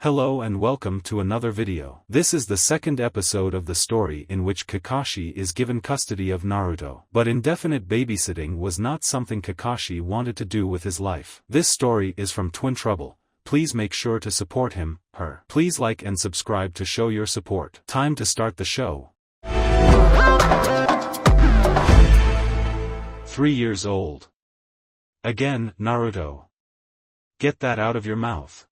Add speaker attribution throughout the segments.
Speaker 1: Hello and welcome to another video. This is the second episode of the story in which Kakashi is given custody of Naruto. But indefinite babysitting was not something Kakashi wanted to do with his life. This story is from Twin Trouble. Please make sure to support him, her. Please like and subscribe to show your support. Time to start the show. 3 years old. Again, Naruto. Get that out of your mouth.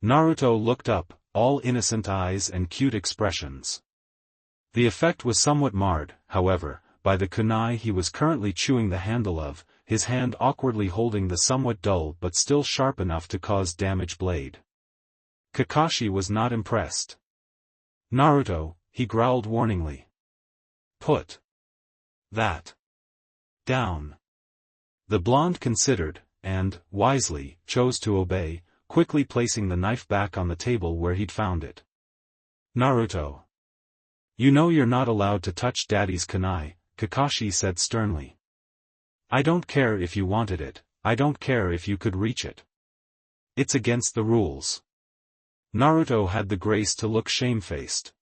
Speaker 1: Naruto looked up, all innocent eyes and cute expressions. The effect was somewhat marred, however, by the kunai he was currently chewing the handle of, his hand awkwardly holding the somewhat dull but still sharp enough to cause damage blade. Kakashi was not impressed. Naruto, he growled warningly. Put that down. The blonde considered, and, wisely, chose to obey, quickly placing the knife back on the table where he'd found it. Naruto. You know you're not allowed to touch Daddy's kunai, Kakashi said sternly. I don't care if you wanted it, I don't care if you could reach it. It's against the rules. Naruto had the grace to look shamefaced.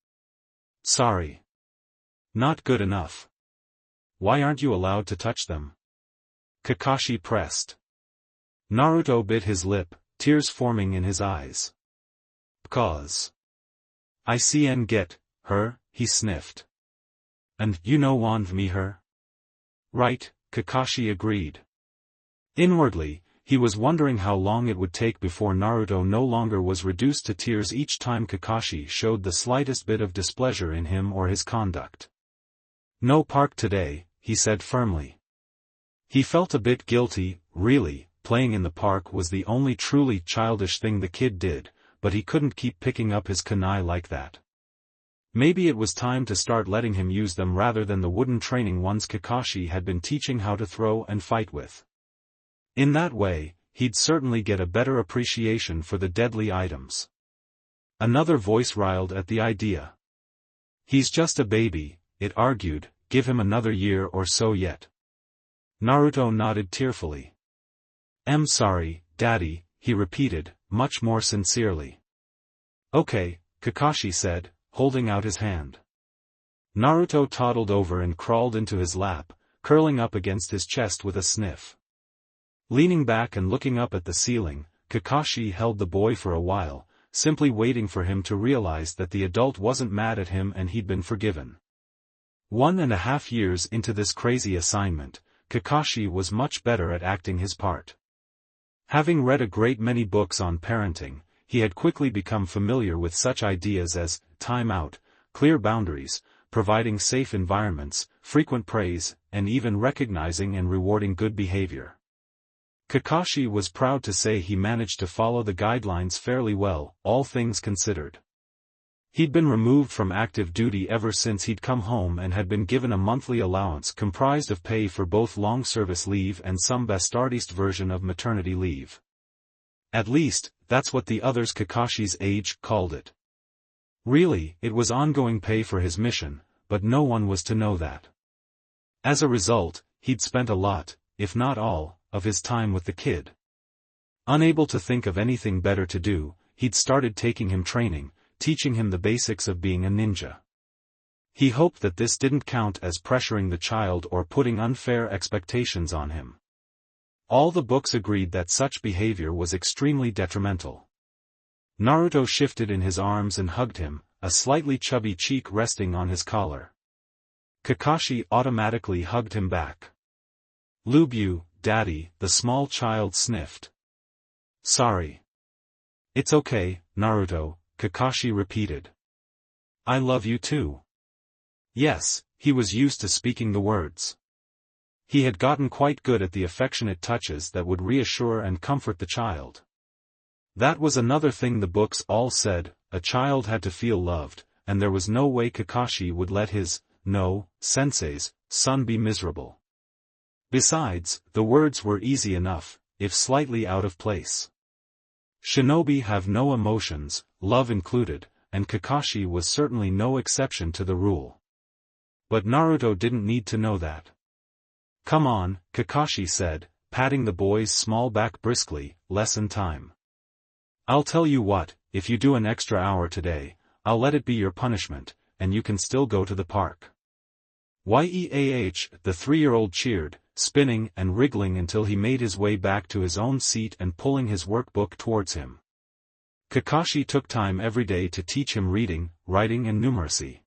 Speaker 1: Sorry. Not good enough. Why aren't you allowed to touch them? Kakashi pressed. Naruto bit his lip, tears forming in his eyes. Because I see and get her, he sniffed. And you know want me her? Right, Kakashi agreed. Inwardly, he was wondering how long it would take before Naruto no longer was reduced to tears each time Kakashi showed the slightest bit of displeasure in him or his conduct. No park today, he said firmly. He felt a bit guilty, really. Playing in the park was the only truly childish thing the kid did, but he couldn't keep picking up his kunai like that. Maybe it was time to start letting him use them rather than the wooden training ones Kakashi had been teaching how to throw and fight with. In that way, he'd certainly get a better appreciation for the deadly items. Another voice riled at the idea. He's just a baby, it argued, give him another year or so yet. Naruto nodded tearfully. I'm sorry, Daddy, he repeated, much more sincerely. Okay, Kakashi said, holding out his hand. Naruto toddled over and crawled into his lap, curling up against his chest with a sniff. Leaning back and looking up at the ceiling, Kakashi held the boy for a while, simply waiting for him to realize that the adult wasn't mad at him and he'd been forgiven. 1.5 years into this crazy assignment, Kakashi was much better at acting his part. Having read a great many books on parenting, he had quickly become familiar with such ideas as time out, clear boundaries, providing safe environments, frequent praise, and even recognizing and rewarding good behavior. Kakashi was proud to say he managed to follow the guidelines fairly well, all things considered. He'd been removed from active duty ever since he'd come home and had been given a monthly allowance comprised of pay for both long service leave and some bastardized version of maternity leave. At least, that's what the others Kakashi's age called it. Really, it was ongoing pay for his mission, but no one was to know that. As a result, he'd spent a lot, if not all, of his time with the kid. Unable to think of anything better to do, he'd started taking him training, teaching him the basics of being a ninja. He hoped that this didn't count as pressuring the child or putting unfair expectations on him. All the books agreed that such behavior was extremely detrimental. Naruto shifted in his arms and hugged him, a slightly chubby cheek resting on his collar. Kakashi automatically hugged him back. Love you, Daddy, the small child sniffed. Sorry. It's okay, Naruto, Kakashi repeated. I love you too. Yes, he was used to speaking the words. He had gotten quite good at the affectionate touches that would reassure and comfort the child. That was another thing the books all said, a child had to feel loved, and there was no way Kakashi would let his, sensei's, son be miserable. Besides, the words were easy enough, if slightly out of place. Shinobi have no emotions, love included, and Kakashi was certainly no exception to the rule. But Naruto didn't need to know that. Come on, Kakashi said, patting the boy's small back briskly, lesson time. I'll tell you what, if you do an extra hour today, I'll let it be your punishment, and you can still go to the park. Yeah, the 3-year-old cheered, spinning and wriggling until he made his way back to his own seat and pulling his workbook towards him. Kakashi took time every day to teach him reading, writing and numeracy.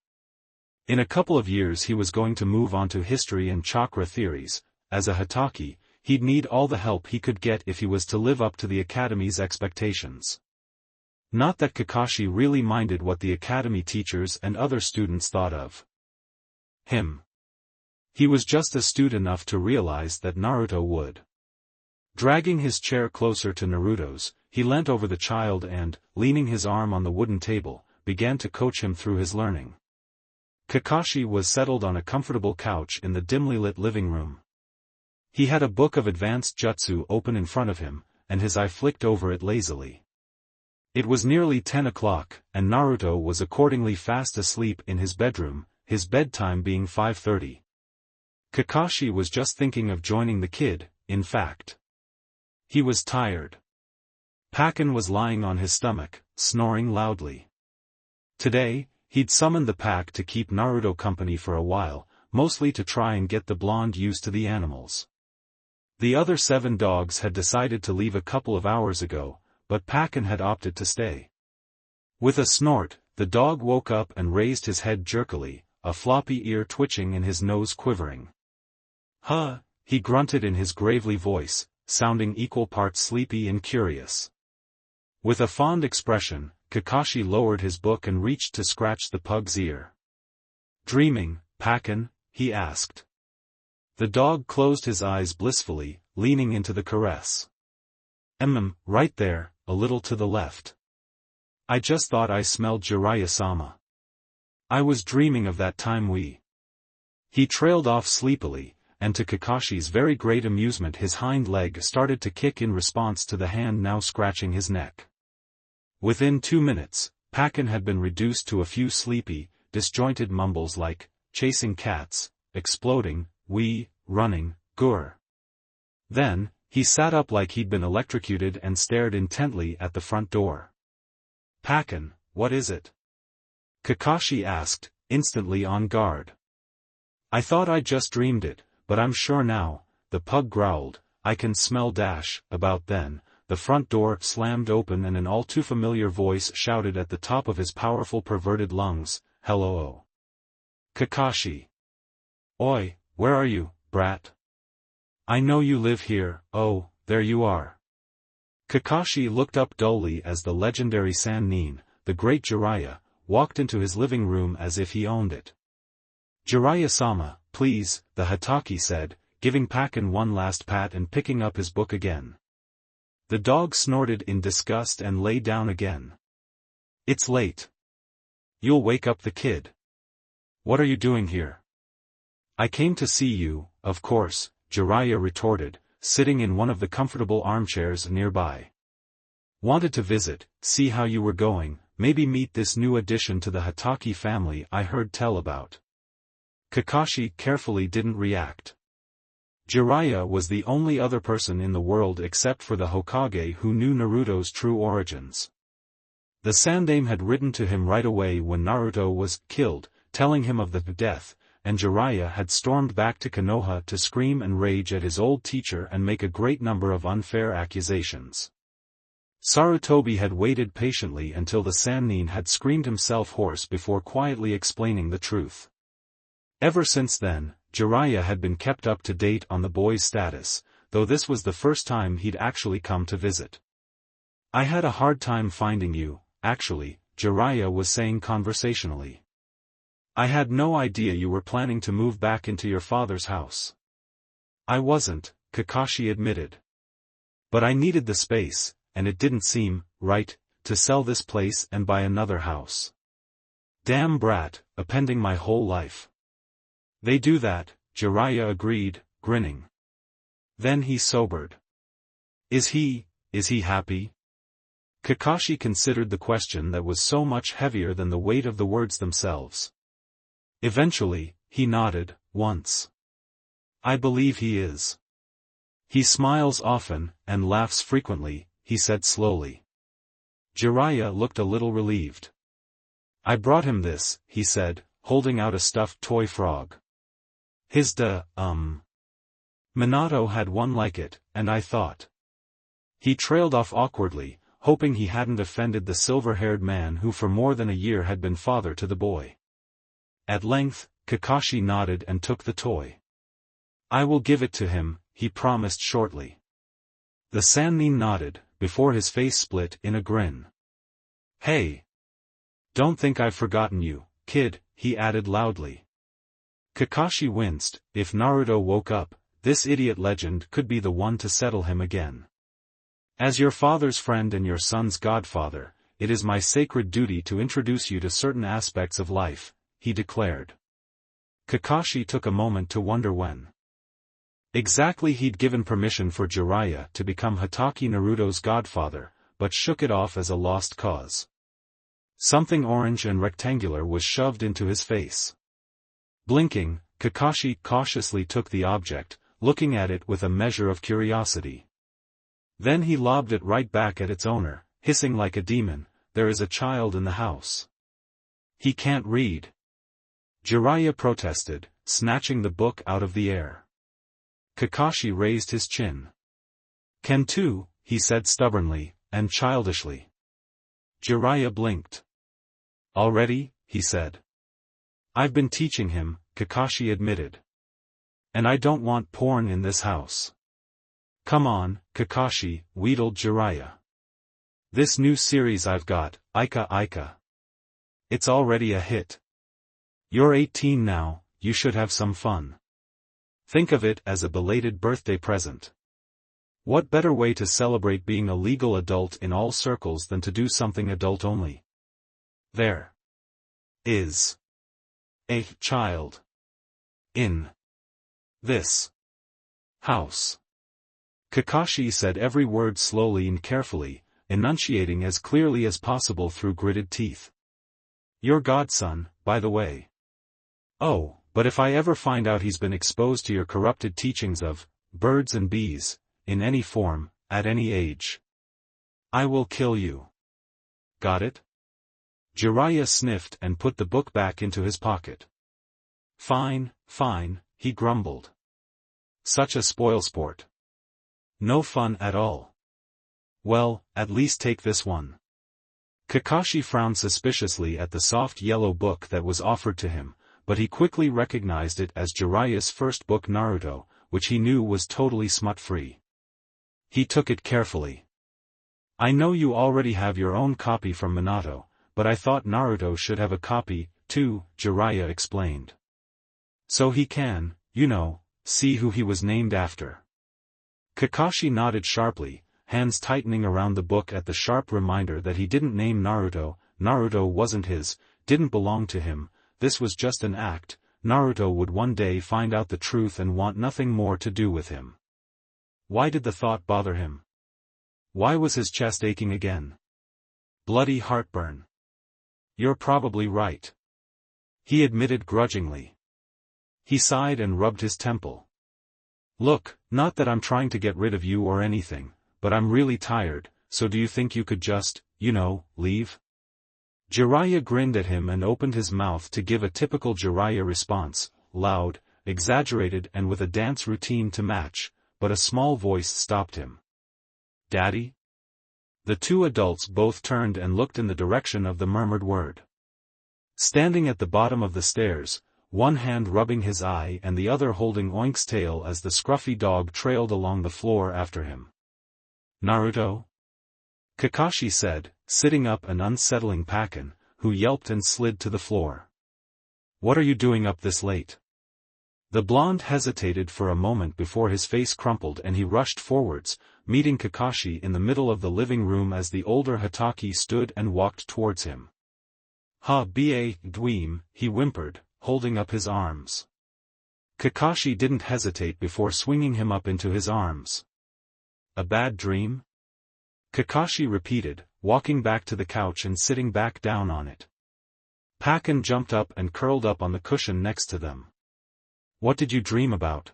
Speaker 1: In a couple of years he was going to move on to history and chakra theories. As a Hokage, he'd need all the help he could get if he was to live up to the Academy's expectations. Not that Kakashi really minded what the Academy teachers and other students thought of him. He was just astute enough to realize that Naruto would. Dragging his chair closer to Naruto's, he leant over the child and, leaning his arm on the wooden table, began to coach him through his learning. Kakashi was settled on a comfortable couch in the dimly lit living room. He had a book of advanced jutsu open in front of him, and his eye flicked over it lazily. It was nearly 10 o'clock, and Naruto was accordingly fast asleep in his bedroom, his bedtime being 5:30. Kakashi was just thinking of joining the kid, in fact. He was tired. Pakken was lying on his stomach, snoring loudly. Today, he'd summoned the pack to keep Naruto company for a while, mostly to try and get the blonde used to the animals. The other 7 dogs had decided to leave a couple of hours ago, but Pakken had opted to stay. With a snort, the dog woke up and raised his head jerkily, a floppy ear twitching and his nose quivering. Huh, he grunted in his gravely voice, sounding equal parts sleepy and curious. With a fond expression, Kakashi lowered his book and reached to scratch the pug's ear. Dreaming, Pakken? He asked. The dog closed his eyes blissfully, leaning into the caress. Right there, a little to the left. I just thought I smelled Jiraiya-sama. I was dreaming of that time we. He trailed off sleepily, and to Kakashi's very great amusement his hind leg started to kick in response to the hand now scratching his neck. Within 2 minutes, Pakken had been reduced to a few sleepy, disjointed mumbles like, chasing cats, exploding, running, gur. Then, he sat up like he'd been electrocuted and stared intently at the front door. Pakken, what is it? Kakashi asked, instantly on guard. I thought I just dreamed it, but I'm sure now, the pug growled. I can smell dash. About then, the front door slammed open and an all-too-familiar voice shouted at the top of his powerful perverted lungs, hello. Kakashi. Oi, where are you, brat? I know you live here. Oh, there you are. Kakashi looked up dully as the legendary Sannin, the great Jiraiya, walked into his living room as if he owned it. Jiraiya-sama, please, the Hokage said, giving Pakken one last pat and picking up his book again. The dog snorted in disgust and lay down again. It's late. You'll wake up the kid. What are you doing here? I came to see you, of course, Jiraiya retorted, sitting in one of the comfortable armchairs nearby. Wanted to visit, see how you were going, maybe meet this new addition to the Hokage family I heard tell about. Kakashi carefully didn't react. Jiraiya was the only other person in the world except for the Hokage who knew Naruto's true origins. The Sandaime had written to him right away when Naruto was killed, telling him of the death, and Jiraiya had stormed back to Konoha to scream and rage at his old teacher and make a great number of unfair accusations. Sarutobi had waited patiently until the Sannin had screamed himself hoarse before quietly explaining the truth. Ever since then, Jiraiya had been kept up to date on the boy's status, though this was the first time he'd actually come to visit. I had a hard time finding you, actually, Jiraiya was saying conversationally. I had no idea you were planning to move back into your father's house. I wasn't, Kakashi admitted. But I needed the space, and it didn't seem right to sell this place and buy another house. Damn brat, appending my whole life. They do that, Jiraiya agreed, grinning. Then he sobered. Is he happy? Kakashi considered the question that was so much heavier than the weight of the words themselves. Eventually, he nodded, once. I believe he is. He smiles often, and laughs frequently, he said slowly. Jiraiya looked a little relieved. I brought him this, he said, holding out a stuffed toy frog. Minato had one like it, and I thought. He trailed off awkwardly, hoping he hadn't offended the silver-haired man who for more than a year had been father to the boy. At length, Kakashi nodded and took the toy. I will give it to him, he promised shortly. The Sannin nodded, before his face split in a grin. Hey! Don't think I've forgotten you, kid, he added loudly. Kakashi winced. If Naruto woke up, this idiot legend could be the one to settle him again. As your father's friend and your son's godfather, it is my sacred duty to introduce you to certain aspects of life, he declared. Kakashi took a moment to wonder when exactly he'd given permission for Jiraiya to become Hokage Naruto's godfather, but shook it off as a lost cause. Something orange and rectangular was shoved into his face. Blinking, Kakashi cautiously took the object, looking at it with a measure of curiosity. Then he lobbed it right back at its owner, hissing like a demon, there is a child in the house. He can't read. Jiraiya protested, snatching the book out of the air. Kakashi raised his chin. Can too, he said stubbornly, and childishly. Jiraiya blinked. Already, he said. I've been teaching him, Kakashi admitted. And I don't want porn in this house. Come on, Kakashi, wheedled Jiraiya. This new series I've got, Ika Ika. It's already a hit. You're 18 now, you should have some fun. Think of it as a belated birthday present. What better way to celebrate being a legal adult in all circles than to do something adult-only? There is a child in this house. Kakashi said every word slowly and carefully, enunciating as clearly as possible through gritted teeth. Your godson, by the way. Oh, but if I ever find out he's been exposed to your corrupted teachings of birds and bees, in any form, at any age, I will kill you. Got it? Jiraiya sniffed and put the book back into his pocket. Fine, fine, he grumbled. Such a spoilsport. No fun at all. Well, at least take this one. Kakashi frowned suspiciously at the soft yellow book that was offered to him, but he quickly recognized it as Jiraiya's first book Naruto, which he knew was totally smut-free. He took it carefully. I know you already have your own copy from Minato, but I thought Naruto should have a copy, too, Jiraiya explained. So he can, see who he was named after. Kakashi nodded sharply, hands tightening around the book at the sharp reminder that he didn't name Naruto. Naruto wasn't his, didn't belong to him, this was just an act. Naruto would one day find out the truth and want nothing more to do with him. Why did the thought bother him? Why was his chest aching again? Bloody heartburn. You're probably right. He admitted grudgingly. He sighed and rubbed his temple. Look, not that I'm trying to get rid of you or anything, but I'm really tired, so do you think you could just, leave? Jiraiya grinned at him and opened his mouth to give a typical Jiraiya response, loud, exaggerated and with a dance routine to match, but a small voice stopped him. Daddy? The two adults both turned and looked in the direction of the murmured word. Standing at the bottom of the stairs, one hand rubbing his eye and the other holding Oink's tail as the scruffy dog trailed along the floor after him. Naruto? Kakashi said, sitting up and unsettling Pakken, who yelped and slid to the floor. What are you doing up this late? The blonde hesitated for a moment before his face crumpled and he rushed forwards, meeting Kakashi in the middle of the living room as the older Hokage stood and walked towards him. Dweem, he whimpered, holding up his arms. Kakashi didn't hesitate before swinging him up into his arms. A bad dream? Kakashi repeated, walking back to the couch and sitting back down on it. Pakken jumped up and curled up on the cushion next to them. What did you dream about?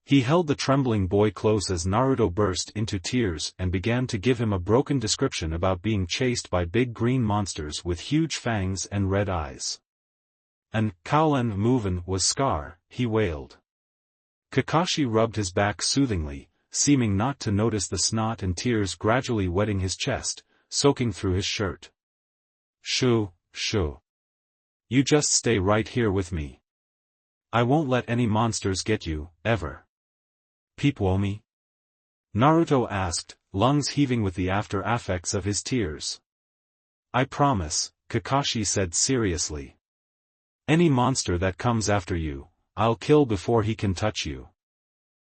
Speaker 1: He held the trembling boy close as Naruto burst into tears and began to give him a broken description about being chased by big green monsters with huge fangs and red eyes. "And Kowlen Moven was Scar," he wailed. Kakashi rubbed his back soothingly, seeming not to notice the snot and tears gradually wetting his chest, soaking through his shirt. Shoo. You just stay right here with me. I won't let any monsters get you, ever. Peepwomi? Naruto asked, lungs heaving with the after-effects of his tears. I promise, Kakashi said seriously. Any monster that comes after you, I'll kill before he can touch you.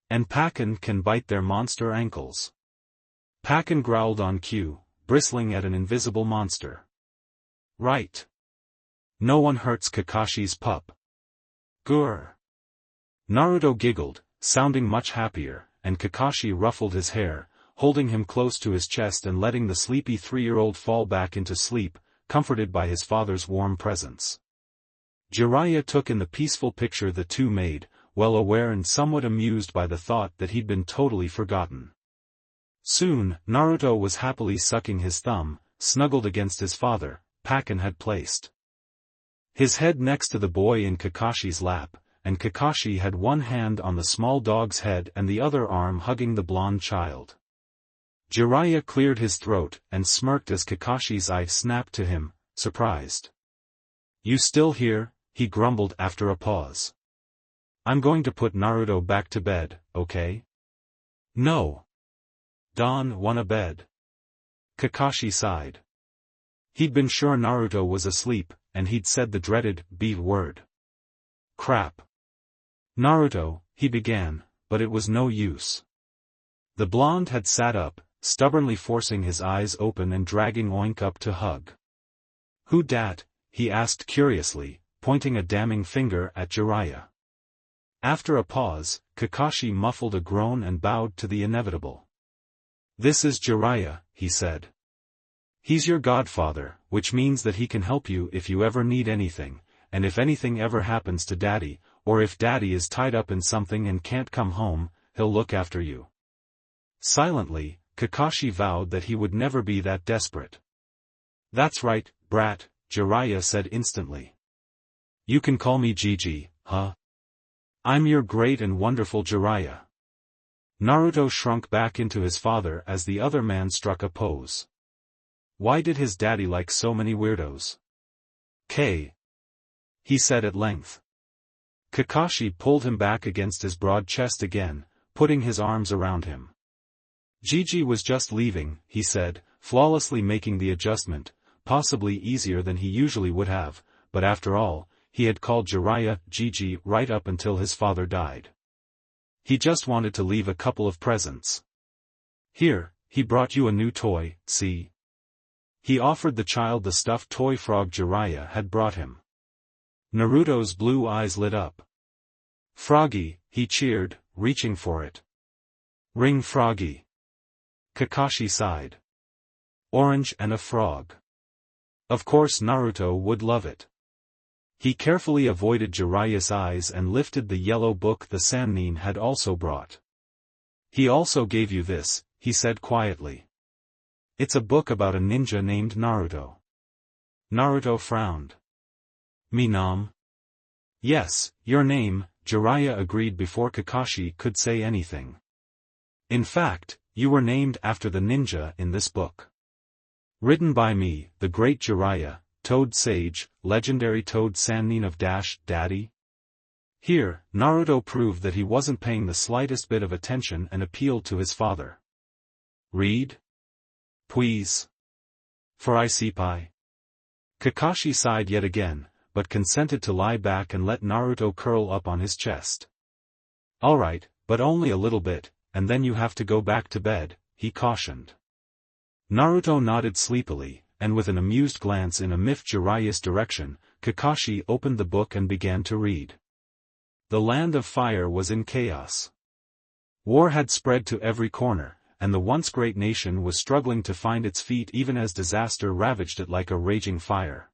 Speaker 1: And Pakken can bite their monster ankles. Pakken growled on cue, bristling at an invisible monster. Right. No one hurts Kakashi's pup. Grr. Naruto giggled, sounding much happier, and Kakashi ruffled his hair, holding him close to his chest and letting the sleepy 3-year-old fall back into sleep, comforted by his father's warm presence. Jiraiya took in the peaceful picture the two made, well aware and somewhat amused by the thought that he'd been totally forgotten. Soon, Naruto was happily sucking his thumb, snuggled against his father. Pakken had placed his head next to the boy in Kakashi's lap, and Kakashi had one hand on the small dog's head and the other arm hugging the blonde child. Jiraiya cleared his throat and smirked as Kakashi's eye snapped to him, surprised. You still here? He grumbled after a pause. I'm going to put Naruto back to bed, okay? No. Don wanna bed. Kakashi sighed. He'd been sure Naruto was asleep, and he'd said the dreaded B word. Crap. Naruto, he began, but it was no use. The blonde had sat up, stubbornly forcing his eyes open and dragging Oink up to hug. Who dat? He asked curiously, pointing a damning finger at Jiraiya. After a pause, Kakashi muffled a groan and bowed to the inevitable. This is Jiraiya, he said. He's your godfather, which means that he can help you if you ever need anything, and if anything ever happens to Daddy, or if Daddy is tied up in something and can't come home, he'll look after you. Silently, Kakashi vowed that he would never be that desperate. That's right, brat, Jiraiya said instantly. You can call me Gigi, huh? I'm your great and wonderful Jiraiya. Naruto shrunk back into his father as the other man struck a pose. Why did his daddy like so many weirdos? He said at length. Kakashi pulled him back against his broad chest again, putting his arms around him. Gigi was just leaving, he said, flawlessly making the adjustment, possibly easier than he usually would have, but after all, he had called Jiraiya Gigi right up until his father died. He just wanted to leave a couple of presents. Here, he brought you a new toy, see? He offered the child the stuffed toy frog Jiraiya had brought him. Naruto's blue eyes lit up. Froggy, he cheered, reaching for it. Ring Froggy. Kakashi sighed. Orange and a frog. Of course Naruto would love it. He carefully avoided Jiraiya's eyes and lifted the yellow book the Sannin had also brought. He also gave you this, he said quietly. It's a book about a ninja named Naruto. Naruto frowned. Minam? Yes, your name, Jiraiya agreed before Kakashi could say anything. In fact, you were named after the ninja in this book. Written by me, the great Jiraiya, Toad Sage, legendary Toad Sannin of Daddy. Here, Naruto proved that he wasn't paying the slightest bit of attention and appealed to his father. Read? Please. For I senpai. Kakashi sighed yet again, but consented to lie back and let Naruto curl up on his chest. Alright, but only a little bit, and then you have to go back to bed, he cautioned. Naruto nodded sleepily, and with an amused glance in a miffed Jiraiya's direction, Kakashi opened the book and began to read. The land of fire was in chaos. War had spread to every corner, and the once great nation was struggling to find its feet even as disaster ravaged it like a raging fire.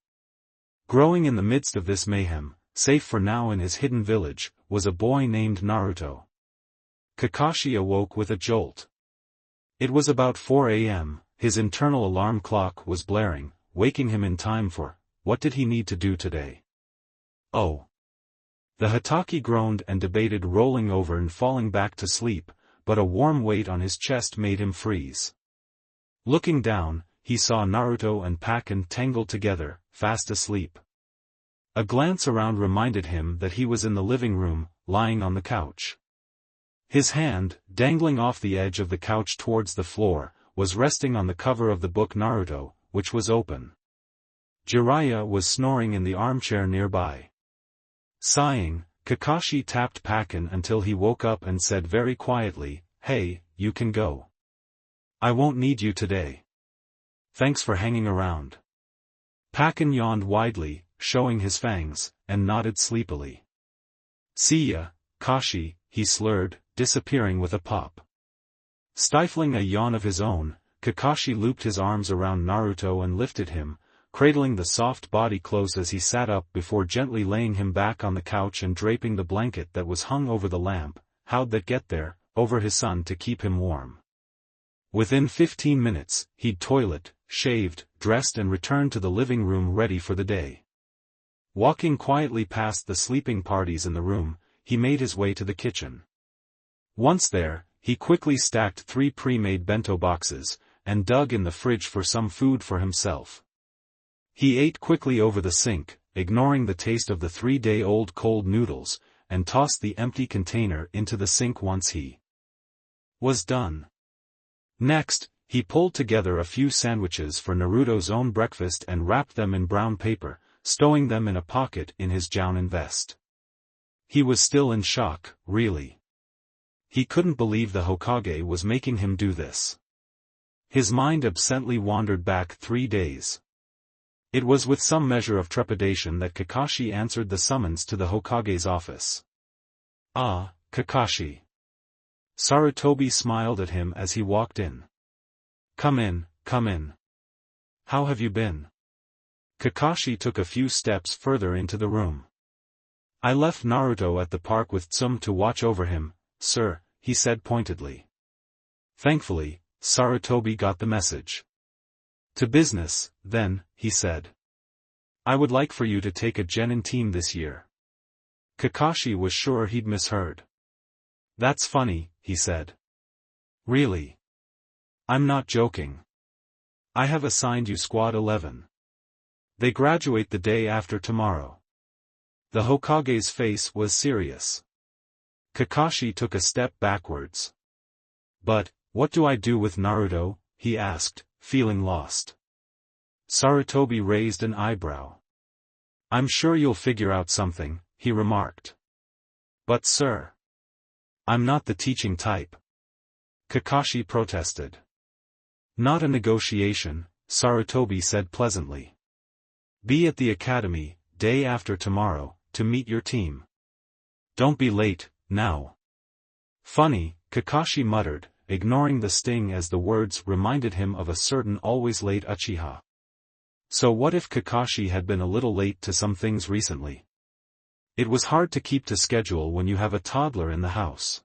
Speaker 1: Growing in the midst of this mayhem, safe for now in his hidden village, was a boy named Naruto. Kakashi awoke with a jolt. It was about 4 a.m., his internal alarm clock was blaring, waking him in time for, what did he need to do today? Oh. The Hokage groaned and debated rolling over and falling back to sleep, but a warm weight on his chest made him freeze. Looking down, he saw Naruto and Pakken tangled together, fast asleep. A glance around reminded him that he was in the living room, lying on the couch. His hand, dangling off the edge of the couch towards the floor, was resting on the cover of the book Naruto, which was open. Jiraiya was snoring in the armchair nearby. Sighing, Kakashi tapped Pakken until he woke up and said very quietly, "Hey, you can go. I won't need you today. Thanks for hanging around." Pakken yawned widely, showing his fangs, and nodded sleepily. "See ya, Kashi," he slurred, disappearing with a pop. Stifling a yawn of his own, Kakashi looped his arms around Naruto and lifted him, cradling the soft body close as he sat up before gently laying him back on the couch and draping the blanket that was hung over the lamp, how'd that get there, over his son to keep him warm. Within 15 minutes, he'd toilet, shaved, dressed and returned to the living room ready for the day. Walking quietly past the sleeping parties in the room, he made his way to the kitchen. Once there, he quickly stacked 3 pre-made bento boxes, and dug in the fridge for some food for himself. He ate quickly over the sink, ignoring the taste of the 3-day-old cold noodles, and tossed the empty container into the sink once he was done. Next, he pulled together a few sandwiches for Naruto's own breakfast and wrapped them in brown paper, stowing them in a pocket in his jounin vest. He was still in shock, really. He couldn't believe the Hokage was making him do this. His mind absently wandered back 3 days. It was with some measure of trepidation that Kakashi answered the summons to the Hokage's office. "Ah, Kakashi." Sarutobi smiled at him as he walked in. Come in, come in. How have you been?" Kakashi took a few steps further into the room. "I left Naruto at the park with Tsum to watch over him, sir," he said pointedly. Thankfully, Sarutobi got the message. "To business, then," he said. "I would like for you to take a Genin team this year." Kakashi was sure he'd misheard. "That's funny," he said. "Really? I'm not joking. I have assigned you Squad 11. They graduate the day after tomorrow." The Hokage's face was serious. Kakashi took a step backwards. "But, what do I do with Naruto?" he asked, feeling lost. Sarutobi raised an eyebrow. "I'm sure you'll figure out something," he remarked. "But sir, I'm not the teaching type," Kakashi protested. "Not a negotiation," Sarutobi said pleasantly. "Be at the academy, day after tomorrow, to meet your team. Don't be late, now." "Funny," Kakashi muttered, ignoring the sting as the words reminded him of a certain always late Uchiha. So what if Kakashi had been a little late to some things recently? It was hard to keep to schedule when you have a toddler in the house.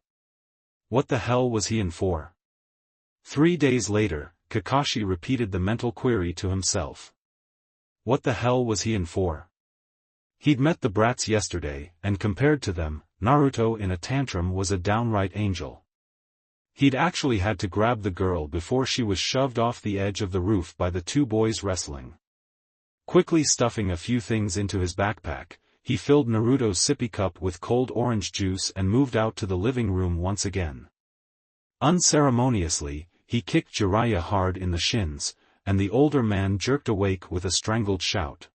Speaker 1: What the hell was he in for? 3 days later, Kakashi repeated the mental query to himself. What the hell was he in for? He'd met the brats yesterday, and compared to them, Naruto in a tantrum was a downright angel. He'd actually had to grab the girl before she was shoved off the edge of the roof by the 2 boys wrestling. Quickly stuffing a few things into his backpack, he filled Naruto's sippy cup with cold orange juice and moved out to the living room once again. Unceremoniously, he kicked Jiraiya hard in the shins, and the older man jerked awake with a strangled shout.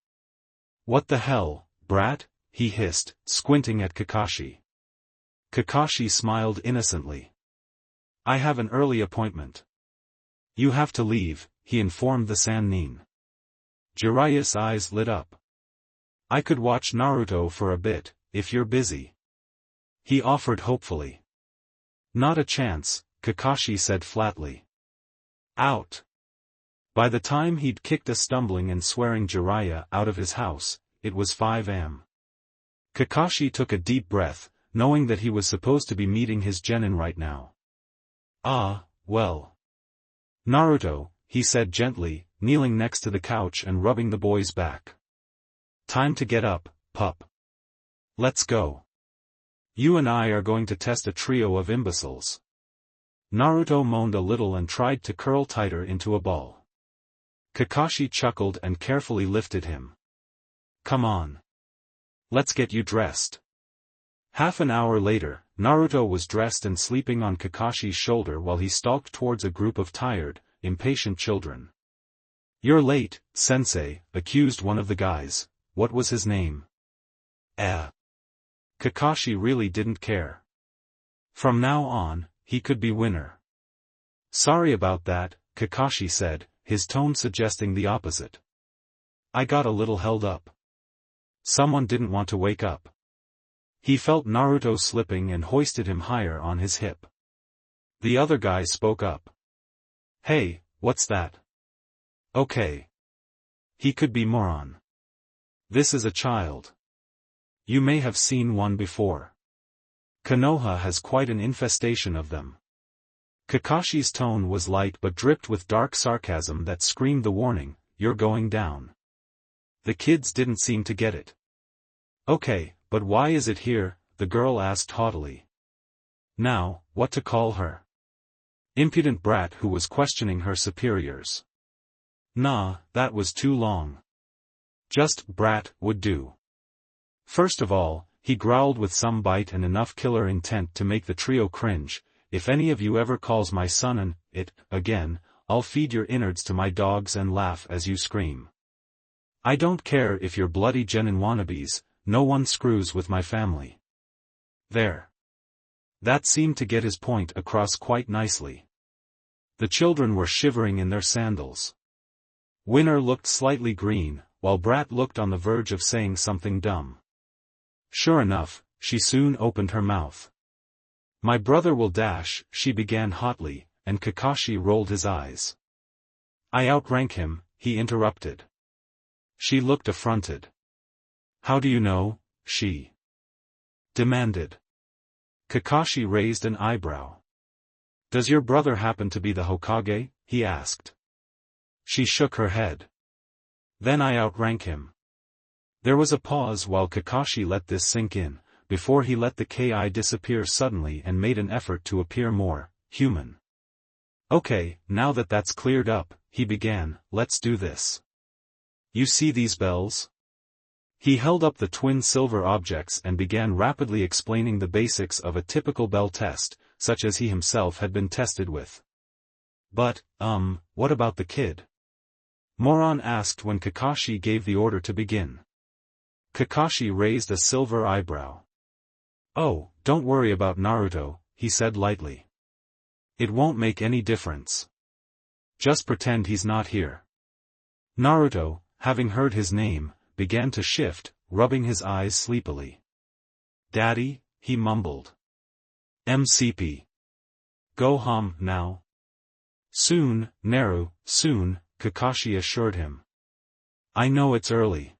Speaker 1: "What the hell, brat?" he hissed, squinting at Kakashi. Kakashi smiled innocently. "I have an early appointment." "You have to leave," he informed the Sannin. Jiraiya's eyes lit up. "I could watch Naruto for a bit, if you're busy," he offered hopefully. "Not a chance," Kakashi said flatly. "Out." By the time he'd kicked a stumbling and swearing Jiraiya out of his house, it was 5 am. Kakashi took a deep breath, knowing that he was supposed to be meeting his genin right now. "Ah, well. Naruto," he said gently, kneeling next to the couch and rubbing the boy's back. "Time to get up, pup. Let's go. You and I are going to test a trio of imbeciles." Naruto moaned a little and tried to curl tighter into a ball. Kakashi chuckled and carefully lifted him. "Come on. Let's get you dressed." Half an hour later, Naruto was dressed and sleeping on Kakashi's shoulder while he stalked towards a group of tired, impatient children. "You're late, sensei," accused one of the guys. What was his name? Kakashi really didn't care. From now on, he could be winner. "Sorry about that," Kakashi said, his tone suggesting the opposite. "I got a little held up. Someone didn't want to wake up." He felt Naruto slipping and hoisted him higher on his hip. The other guy spoke up. "Hey, what's that?" "Okay. He could be moron. This is a child. You may have seen one before. Konoha has quite an infestation of them." Kakashi's tone was light but dripped with dark sarcasm that screamed the warning, "You're going down." The kids didn't seem to get it. "Okay, but why is it here?" the girl asked haughtily. Now, what to call her? Impudent brat who was questioning her superiors. Nah, that was too long. Just brat would do. First of all, he growled with some bite and enough killer intent to make the trio cringe, "If any of you ever calls my son an it again, I'll feed your innards to my dogs and laugh as you scream. I don't care if you're bloody genin wannabes, no one screws with my family." There. That seemed to get his point across quite nicely. The children were shivering in their sandals. Winner looked slightly green, while Brat looked on the verge of saying something dumb. Sure enough, she soon opened her mouth. "My brother will dash," she began hotly, and Kakashi rolled his eyes. "I outrank him," he interrupted. She looked affronted. "How do you know?" she demanded. Kakashi raised an eyebrow. "Does your brother happen to be the Hokage?" he asked. She shook her head. "Then I outrank him." There was a pause while Kakashi let this sink in, before he let the Ki disappear suddenly and made an effort to appear more human. "Okay, now that that's cleared up," he began, "let's do this. You see these bells?" He held up the twin silver objects and began rapidly explaining the basics of a typical bell test, such as he himself had been tested with. "But, what about the kid?" Moron asked when Kakashi gave the order to begin. Kakashi raised a silver eyebrow. "Oh, don't worry about Naruto," he said lightly. "It won't make any difference. Just pretend he's not here." Naruto, having heard his name, began to shift, rubbing his eyes sleepily. "Daddy," he mumbled. "MCP. Go home now." "Soon, Naru, soon," Kakashi assured him. "I know it's early.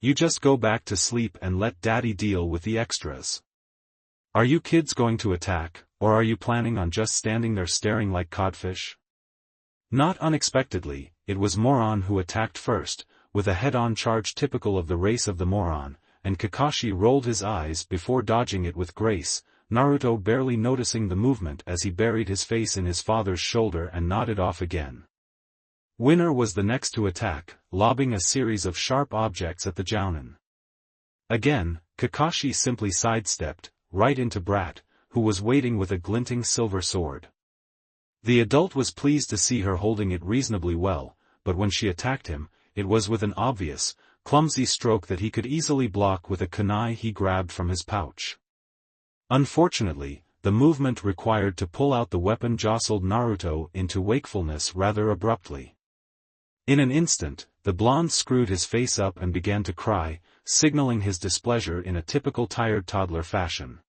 Speaker 1: You just go back to sleep and let Daddy deal with the extras." "Are you kids going to attack, or are you planning on just standing there staring like codfish?" Not unexpectedly, it was Moron who attacked first, with a head-on charge typical of the race of the Moron, and Kakashi rolled his eyes before dodging it with grace, Naruto barely noticing the movement as he buried his face in his father's shoulder and nodded off again. Winner was the next to attack, lobbing a series of sharp objects at the Jounin. Again, Kakashi simply sidestepped, right into Brat, who was waiting with a glinting silver sword. The adult was pleased to see her holding it reasonably well, but when she attacked him, it was with an obvious, clumsy stroke that he could easily block with a kunai he grabbed from his pouch. Unfortunately, the movement required to pull out the weapon jostled Naruto into wakefulness rather abruptly. In an instant, the blonde screwed his face up and began to cry, signaling his displeasure in a typical tired toddler fashion.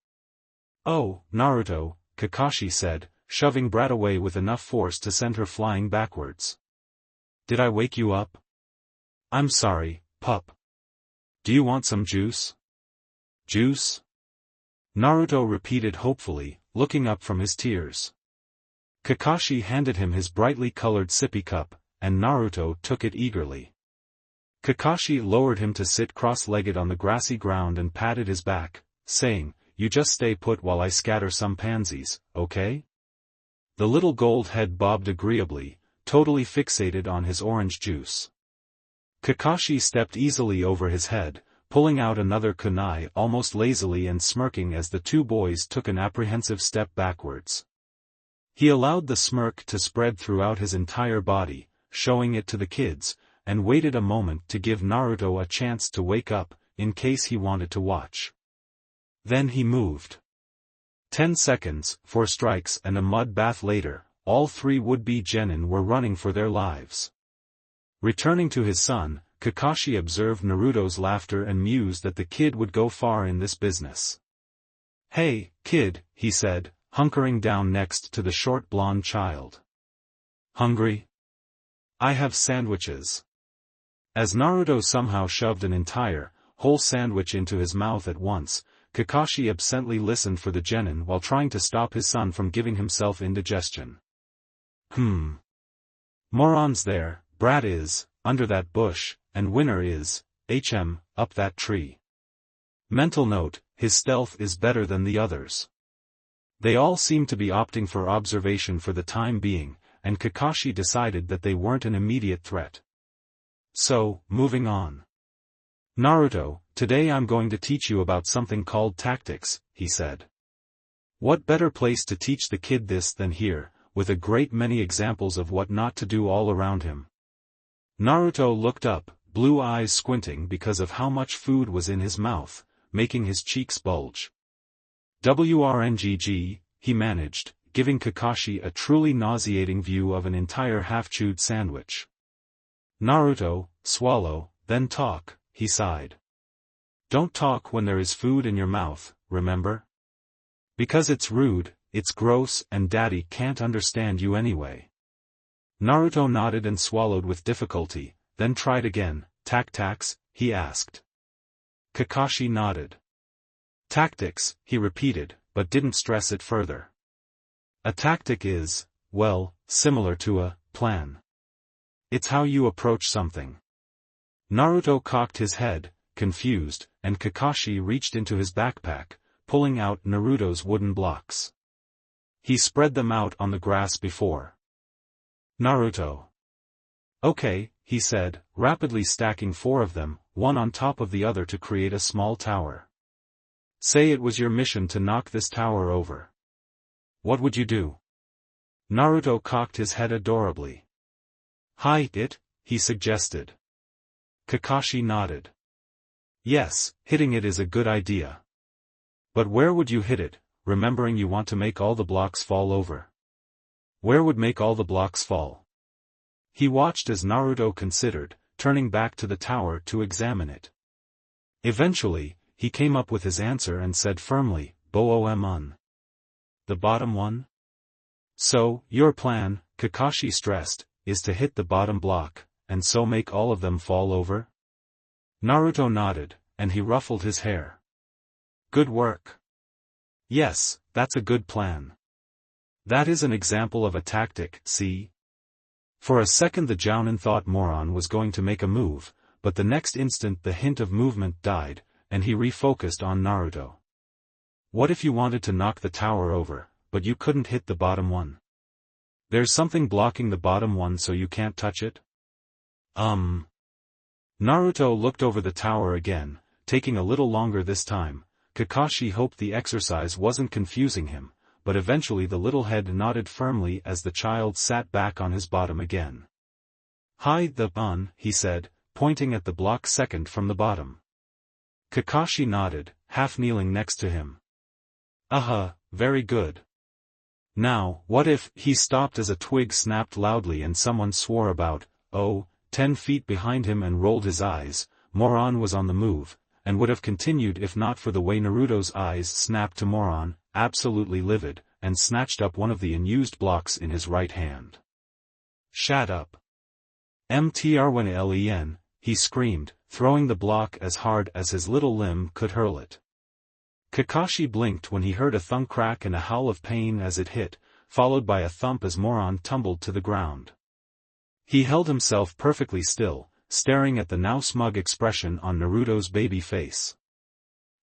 Speaker 1: "Oh, Naruto," Kakashi said, shoving Brat away with enough force to send her flying backwards. "Did I wake you up?" "I'm sorry, pup. Do you want some juice?" "Juice?" Naruto repeated hopefully, looking up from his tears. Kakashi handed him his brightly colored sippy cup, and Naruto took it eagerly. Kakashi lowered him to sit cross-legged on the grassy ground and patted his back, saying, "You just stay put while I scatter some pansies, okay?" The little gold head bobbed agreeably, totally fixated on his orange juice. Kakashi stepped easily over his head, pulling out another kunai almost lazily and smirking as the two boys took an apprehensive step backwards. He allowed the smirk to spread throughout his entire body, showing it to the kids, and waited a moment to give Naruto a chance to wake up, in case he wanted to watch. Then he moved. 10 seconds, 4 strikes and a mud bath later, all three would-be genin were running for their lives. Returning to his son, Kakashi observed Naruto's laughter and mused that the kid would go far in this business. "Hey, kid," he said, hunkering down next to the short blonde child. "Hungry? I have sandwiches." As Naruto somehow shoved an entire, whole sandwich into his mouth at once, Kakashi absently listened for the genin while trying to stop his son from giving himself indigestion. Moron's there, Brat is, under that bush, and Winner is, up that tree. Mental note, his stealth is better than the others. They all seemed to be opting for observation for the time being, and Kakashi decided that they weren't an immediate threat. So, moving on. "Naruto, today I'm going to teach you about something called tactics," he said. What better place to teach the kid this than here, with a great many examples of what not to do all around him. Naruto looked up, blue eyes squinting because of how much food was in his mouth, making his cheeks bulge. "WRNGG, he managed, giving Kakashi a truly nauseating view of an entire half-chewed sandwich. "Naruto, swallow, then talk," he sighed. "Don't talk when there is food in your mouth, remember? Because it's rude, it's gross and daddy can't understand you anyway." Naruto nodded and swallowed with difficulty, then tried again. "Tactics?" he asked. Kakashi nodded. "Tactics," he repeated, but didn't stress it further. A tactic is, well, similar to a plan. It's how you approach something. Naruto cocked his head, confused, and Kakashi reached into his backpack, pulling out Naruto's wooden blocks. He spread them out on the grass before Naruto. "Okay," he said, rapidly stacking 4 of them, one on top of the other to create a small tower. "Say it was your mission to knock this tower over. What would you do?" Naruto cocked his head adorably. "Hit it," he suggested. Kakashi nodded. "Yes, hitting it is a good idea. But where would you hit it, remembering you want to make all the blocks fall over? Where would make all the blocks fall?" He watched as Naruto considered, turning back to the tower to examine it. Eventually, he came up with his answer and said firmly, "Boom. The bottom one?" "So, your plan," Kakashi stressed, "is to hit the bottom block, and so make all of them fall over?" Naruto nodded, and he ruffled his hair. "Good work. Yes, that's a good plan. That is an example of a tactic, see?" For a second the Jounin thought Moron was going to make a move, but the next instant the hint of movement died, and he refocused on Naruto. "What if you wanted to knock the tower over, but you couldn't hit the bottom one? There's something blocking the bottom one so you can't touch it?" Naruto looked over the tower again, taking a little longer this time. Kakashi hoped the exercise wasn't confusing him, but eventually the little head nodded firmly as the child sat back on his bottom again. He said, pointing at the block second from the bottom. Kakashi nodded, half kneeling next to him. Very good. Now, what if, he stopped as a twig snapped loudly and someone swore about, 10 feet behind him and rolled his eyes. Moron was on the move, and would have continued if not for the way Naruto's eyes snapped to Moron, absolutely livid, and snatched up one of the unused blocks in his right hand. "Shut up. Mtrlen," he screamed, throwing the block as hard as his little limb could hurl it. Kakashi blinked when he heard a thunk crack and a howl of pain as it hit, followed by a thump as Moron tumbled to the ground. He held himself perfectly still, staring at the now smug expression on Naruto's baby face.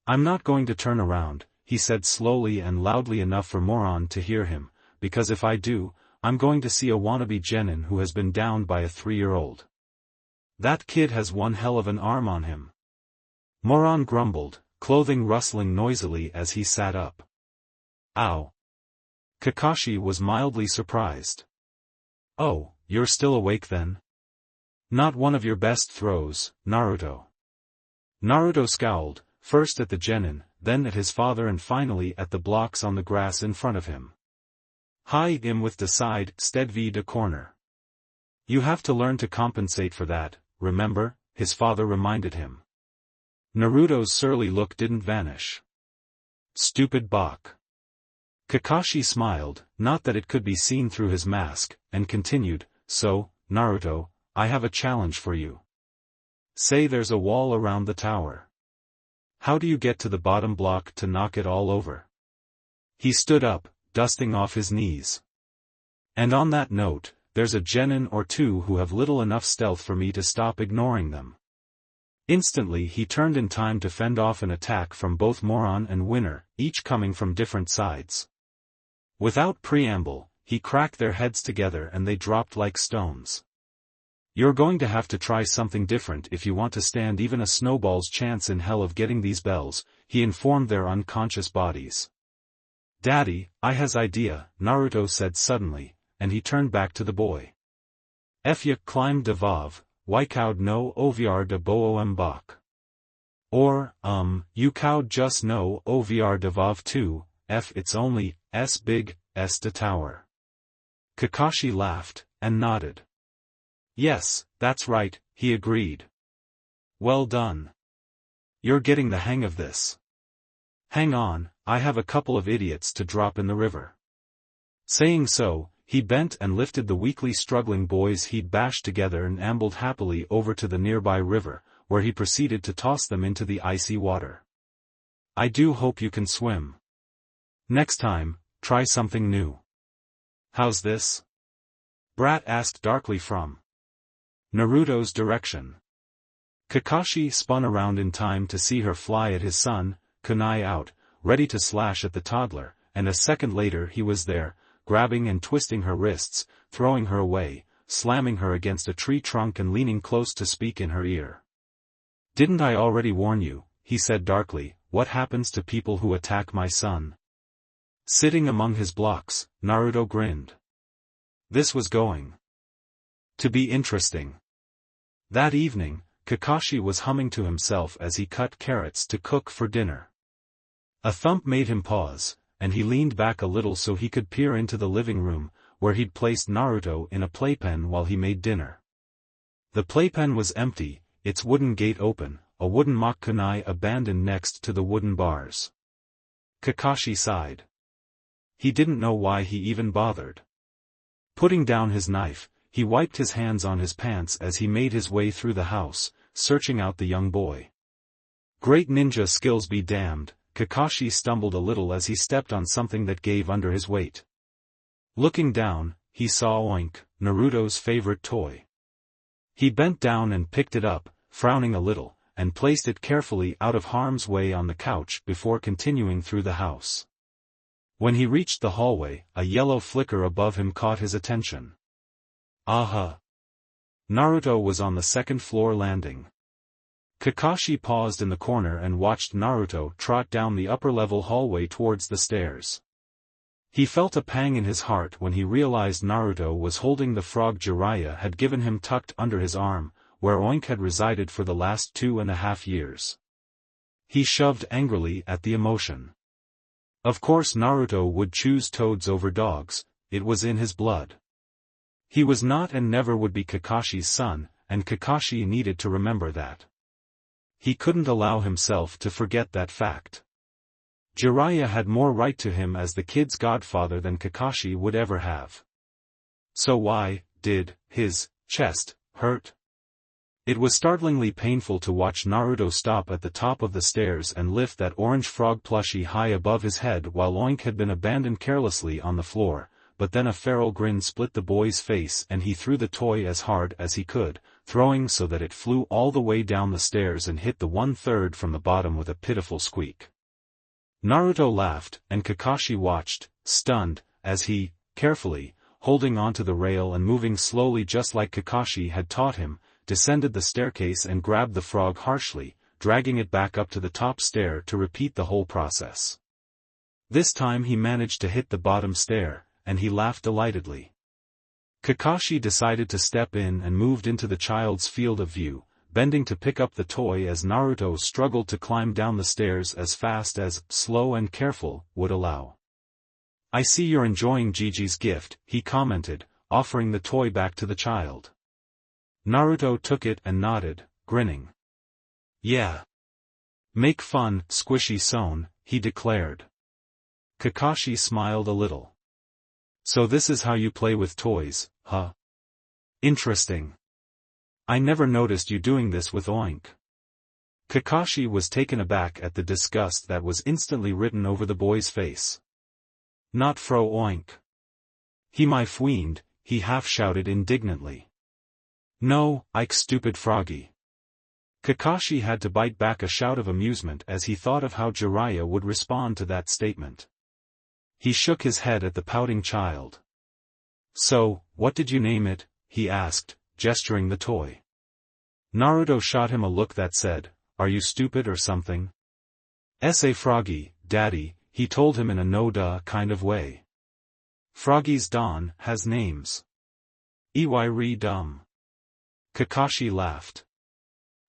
Speaker 1: "I'm not going to turn around," he said slowly and loudly enough for Moron to hear him, "because if I do, I'm going to see a wannabe Genin who has been downed by a 3-year-old. That kid has one hell of an arm on him." Moron grumbled, clothing rustling noisily as he sat up. "Ow." Kakashi was mildly surprised. "Oh, you're still awake then? Not one of your best throws, Naruto." Naruto scowled, first at the Genin, then at his father and finally at the blocks on the grass in front of him. "Hi him with the side, stead v de corner. You have to learn to compensate for that, remember?" his father reminded him. Naruto's surly look didn't vanish. "Stupid bok." Kakashi smiled, not that it could be seen through his mask, and continued, "So, Naruto, I have a challenge for you. Say there's a wall around the tower. How do you get to the bottom block to knock it all over?" He stood up, dusting off his knees. "And on that note, there's a Genin or two who have little enough stealth for me to stop ignoring them." Instantly he turned in time to fend off an attack from both Moron and Winner, each coming from different sides. Without preamble, he cracked their heads together and they dropped like stones. "You're going to have to try something different if you want to stand even a snowball's chance in hell of getting these bells," he informed their unconscious bodies. "Daddy, I has idea," Naruto said suddenly, and he turned back to the boy. "If ya climbed de vav, why cowed no ovr de boom bok? Or, you cowed just no ovr de vav too, f it's only, s big, s de tower." Kakashi laughed, and nodded. "Yes, that's right," he agreed. "Well done. You're getting the hang of this. Hang on, I have a couple of idiots to drop in the river." Saying so, he bent and lifted the weakly struggling boys he'd bashed together and ambled happily over to the nearby river, where he proceeded to toss them into the icy water. "I do hope you can swim. Next time, try something new. How's this?" Brat asked darkly from Naruto's direction. Kakashi spun around in time to see her fly at his son, kunai out, ready to slash at the toddler, and a second later he was there, grabbing and twisting her wrists, throwing her away, slamming her against a tree trunk and leaning close to speak in her ear. "Didn't I already warn you," he said darkly, "what happens to people who attack my son?" Sitting among his blocks, Naruto grinned. This was going to be interesting. That evening, Kakashi was humming to himself as he cut carrots to cook for dinner. A thump made him pause, and he leaned back a little so he could peer into the living room, where he'd placed Naruto in a playpen while he made dinner. The playpen was empty, its wooden gate open, a wooden mock kunai abandoned next to the wooden bars. Kakashi sighed. He didn't know why he even bothered. Putting down his knife, he wiped his hands on his pants as he made his way through the house, searching out the young boy. Great ninja skills be damned, Kakashi stumbled a little as he stepped on something that gave under his weight. Looking down, he saw Oink, Naruto's favorite toy. He bent down and picked it up, frowning a little, and placed it carefully out of harm's way on the couch before continuing through the house. When he reached the hallway, a yellow flicker above him caught his attention. Aha! Naruto was on the second-floor landing. Kakashi paused in the corner and watched Naruto trot down the upper-level hallway towards the stairs. He felt a pang in his heart when he realized Naruto was holding the frog Jiraiya had given him tucked under his arm, where Oink had resided for the last 2.5 years. He shoved angrily at the emotion. Of course Naruto would choose toads over dogs, it was in his blood. He was not and never would be Kakashi's son, and Kakashi needed to remember that. He couldn't allow himself to forget that fact. Jiraiya had more right to him as the kid's godfather than Kakashi would ever have. So why did his chest hurt? It was startlingly painful to watch Naruto stop at the top of the stairs and lift that orange frog plushie high above his head while Oink had been abandoned carelessly on the floor, but then a feral grin split the boy's face and he threw the toy as hard as he could, throwing so that it flew all the way down the stairs and hit the 1/3 from the bottom with a pitiful squeak. Naruto laughed, and Kakashi watched, stunned, as he, carefully, holding onto the rail and moving slowly just like Kakashi had taught him, descended the staircase and grabbed the frog harshly, dragging it back up to the top stair to repeat the whole process. This time he managed to hit the bottom stair, and he laughed delightedly. Kakashi decided to step in and moved into the child's field of view, bending to pick up the toy as Naruto struggled to climb down the stairs as fast as, slow and careful, would allow. "I see you're enjoying Gigi's gift," he commented, offering the toy back to the child. Naruto took it and nodded, grinning. "Yeah. Make fun, squishy son," he declared. Kakashi smiled a little. "So this is how you play with toys, huh? Interesting. I never noticed you doing this with Oink." Kakashi was taken aback at the disgust that was instantly written over the boy's face. "Not fro Oink. He my fiend," he half-shouted indignantly. "No, Ike stupid froggy." Kakashi had to bite back a shout of amusement as he thought of how Jiraiya would respond to that statement. He shook his head at the pouting child. "So, what did you name it?" he asked, gesturing the toy. Naruto shot him a look that said, "Are you stupid or something?" "S.A. Froggy, Daddy," he told him in a no-duh kind of way. "Froggies Don has names. Ey dumb." Kakashi laughed.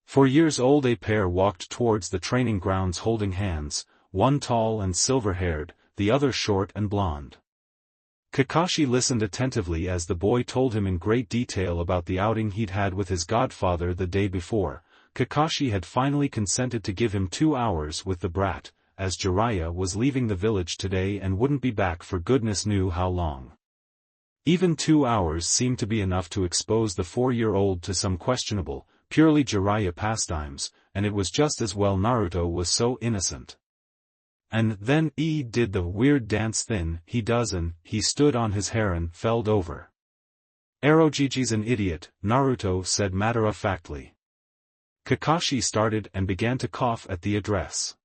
Speaker 1: For years old a pair walked towards the training grounds holding hands, one tall and silver-haired, the other short and blonde. Kakashi listened attentively as the boy told him in great detail about the outing he'd had with his godfather the day before. Kakashi had finally consented to give him 2 hours with the brat, as Jiraiya was leaving the village today and wouldn't be back for goodness knew how long. Even 2 hours seemed to be enough to expose the 4-year-old to some questionable, purely Jiraiya pastimes, and it was just as well Naruto was so innocent. And then he did the weird dance thing he does and he stood on his hair and felled over. "Gigi's an idiot," Naruto said matter-of-factly. Kakashi started and began to cough at the address.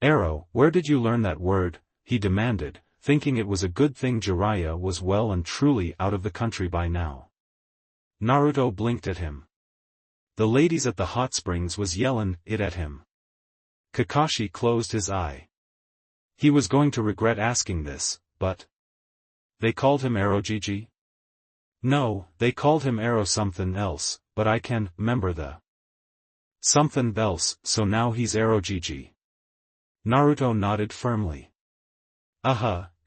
Speaker 1: "Where did you learn that word?" he demanded, thinking it was a good thing Jiraiya was well and truly out of the country by now. Naruto blinked at him. The ladies at the hot springs was yellin' it at him. Kakashi closed his eye. He was going to regret asking this, but... They called him Gigi? No, they called him something else, but I can 'member the something else, so now he's Gigi. Naruto nodded firmly.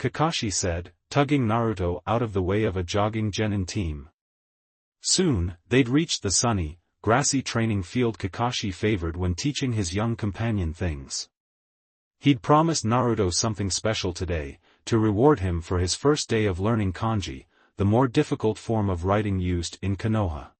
Speaker 1: Kakashi said, tugging Naruto out of the way of a jogging Genin team. Soon, they'd reached the sunny, grassy training field Kakashi favored when teaching his young companion things. He'd promised Naruto something special today, to reward him for his first day of learning kanji, the more difficult form of writing used in Konoha.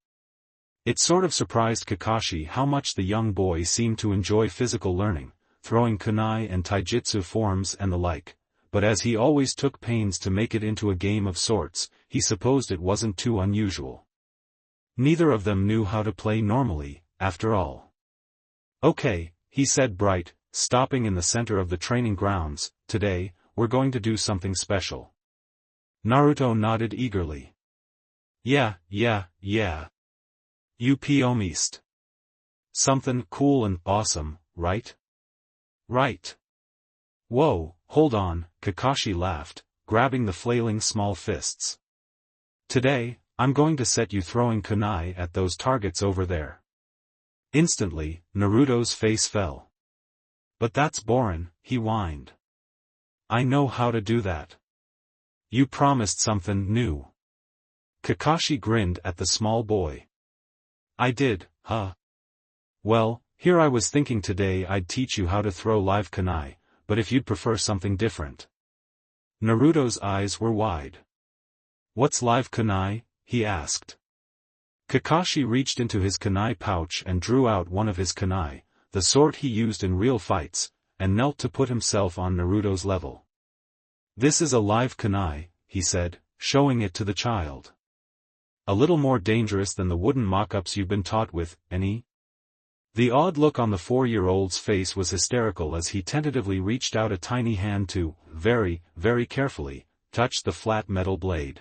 Speaker 1: It sort of surprised Kakashi how much the young boy seemed to enjoy physical learning, throwing kunai and taijutsu forms and the like, but as he always took pains to make it into a game of sorts, he supposed it wasn't too unusual. Neither of them knew how to play normally, after all. "Okay," he said bright, stopping in the center of the training grounds, "today, we're going to do something special." Naruto nodded eagerly. Yeah. You promised. Something cool and awesome, right? Right. Whoa, hold on, Kakashi laughed, grabbing the flailing small fists. "Today, I'm going to set you throwing kunai at those targets over there." Instantly, Naruto's face fell. "But that's boring," he whined. "I know how to do that." "You promised something new." Kakashi grinned at the small boy. "I did, huh? Well, here I was thinking today I'd teach you how to throw live kunai, but if you'd prefer something different." Naruto's eyes were wide. "What's live kunai?" he asked. Kakashi reached into his kunai pouch and drew out one of his kunai, the sort he used in real fights, and knelt to put himself on Naruto's level. "This is a live kunai," he said, showing it to the child. "A little more dangerous than the wooden mock-ups you've been taught with, any?" The odd look on the 4-year-old's face was hysterical as he tentatively reached out a tiny hand to, very, very carefully, touch the flat metal blade.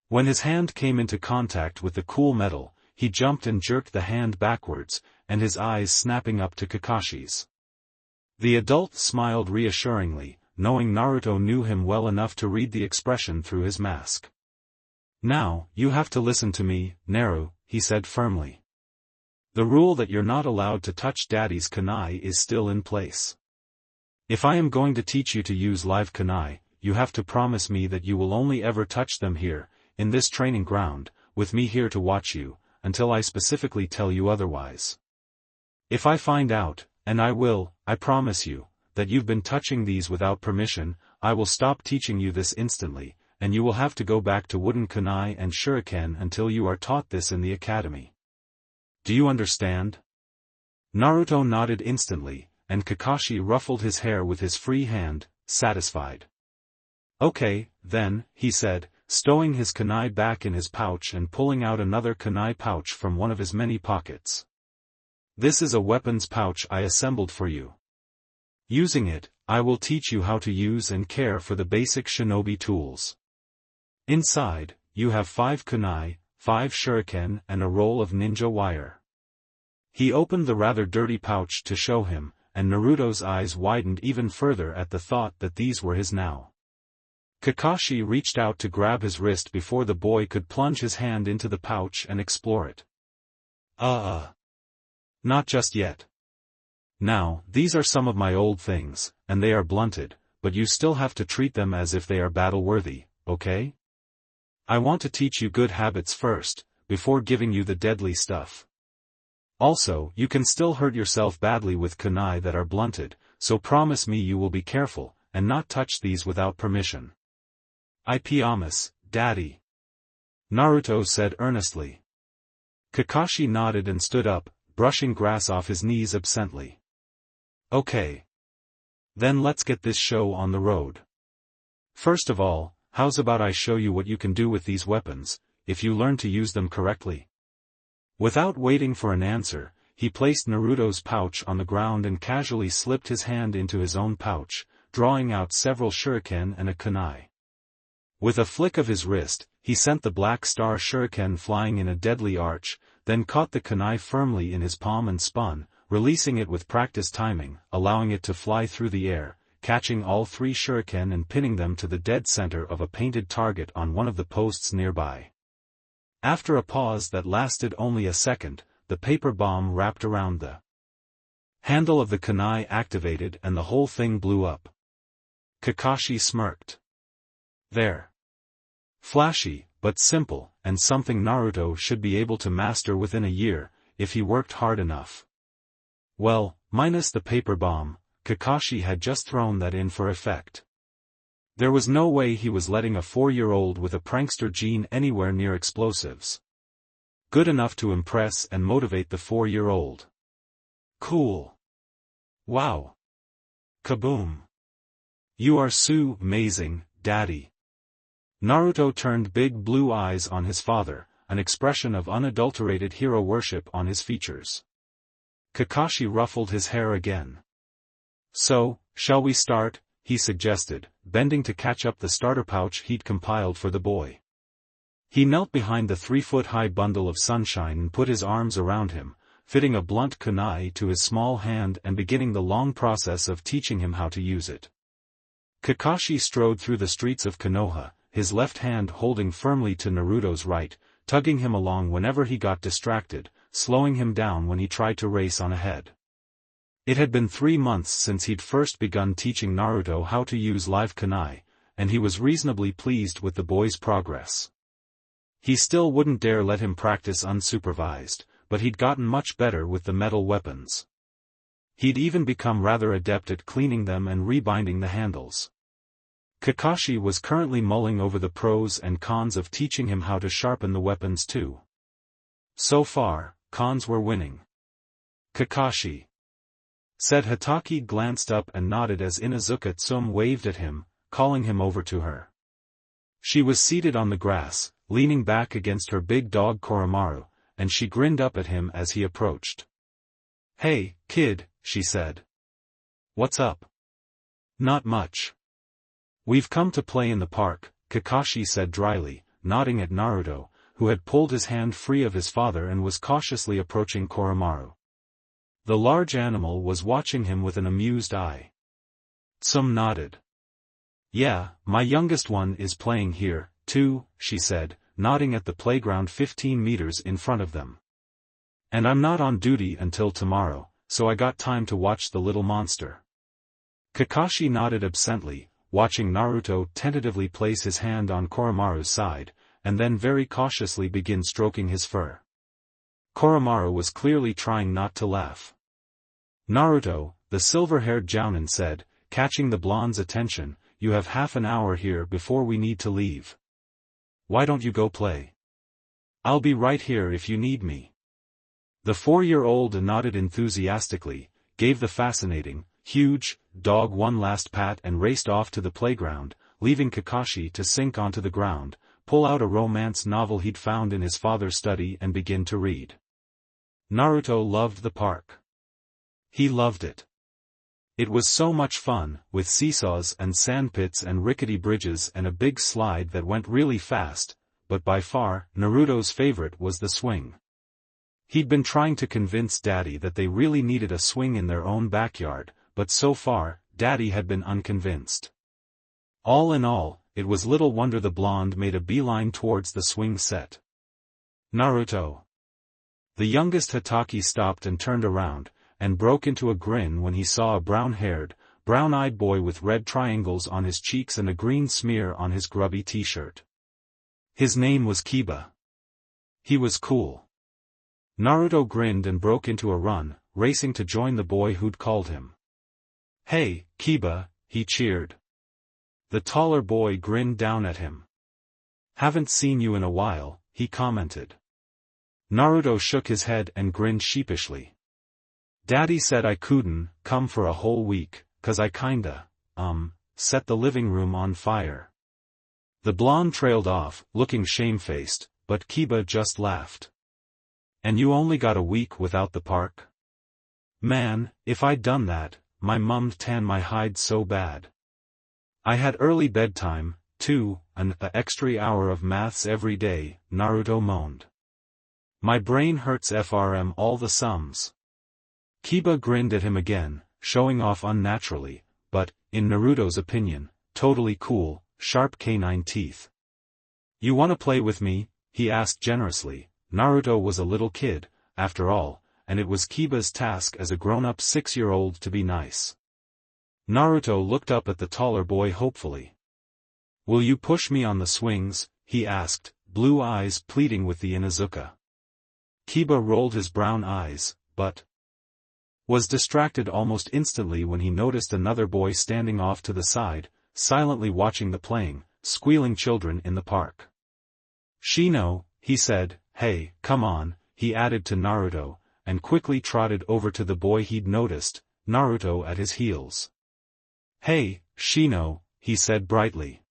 Speaker 1: When his hand came into contact with the cool metal, he jumped and jerked the hand backwards, and his eyes snapping up to Kakashi's. The adult smiled reassuringly, knowing Naruto knew him well enough to read the expression through his mask. "Now, you have to listen to me, Naru," he said firmly. "The rule that you're not allowed to touch Daddy's kunai is still in place. If I am going to teach you to use live kunai, you have to promise me that you will only ever touch them here, in this training ground, with me here to watch you, until I specifically tell you otherwise. If I find out, and I will, I promise you, that you've been touching these without permission, I will stop teaching you this instantly, and you will have to go back to wooden kunai and shuriken until you are taught this in the academy. Do you understand?" Naruto nodded instantly, and Kakashi ruffled his hair with his free hand, satisfied. "Okay, then," he said, stowing his kunai back in his pouch and pulling out another kunai pouch from one of his many pockets. "This is a weapons pouch I assembled for you. Using it, I will teach you how to use and care for the basic shinobi tools. Inside, you have 5 kunai, 5 shuriken and a roll of ninja wire." He opened the rather dirty pouch to show him, and Naruto's eyes widened even further at the thought that these were his now. Kakashi reached out to grab his wrist before the boy could plunge his hand into the pouch and explore it. Not just yet. Now, these are some of my old things, and they are blunted, but you still have to treat them as if they are battle-worthy, okay? I want to teach you good habits first, before giving you the deadly stuff. Also, you can still hurt yourself badly with kunai that are blunted, so promise me you will be careful, and not touch these without permission. "I promise, Daddy," Naruto said earnestly. Kakashi nodded and stood up, brushing grass off his knees absently. "Okay. Then let's get this show on the road. First of all, how's about I show you what you can do with these weapons, if you learn to use them correctly?" Without waiting for an answer, he placed Naruto's pouch on the ground and casually slipped his hand into his own pouch, drawing out several shuriken and a kunai. With a flick of his wrist, he sent the black star shuriken flying in a deadly arch, then caught the kunai firmly in his palm and spun, releasing it with practiced timing, allowing it to fly through the air, catching all 3 shuriken and pinning them to the dead center of a painted target on one of the posts nearby. After a pause that lasted only a second, the paper bomb wrapped around the handle of the kunai activated and the whole thing blew up. Kakashi smirked. There. Flashy, but simple, and something Naruto should be able to master within a year, if he worked hard enough. Well, minus the paper bomb, Kakashi had just thrown that in for effect. There was no way he was letting a 4-year-old with a prankster gene anywhere near explosives. Good enough to impress and motivate the 4-year-old. Cool. Wow. Kaboom. You are so amazing, Daddy. Naruto turned big blue eyes on his father, an expression of unadulterated hero worship on his features. Kakashi ruffled his hair again. So, shall we start? He suggested, bending to catch up the starter pouch he'd compiled for the boy. He knelt behind the 3-foot-high bundle of sunshine and put his arms around him, fitting a blunt kunai to his small hand and beginning the long process of teaching him how to use it. Kakashi strode through the streets of Konoha, his left hand holding firmly to Naruto's right, tugging him along whenever he got distracted, slowing him down when he tried to race on ahead. It had been 3 months since he'd first begun teaching Naruto how to use live kunai, and he was reasonably pleased with the boy's progress. He still wouldn't dare let him practice unsupervised, but he'd gotten much better with the metal weapons. He'd even become rather adept at cleaning them and rebinding the handles. Kakashi was currently mulling over the pros and cons of teaching him how to sharpen the weapons too. So far, cons were winning. Kakashi, said Hatake, glanced up and nodded as Inuzuka Tsume waved at him, calling him over to her. She was seated on the grass, leaning back against her big dog Koromaru, and she grinned up at him as he approached. "Hey, kid," she said. "What's up?" "Not much. We've come to play in the park," Kakashi said dryly, nodding at Naruto, who had pulled his hand free of his father and was cautiously approaching Koromaru. The large animal was watching him with an amused eye. Tsume nodded. "Yeah, my youngest one is playing here, too," she said, nodding at the playground 15 meters in front of them. "And I'm not on duty until tomorrow, so I got time to watch the little monster." Kakashi nodded absently, watching Naruto tentatively place his hand on Koromaru's side, and then very cautiously begin stroking his fur. Koromaru was clearly trying not to laugh. "Naruto," the silver-haired jounin said, catching the blonde's attention, "you have half an hour here before we need to leave. Why don't you go play? I'll be right here if you need me." The 4-year-old nodded enthusiastically, gave the fascinating, huge, dog one last pat and raced off to the playground, leaving Kakashi to sink onto the ground, pull out a romance novel he'd found in his father's study and begin to read. Naruto loved the park. He loved it. It was so much fun, with seesaws and sandpits and rickety bridges and a big slide that went really fast, but by far, Naruto's favorite was the swing. He'd been trying to convince Daddy that they really needed a swing in their own backyard, but so far, Daddy had been unconvinced. All in all, it was little wonder the blonde made a beeline towards the swing set. "Naruto." The youngest Hatake stopped and turned around, and broke into a grin when he saw a brown-haired, brown-eyed boy with red triangles on his cheeks and a green smear on his grubby t-shirt. His name was Kiba. He was cool. Naruto grinned and broke into a run, racing to join the boy who'd called him. "Hey, Kiba," he cheered. The taller boy grinned down at him. "Haven't seen you in a while," he commented. Naruto shook his head and grinned sheepishly. "Daddy said I couldn't come for a whole week, 'cause I kinda, set the living room on fire." The blonde trailed off, looking shamefaced, but Kiba just laughed. "And you only got a week without the park? Man, if I'd done that, my mum'd tan my hide so bad. I had early bedtime, too, an extra hour of maths every day," Naruto moaned. "My brain hurts from all the sums." Kiba grinned at him again, showing off unnaturally, but, in Naruto's opinion, totally cool, sharp canine teeth. "You wanna play with me?" he asked generously. Naruto was a little kid, after all, and it was Kiba's task as a grown-up 6-year-old to be nice. Naruto looked up at the taller boy hopefully. "Will you push me on the swings?" he asked, blue eyes pleading with the Inuzuka. Kiba rolled his brown eyes, but was distracted almost instantly when he noticed another boy standing off to the side, silently watching the playing, squealing children in the park. "Shino," he said. "Hey, come on," he added to Naruto, and quickly trotted over to the boy he'd noticed, Naruto at his heels. "Hey, Shino," he said brightly.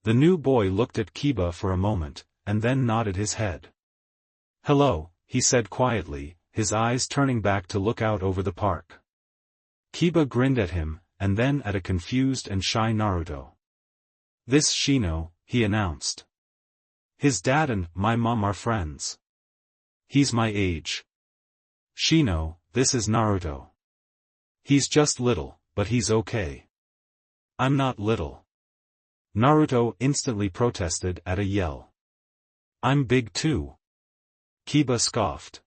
Speaker 1: The new boy looked at Kiba for a moment, and then nodded his head. "Hello," he said quietly, his eyes turning back to look out over the park. Kiba grinned at him, and then at a confused and shy Naruto. "This Shino," he announced. "His dad and my mom are friends. He's my age." "Shino, this is Naruto. He's just little, but he's okay." "I'm not little." Naruto instantly protested at a yell. "I'm big too." Kiba scoffed.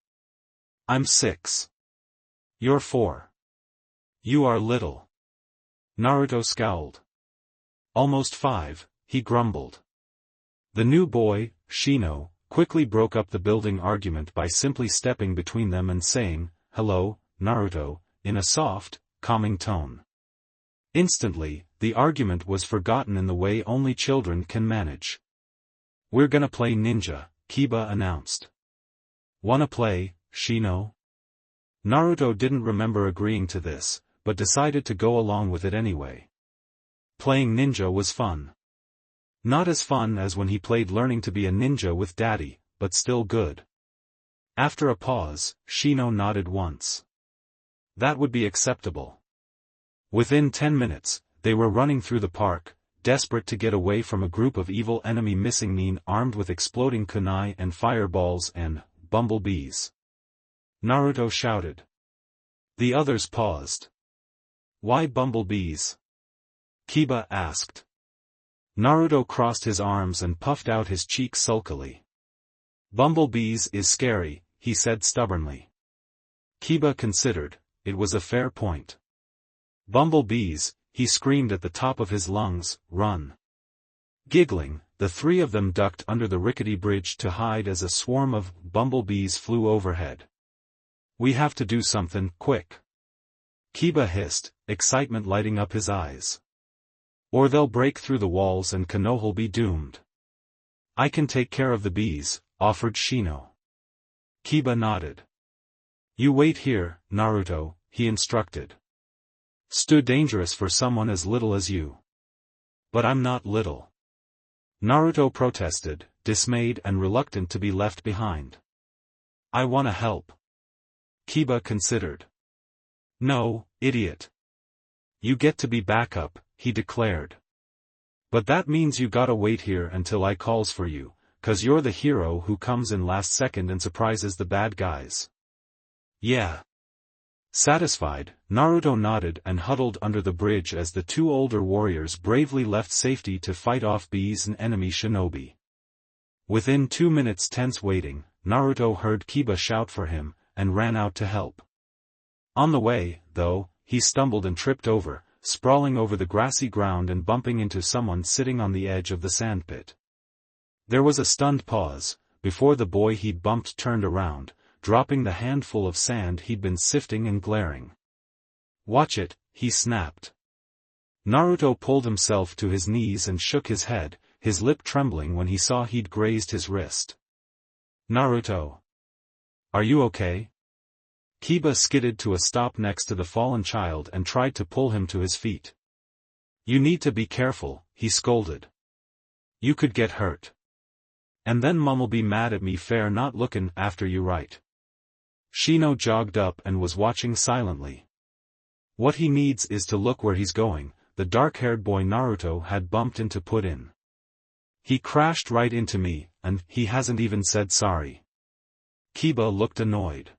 Speaker 1: "I'm 6. You're 4. You are little." Naruto scowled. "Almost 5, he grumbled. The new boy, Shino, quickly broke up the building argument by simply stepping between them and saying, "Hello, Naruto," in a soft, calming tone. Instantly, the argument was forgotten in the way only children can manage. "We're gonna play ninja," Kiba announced. Wanna play, Shino? Naruto didn't remember agreeing to this, but decided to go along with it anyway. Playing ninja was fun. Not as fun as when he played learning to be a ninja with Daddy, but still good. After a pause, Shino nodded once. That would be acceptable. Within 10 minutes, they were running through the park, desperate to get away from a group of evil enemy missing men armed with exploding kunai and fireballs and bumblebees. Naruto shouted. The others paused. Why bumblebees? Kiba asked. Naruto crossed his arms and puffed out his cheeks sulkily. Bumblebees is scary, he said stubbornly. Kiba considered, it was a fair point. Bumblebees, he screamed at the top of his lungs, run. Giggling, the three of them ducked under the rickety bridge to hide as a swarm of bumblebees flew overhead. We have to do something, quick. Kiba hissed, excitement lighting up his eyes. Or they'll break through the walls and Konoha'll be doomed. I can take care of the bees, offered Shino. Kiba nodded. You wait here, Naruto, he instructed. Too dangerous for someone as little as you. But I'm not little. Naruto protested, dismayed and reluctant to be left behind. I wanna help. Kiba considered. No, idiot. You get to be backup, he declared. But that means you gotta wait here until I calls for you, 'cause you're the hero who comes in last second and surprises the bad guys. Yeah. Satisfied, Naruto nodded and huddled under the bridge as the two older warriors bravely left safety to fight off bees and enemy shinobi. Within 2 minutes tense waiting, Naruto heard Kiba shout for him, and ran out to help. On the way, though, he stumbled and tripped over, sprawling over the grassy ground and bumping into someone sitting on the edge of the sandpit. There was a stunned pause, before the boy he'd bumped turned around, dropping the handful of sand he'd been sifting and glaring. Watch it, he snapped. Naruto pulled himself to his knees and shook his head, his lip trembling when he saw he'd grazed his wrist. Naruto. Are you okay? Kiba skidded to a stop next to the fallen child and tried to pull him to his feet. You need to be careful, he scolded. You could get hurt. And then Mum'll be mad at me for not looking after you right. Shino jogged up and was watching silently. What he needs is to look where he's going, the dark-haired boy Naruto had bumped into put in. He crashed right into me, and he hasn't even said sorry. Kiba looked annoyed.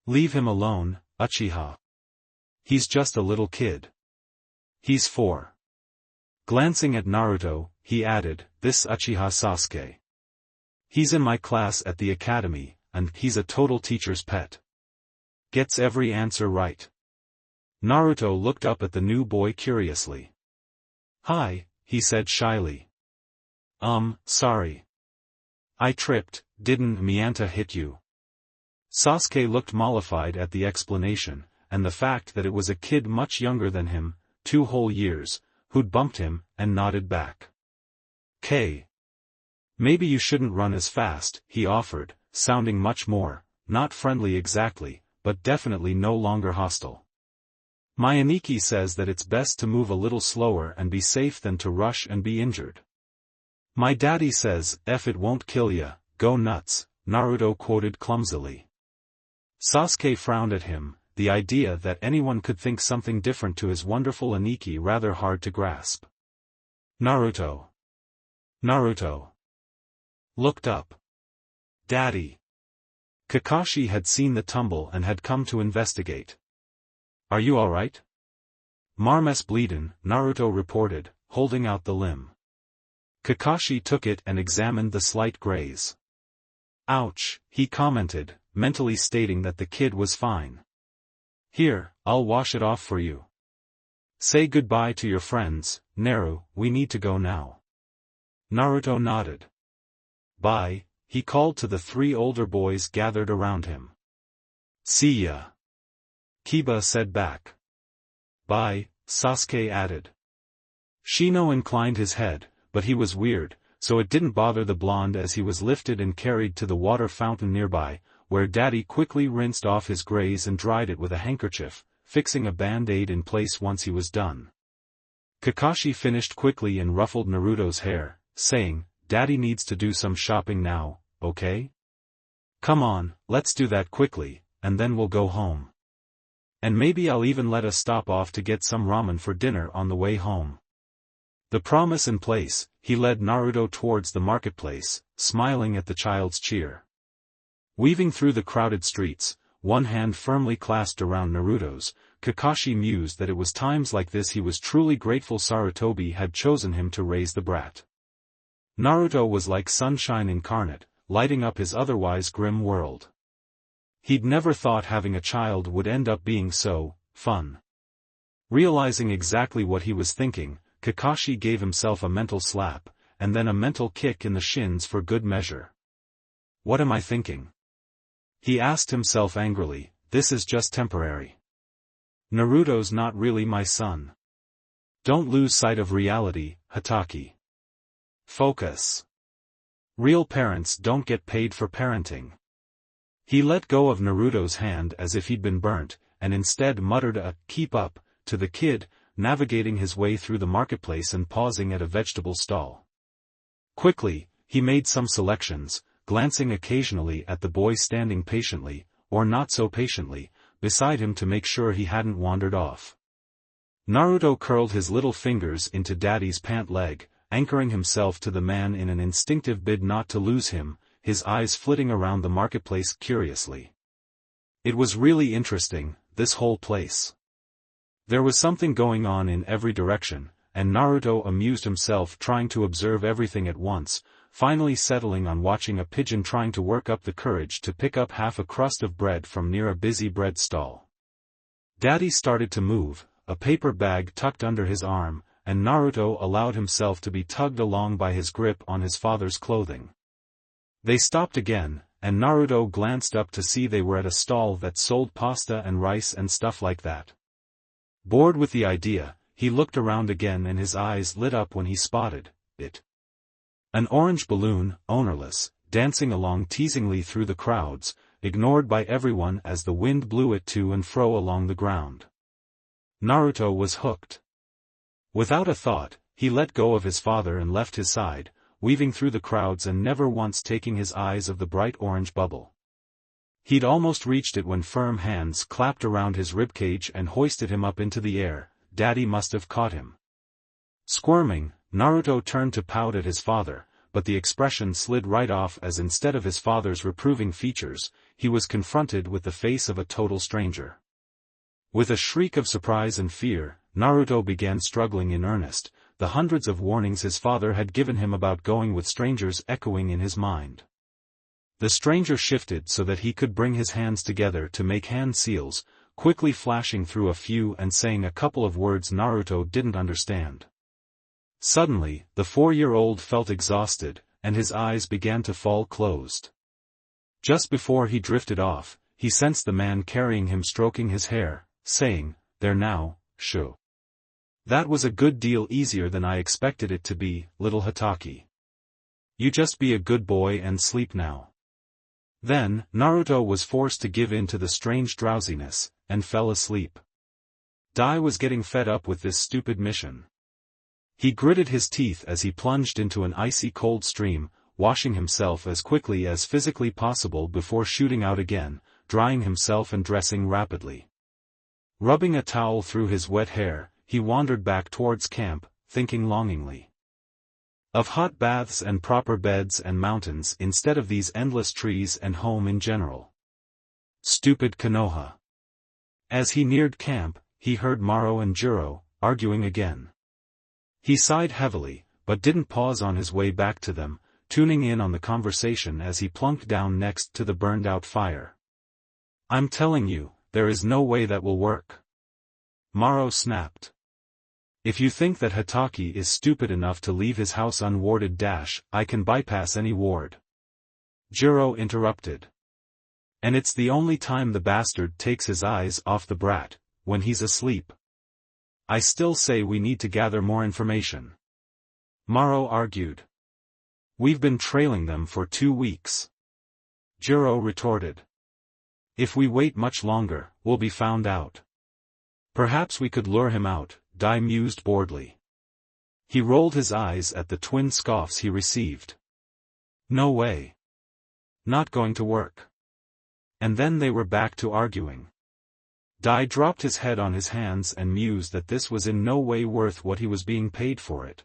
Speaker 1: Leave him alone, Uchiha. He's just a little kid. He's 4. Glancing at Naruto, he added, this Uchiha Sasuke. He's in my class at the academy, and he's a total teacher's pet. Gets every answer right. Naruto looked up at the new boy curiously. Hi, he said shyly. Sorry. I tripped, didn't Miyanta hit you? Sasuke looked mollified at the explanation, and the fact that it was a kid much younger than him, 2 whole years, who'd bumped him, and nodded back. Maybe you shouldn't run as fast, he offered, sounding much more, not friendly exactly, but definitely no longer hostile. My Aniki says that it's best to move a little slower and be safe than to rush and be injured. My daddy says, if it won't kill ya, go nuts, Naruto quoted clumsily. Sasuke frowned at him, the idea that anyone could think something different to his wonderful Aniki rather hard to grasp. Naruto looked up. Daddy. Kakashi had seen the tumble and had come to investigate. Are you alright? Marmes bleedin', Naruto reported, holding out the limb. Kakashi took it and examined the slight graze. Ouch, he commented, mentally stating that the kid was fine. Here, I'll wash it off for you. Say goodbye to your friends, Naru, we need to go now. Naruto nodded. Bye, he called to the 3 older boys gathered around him. See ya. Kiba said back. Bye, Sasuke added. Shino inclined his head, but he was weird, so it didn't bother the blonde as he was lifted and carried to the water fountain nearby, where Daddy quickly rinsed off his graze and dried it with a handkerchief, fixing a band-aid in place once he was done. Kakashi finished quickly and ruffled Naruto's hair, saying, "Daddy needs to do some shopping now, okay? Come on, let's do that quickly, and then we'll go home. And maybe I'll even let us stop off to get some ramen for dinner on the way home." The promise in place, he led Naruto towards the marketplace, smiling at the child's cheer. Weaving through the crowded streets, one hand firmly clasped around Naruto's, Kakashi mused that it was times like this he was truly grateful Sarutobi had chosen him to raise the brat. Naruto was like sunshine incarnate, lighting up his otherwise grim world. He'd never thought having a child would end up being so fun. Realizing exactly what he was thinking, Kakashi gave himself a mental slap, and then a mental kick in the shins for good measure. "What am I thinking?" he asked himself angrily. "This is just temporary. Naruto's not really my son. Don't lose sight of reality, Hotake. Focus. Real parents don't get paid for parenting." He let go of Naruto's hand as if he'd been burnt, and instead muttered a "keep up" to the kid, navigating his way through the marketplace and pausing at a vegetable stall. Quickly, he made some selections, glancing occasionally at the boy standing patiently, or not so patiently, beside him to make sure he hadn't wandered off. Naruto curled his little fingers into Daddy's pant leg, anchoring himself to the man in an instinctive bid not to lose him, his eyes flitting around the marketplace curiously. It was really interesting, this whole place. There was something going on in every direction, and Naruto amused himself trying to observe everything at once, finally settling on watching a pigeon trying to work up the courage to pick up half a crust of bread from near a busy bread stall. Daddy started to move, a paper bag tucked under his arm, and Naruto allowed himself to be tugged along by his grip on his father's clothing. They stopped again, and Naruto glanced up to see they were at a stall that sold pasta and rice and stuff like that. Bored with the idea, he looked around again and his eyes lit up when he spotted it. An orange balloon, ownerless, dancing along teasingly through the crowds, ignored by everyone as the wind blew it to and fro along the ground. Naruto was hooked. Without a thought, he let go of his father and left his side, weaving through the crowds and never once taking his eyes off the bright orange bubble. He'd almost reached it when firm hands clapped around his ribcage and hoisted him up into the air. Daddy must have caught him. Squirming, Naruto turned to pout at his father, but the expression slid right off as instead of his father's reproving features, he was confronted with the face of a total stranger. With a shriek of surprise and fear, Naruto began struggling in earnest, the hundreds of warnings his father had given him about going with strangers echoing in his mind. The stranger shifted so that he could bring his hands together to make hand seals, quickly flashing through a few and saying a couple of words Naruto didn't understand. Suddenly, the 4-year-old felt exhausted, and his eyes began to fall closed. Just before he drifted off, he sensed the man carrying him stroking his hair, saying, "There now, Shu. That was a good deal easier than I expected it to be, little Hotake. You just be a good boy and sleep now." Then, Naruto was forced to give in to the strange drowsiness, and fell asleep. Dai was getting fed up with this stupid mission. He gritted his teeth as he plunged into an icy cold stream, washing himself as quickly as physically possible before shooting out again, drying himself and dressing rapidly. Rubbing a towel through his wet hair, he wandered back towards camp, thinking longingly of hot baths and proper beds and mountains instead of these endless trees and home in general. Stupid Konoha. As he neared camp, he heard Maro and Jiro arguing again. He sighed heavily, but didn't pause on his way back to them, tuning in on the conversation as he plunked down next to the burned-out fire. "I'm telling you, there is no way that will work," Maro snapped. "If you think that Hotake is stupid enough to leave his house unwarded I can bypass any ward," Jiro interrupted. "And it's the only time the bastard takes his eyes off the brat, when he's asleep. I still say we need to gather more information," Maro argued. "We've been trailing them for 2 weeks," Jiro retorted. If we wait much longer, we'll be found out. Perhaps we could lure him out, Dai mused boredly. He rolled his eyes at the twin scoffs he received. No way. Not going to work. And then they were back to arguing. Dai dropped his head on his hands and mused that this was in no way worth what he was being paid for it.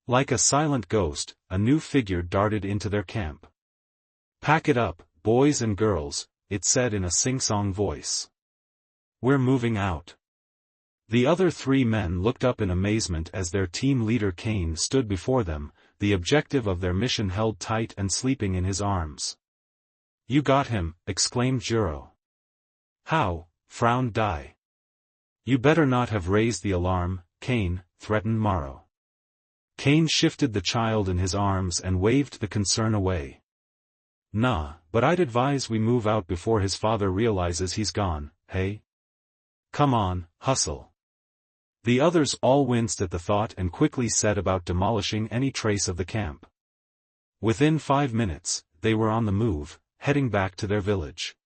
Speaker 1: Like a silent ghost, a new figure darted into their camp. Pack it up, boys and girls, it said in a sing-song voice. We're moving out. The other three men looked up in amazement as their team leader Kane stood before them, the objective of their mission held tight and sleeping in his arms. You got him, exclaimed Jiro. How? Frowned Dai. You better not have raised the alarm, Kane, threatened Morrow. Kane shifted the child in his arms and waved the concern away. Nah, but I'd advise we move out before his father realizes he's gone, hey? Come on, hustle. The others all winced at the thought and quickly set about demolishing any trace of the camp. Within 5 minutes, they were on the move, heading back to their village.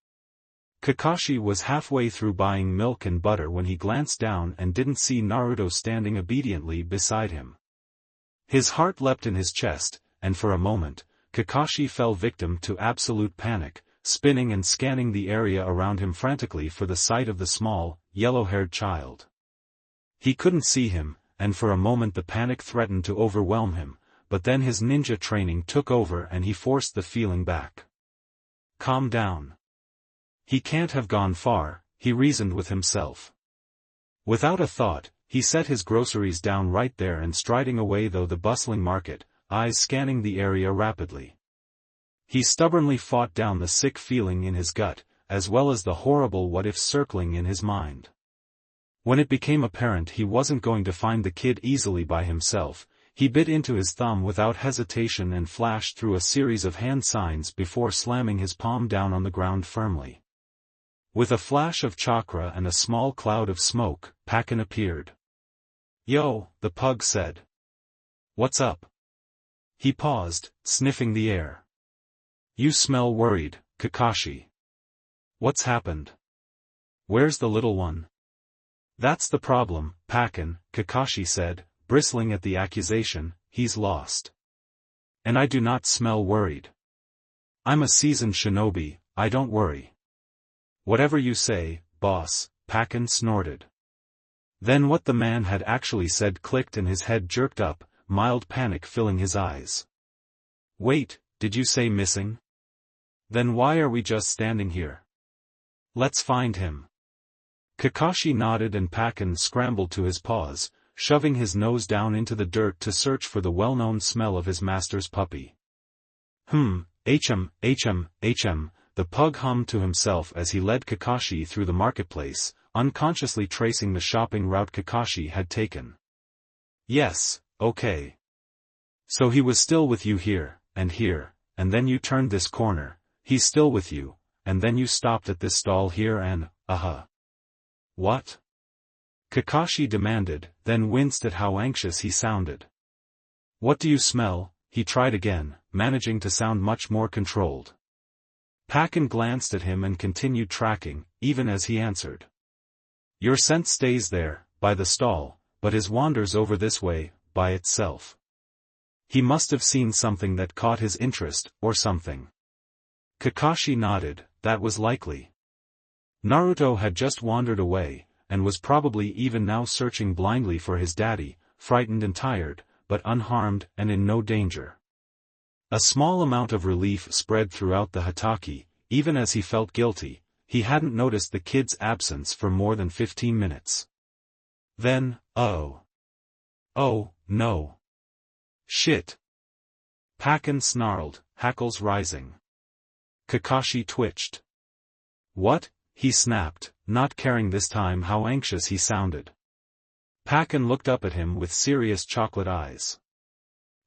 Speaker 1: Kakashi was halfway through buying milk and butter when he glanced down and didn't see Naruto standing obediently beside him. His heart leapt in his chest, and for a moment, Kakashi fell victim to absolute panic, spinning and scanning the area around him frantically for the sight of the small, yellow-haired child. He couldn't see him, and for a moment the panic threatened to overwhelm him, but then his ninja training took over and he forced the feeling back. Calm down. He can't have gone far, he reasoned with himself. Without a thought, he set his groceries down right there and striding away through the bustling market, eyes scanning the area rapidly. He stubbornly fought down the sick feeling in his gut, as well as the horrible what-ifs circling in his mind. When it became apparent he wasn't going to find the kid easily by himself, he bit into his thumb without hesitation and flashed through a series of hand signs before slamming his palm down on the ground firmly. With a flash of chakra and a small cloud of smoke, Pakken appeared. Yo, the pug said. What's up? He paused, sniffing the air. You smell worried, Kakashi. What's happened? Where's the little one? That's the problem, Pakken, Kakashi said, bristling at the accusation, he's lost. And I do not smell worried. I'm a seasoned shinobi, I don't worry. Whatever you say, boss, Pakken snorted. Then what the man had actually said clicked and his head jerked up, mild panic filling his eyes. Wait, did you say missing? Then why are we just standing here? Let's find him. Kakashi nodded and Pakken scrambled to his paws, shoving his nose down into the dirt to search for the well-known smell of his master's puppy. Hm, the pug hummed to himself as he led Kakashi through the marketplace, unconsciously tracing the shopping route Kakashi had taken. Yes, okay. So he was still with you here, and then you turned this corner, he's still with you, and then you stopped at this stall here and, What? Kakashi demanded, then winced at how anxious he sounded. What do you smell? He tried again, managing to sound much more controlled. Pakken glanced at him and continued tracking, even as he answered. Your scent stays there, by the stall, but his wanders over this way, by itself. He must have seen something that caught his interest, or something. Kakashi nodded, that was likely. Naruto had just wandered away, and was probably even now searching blindly for his daddy, frightened and tired, but unharmed and in no danger. A small amount of relief spread throughout the Hokage, even as he felt guilty, he hadn't noticed the kid's absence for more than 15 minutes. Then, oh, no. Shit. Pakken snarled, hackles rising. Kakashi twitched. What? He snapped, not caring this time how anxious he sounded. Pakken looked up at him with serious chocolate eyes.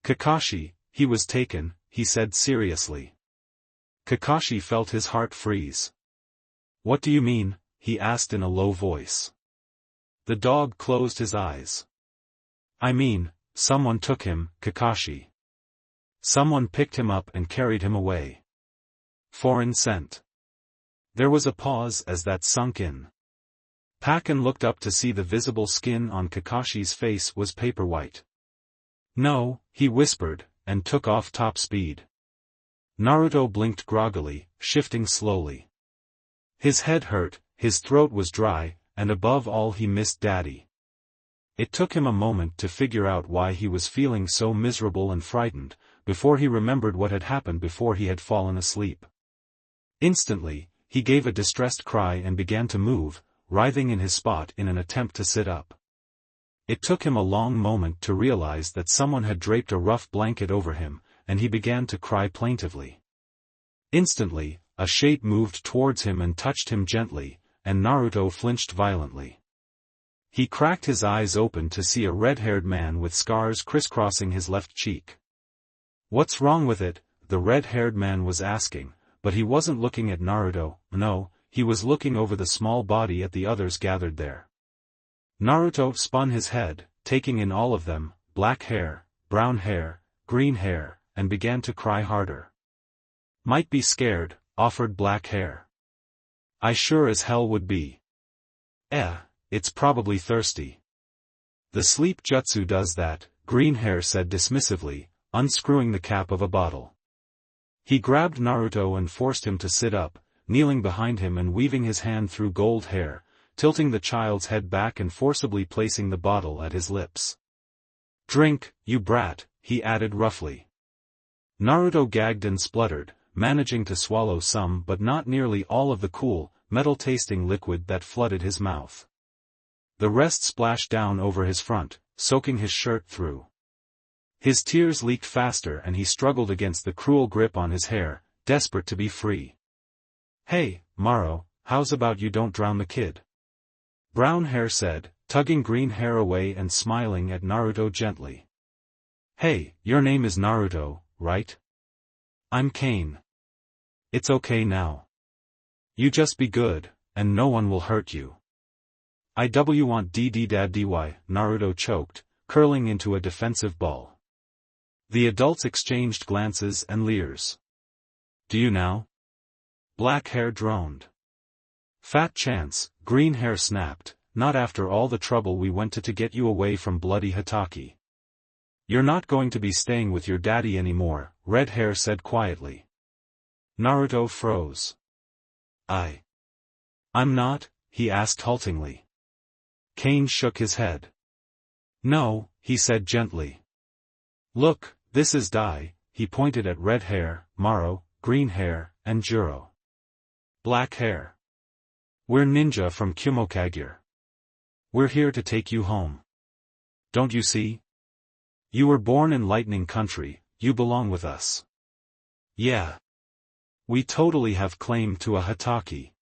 Speaker 1: Kakashi, he was taken, he said seriously. Kakashi felt his heart freeze. What do you mean? He asked in a low voice. The dog closed his eyes. I mean, someone took him, Kakashi. Someone picked him up and carried him away. Foreign scent. There was a pause as that sunk in. Pakken looked up to see the visible skin on Kakashi's face was paper white. "No," he whispered, and took off top speed. Naruto blinked groggily, shifting slowly. His head hurt, his throat was dry, and above all he missed Daddy. It took him a moment to figure out why he was feeling so miserable and frightened, before he remembered what had happened before he had fallen asleep. Instantly, he gave a distressed cry and began to move, writhing in his spot in an attempt to sit up. It took him a long moment to realize that someone had draped a rough blanket over him, and he began to cry plaintively. Instantly, a shape moved towards him and touched him gently, and Naruto flinched violently. He cracked his eyes open to see a red-haired man with scars crisscrossing his left cheek. "What's wrong with it?" the red-haired man was asking, but he wasn't looking at Naruto, no, he was looking over the small body at the others gathered there. Naruto spun his head, taking in all of them, black hair, brown hair, green hair, and began to cry harder. "Might be scared," offered black hair. "I sure as hell would be." It's probably thirsty." "The sleep jutsu does that," green hair said dismissively, unscrewing the cap of a bottle. He grabbed Naruto and forced him to sit up, kneeling behind him and weaving his hand through gold hair, tilting the child's head back and forcibly placing the bottle at his lips. "Drink, you brat," he added roughly. Naruto gagged and spluttered, managing to swallow some but not nearly all of the cool, metal-tasting liquid that flooded his mouth. The rest splashed down over his front, soaking his shirt through. His tears leaked faster and he struggled against the cruel grip on his hair, desperate to be free. "Hey, Maro, how's about you don't drown the kid?" Brown hair said, tugging green hair away and smiling at Naruto gently. "Hey, your name is Naruto, right? I'm Kane. It's okay now. You just be good, and no one will hurt you." "I want dd, Naruto choked, curling into a defensive ball. The adults exchanged glances and leers. "Do you now?" Black hair droned. "Fat chance," green hair snapped, "not after all the trouble we went to get you away from bloody Hokage. You're not going to be staying with your daddy anymore," red hair said quietly. Naruto froze. I'm not," he asked haltingly. Kane shook his head. "No," he said gently. "Look, this is Dai," he pointed at red hair, Maro, green hair, and Juro. Black hair. "We're ninja from Kumokagure. We're here to take you home. Don't you see? You were born in Lightning Country, you belong with us." "Yeah. We totally have claim to a Hotake,"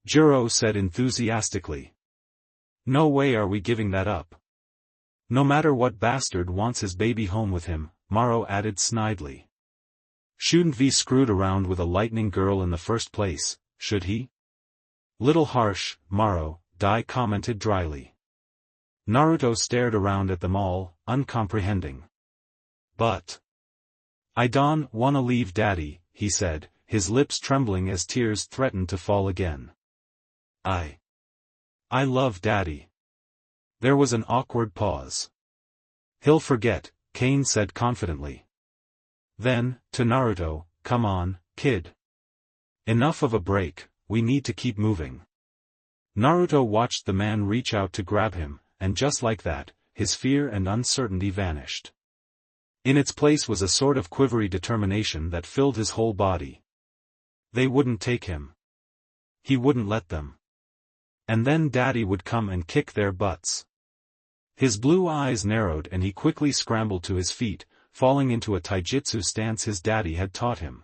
Speaker 1: Juro said enthusiastically. "No way are we giving that up. No matter what bastard wants his baby home with him," Maro added snidely. "Shouldn't we screwed around with a lightning girl in the first place, should he?" "Little harsh, Maro," Dai commented dryly. Naruto stared around at them all, uncomprehending. "But I don't wanna leave Daddy," he said, his lips trembling as tears threatened to fall again. I love Daddy." There was an awkward pause. "He'll forget," Kane said confidently. Then, to Naruto, "Come on, kid. Enough of a break, we need to keep moving." Naruto watched the man reach out to grab him, and just like that, his fear and uncertainty vanished. In its place was a sort of quivery determination that filled his whole body. They wouldn't take him. He wouldn't let them. And then Daddy would come and kick their butts. His blue eyes narrowed and he quickly scrambled to his feet, falling into a taijutsu stance his daddy had taught him.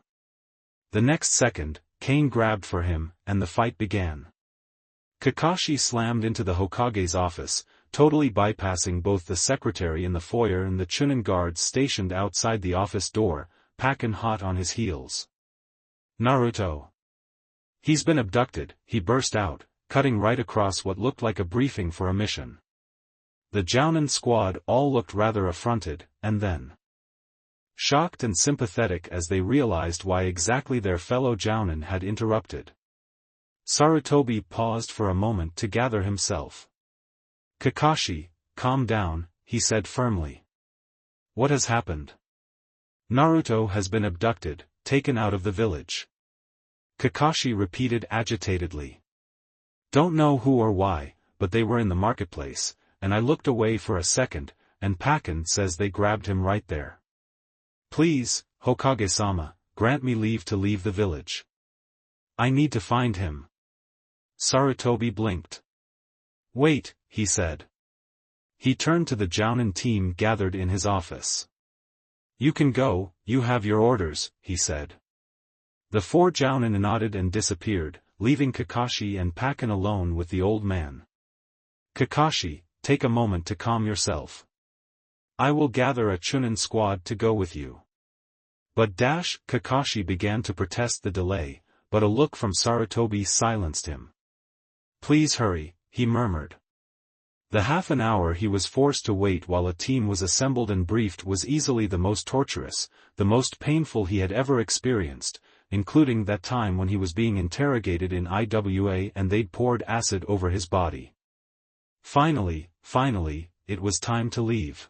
Speaker 1: The next second, Kane grabbed for him, and the fight began. Kakashi slammed into the Hokage's office, totally bypassing both the secretary in the foyer and the Chunin guards stationed outside the office door, Pakken hot on his heels. "Naruto. He's been abducted," he burst out, cutting right across what looked like a briefing for a mission. The Jounin squad all looked rather affronted, and then shocked and sympathetic as they realized why exactly their fellow Jounin had interrupted. Sarutobi paused for a moment to gather himself. Kakashi, calm down, he said firmly. What has happened? Naruto has been abducted, taken out of the village. Kakashi repeated agitatedly. Don't know who or why, but they were in the marketplace, and I looked away for a second, and Pakken says they grabbed him right there. Please, Hokage-sama, grant me leave to leave the village. I need to find him. Sarutobi blinked. Wait, he said. He turned to the Jounin team gathered in his office. You can go, you have your orders, he said. The 4 Jounin nodded and disappeared, leaving Kakashi and Pakken alone with the old man. Kakashi, take a moment to calm yourself. I will gather a Chunin squad to go with you. But Kakashi began to protest the delay, but a look from Sarutobi silenced him. Please hurry, he murmured. The half an hour he was forced to wait while a team was assembled and briefed was easily the most torturous, the most painful he had ever experienced, including that time when he was being interrogated in IWA and they'd poured acid over his body. Finally, it was time to leave.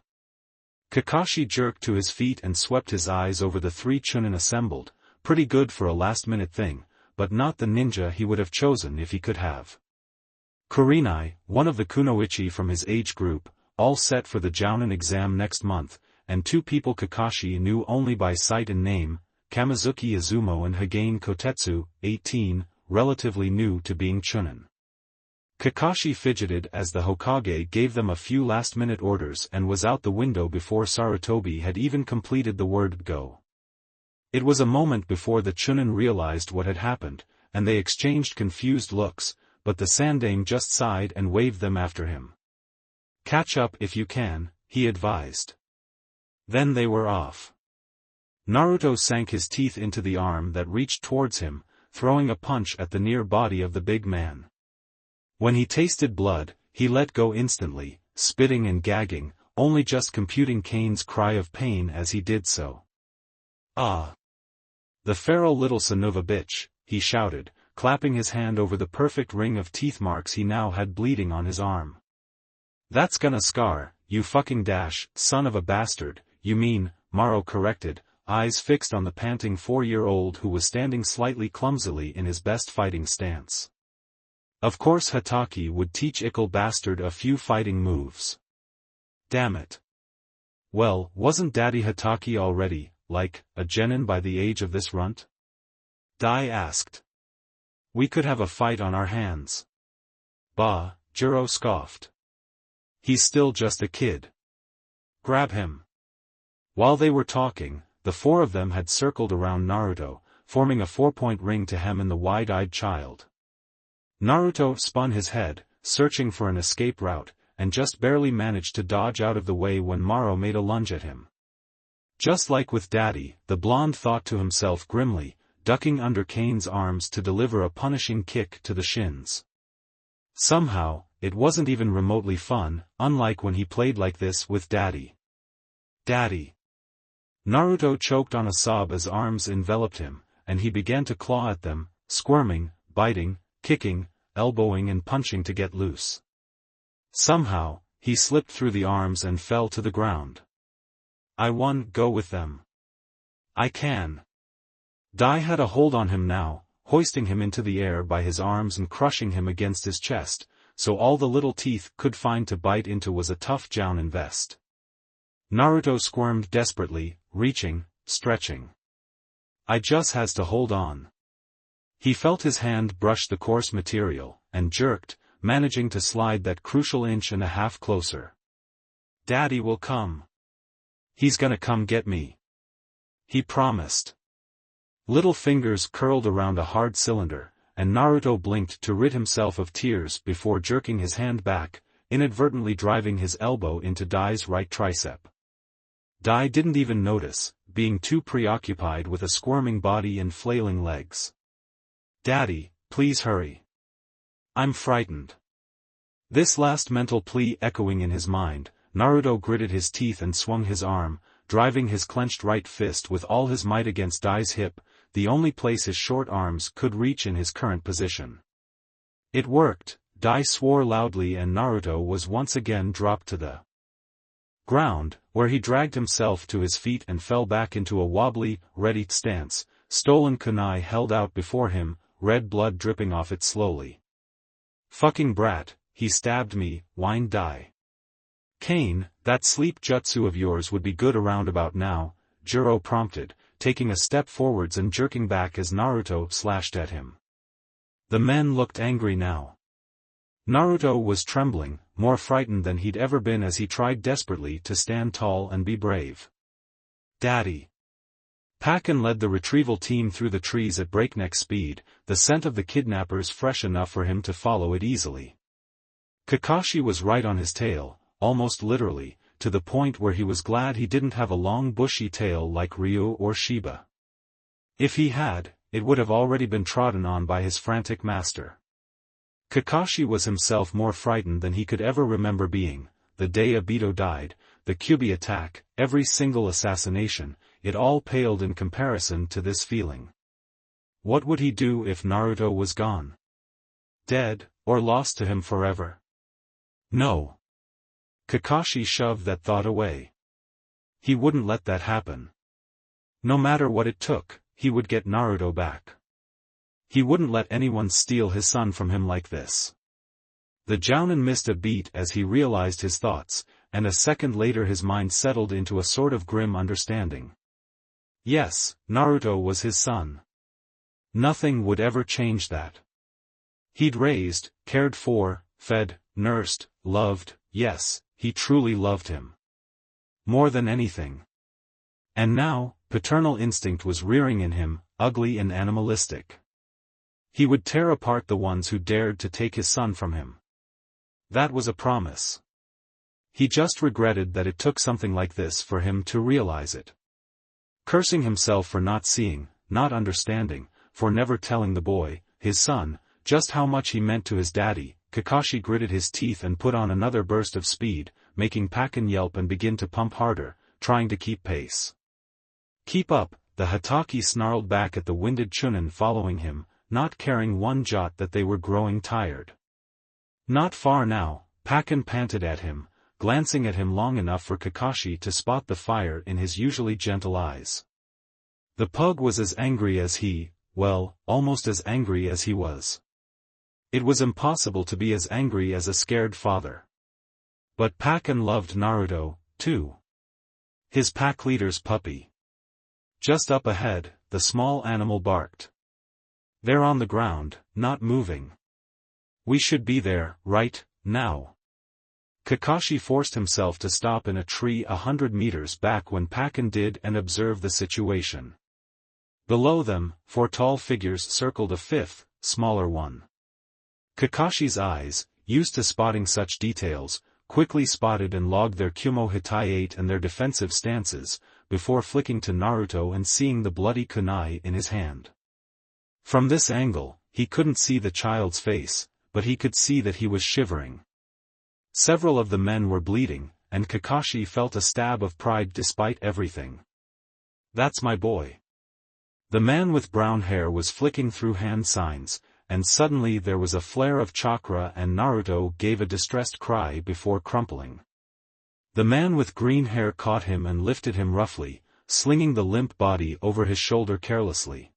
Speaker 1: Kakashi jerked to his feet and swept his eyes over the 3 Chunin assembled, pretty good for a last-minute thing, but not the ninja he would have chosen if he could have. Kurenai, one of the kunoichi from his age group, all set for the Jounin exam next month, and 2 people Kakashi knew only by sight and name, Kamizuki Izumo and Hagane Kotetsu, 18, relatively new to being Chunin. Kakashi fidgeted as the Hokage gave them a few last-minute orders and was out the window before Sarutobi had even completed the word go. It was a moment before the Chunin realized what had happened, and they exchanged confused looks, but the Sandaime just sighed and waved them after him. Catch up if you can, he advised. Then they were off. Naruto sank his teeth into the arm that reached towards him, throwing a punch at the near body of the big man. When he tasted blood, he let go instantly, spitting and gagging, only just computing Kane's cry of pain as he did so. Ah! The feral little son of a bitch, he shouted, clapping his hand over the perfect ring of teeth marks he now had bleeding on his arm. That's gonna scar, you fucking son of a bastard, you mean, Maro corrected, eyes fixed on the panting 4-year-old who was standing slightly clumsily in his best fighting stance. Of course Hatake would teach ickle bastard a few fighting moves. Damn it. Well, wasn't Daddy Hatake already, like, a genin by the age of this runt? Dai asked. We could have a fight on our hands. Bah, Jiro scoffed. He's still just a kid. Grab him. While they were talking, the 4 of them had circled around Naruto, forming a 4-point ring to hem in the wide-eyed child. Naruto spun his head, searching for an escape route, and just barely managed to dodge out of the way when Maro made a lunge at him. Just like with Daddy, the blonde thought to himself grimly, ducking under Kane's arms to deliver a punishing kick to the shins. Somehow, it wasn't even remotely fun, unlike when he played like this with Daddy. Daddy! Naruto choked on a sob as arms enveloped him, and he began to claw at them, squirming, biting, kicking, elbowing and punching to get loose. Somehow, he slipped through the arms and fell to the ground. I won, go with them. I can. Dai had a hold on him now, hoisting him into the air by his arms and crushing him against his chest, so all the little teeth could find to bite into was a tough Jounin vest. Naruto squirmed desperately, reaching, stretching. I just has to hold on. He felt his hand brush the coarse material, and jerked, managing to slide that crucial 1.5 inches closer. Daddy will come. He's gonna come get me. He promised. Little fingers curled around a hard cylinder, and Naruto blinked to rid himself of tears before jerking his hand back, inadvertently driving his elbow into Dai's right tricep. Dai didn't even notice, being too preoccupied with a squirming body and flailing legs. Daddy, please hurry. I'm frightened. This last mental plea echoing in his mind, Naruto gritted his teeth and swung his arm, driving his clenched right fist with all his might against Dai's hip, the only place his short arms could reach in his current position. It worked, Dai swore loudly and Naruto was once again dropped to the ground, where he dragged himself to his feet and fell back into a wobbly, ready stance, stolen kunai held out before him, red blood dripping off it slowly. Fucking brat, he stabbed me, whined Dai. Kane, that sleep jutsu of yours would be good around about now, Jiro prompted, taking a step forwards and jerking back as Naruto slashed at him. The men looked angry now. Naruto was trembling, more frightened than he'd ever been as he tried desperately to stand tall and be brave. Daddy. Pakken led the retrieval team through the trees at breakneck speed, the scent of the kidnappers fresh enough for him to follow it easily. Kakashi was right on his tail, almost literally, to the point where he was glad he didn't have a long bushy tail like Ryu or Shiba. If he had, it would have already been trodden on by his frantic master. Kakashi was himself more frightened than he could ever remember being, the day Obito died, the Kyuubi attack, every single assassination, it all paled in comparison to this feeling. What would he do if Naruto was gone? Dead, or lost to him forever? No. Kakashi shoved that thought away. He wouldn't let that happen. No matter what it took, he would get Naruto back. He wouldn't let anyone steal his son from him like this. The Jounin missed a beat as he realized his thoughts, and a second later his mind settled into a sort of grim understanding. Yes, Naruto was his son. Nothing would ever change that. He'd raised, cared for, fed, nursed, loved, yes, he truly loved him. More than anything. And now, paternal instinct was rearing in him, ugly and animalistic. He would tear apart the ones who dared to take his son from him. That was a promise. He just regretted that it took something like this for him to realize it. Cursing himself for not seeing, not understanding, for never telling the boy, his son, just how much he meant to his daddy, Kakashi gritted his teeth and put on another burst of speed, making Pakken yelp and begin to pump harder, trying to keep pace. Keep up, the Hatake snarled back at the winded Chunin following him, not caring one jot that they were growing tired. Not far now, Pakken panted at him, glancing at him long enough for Kakashi to spot the fire in his usually gentle eyes. The pug was as angry as he, well, almost as angry as he was. It was impossible to be as angry as a scared father. But Pakken loved Naruto, too. His pack leader's puppy. Just up ahead, the small animal barked. They're on the ground, not moving. We should be there, right, now. Kakashi forced himself to stop in a tree 100 meters back when Pakken did and observed the situation. Below them, 4 tall figures circled a fifth, smaller one. Kakashi's eyes, used to spotting such details, quickly spotted and logged their Kumo Hitaiate and their defensive stances, before flicking to Naruto and seeing the bloody kunai in his hand. From this angle, he couldn't see the child's face, but he could see that he was shivering. Several of the men were bleeding, and Kakashi felt a stab of pride despite everything. That's my boy. The man with brown hair was flicking through hand signs, and suddenly there was a flare of chakra and Naruto gave a distressed cry before crumpling. The man with green hair caught him and lifted him roughly, slinging the limp body over his shoulder carelessly.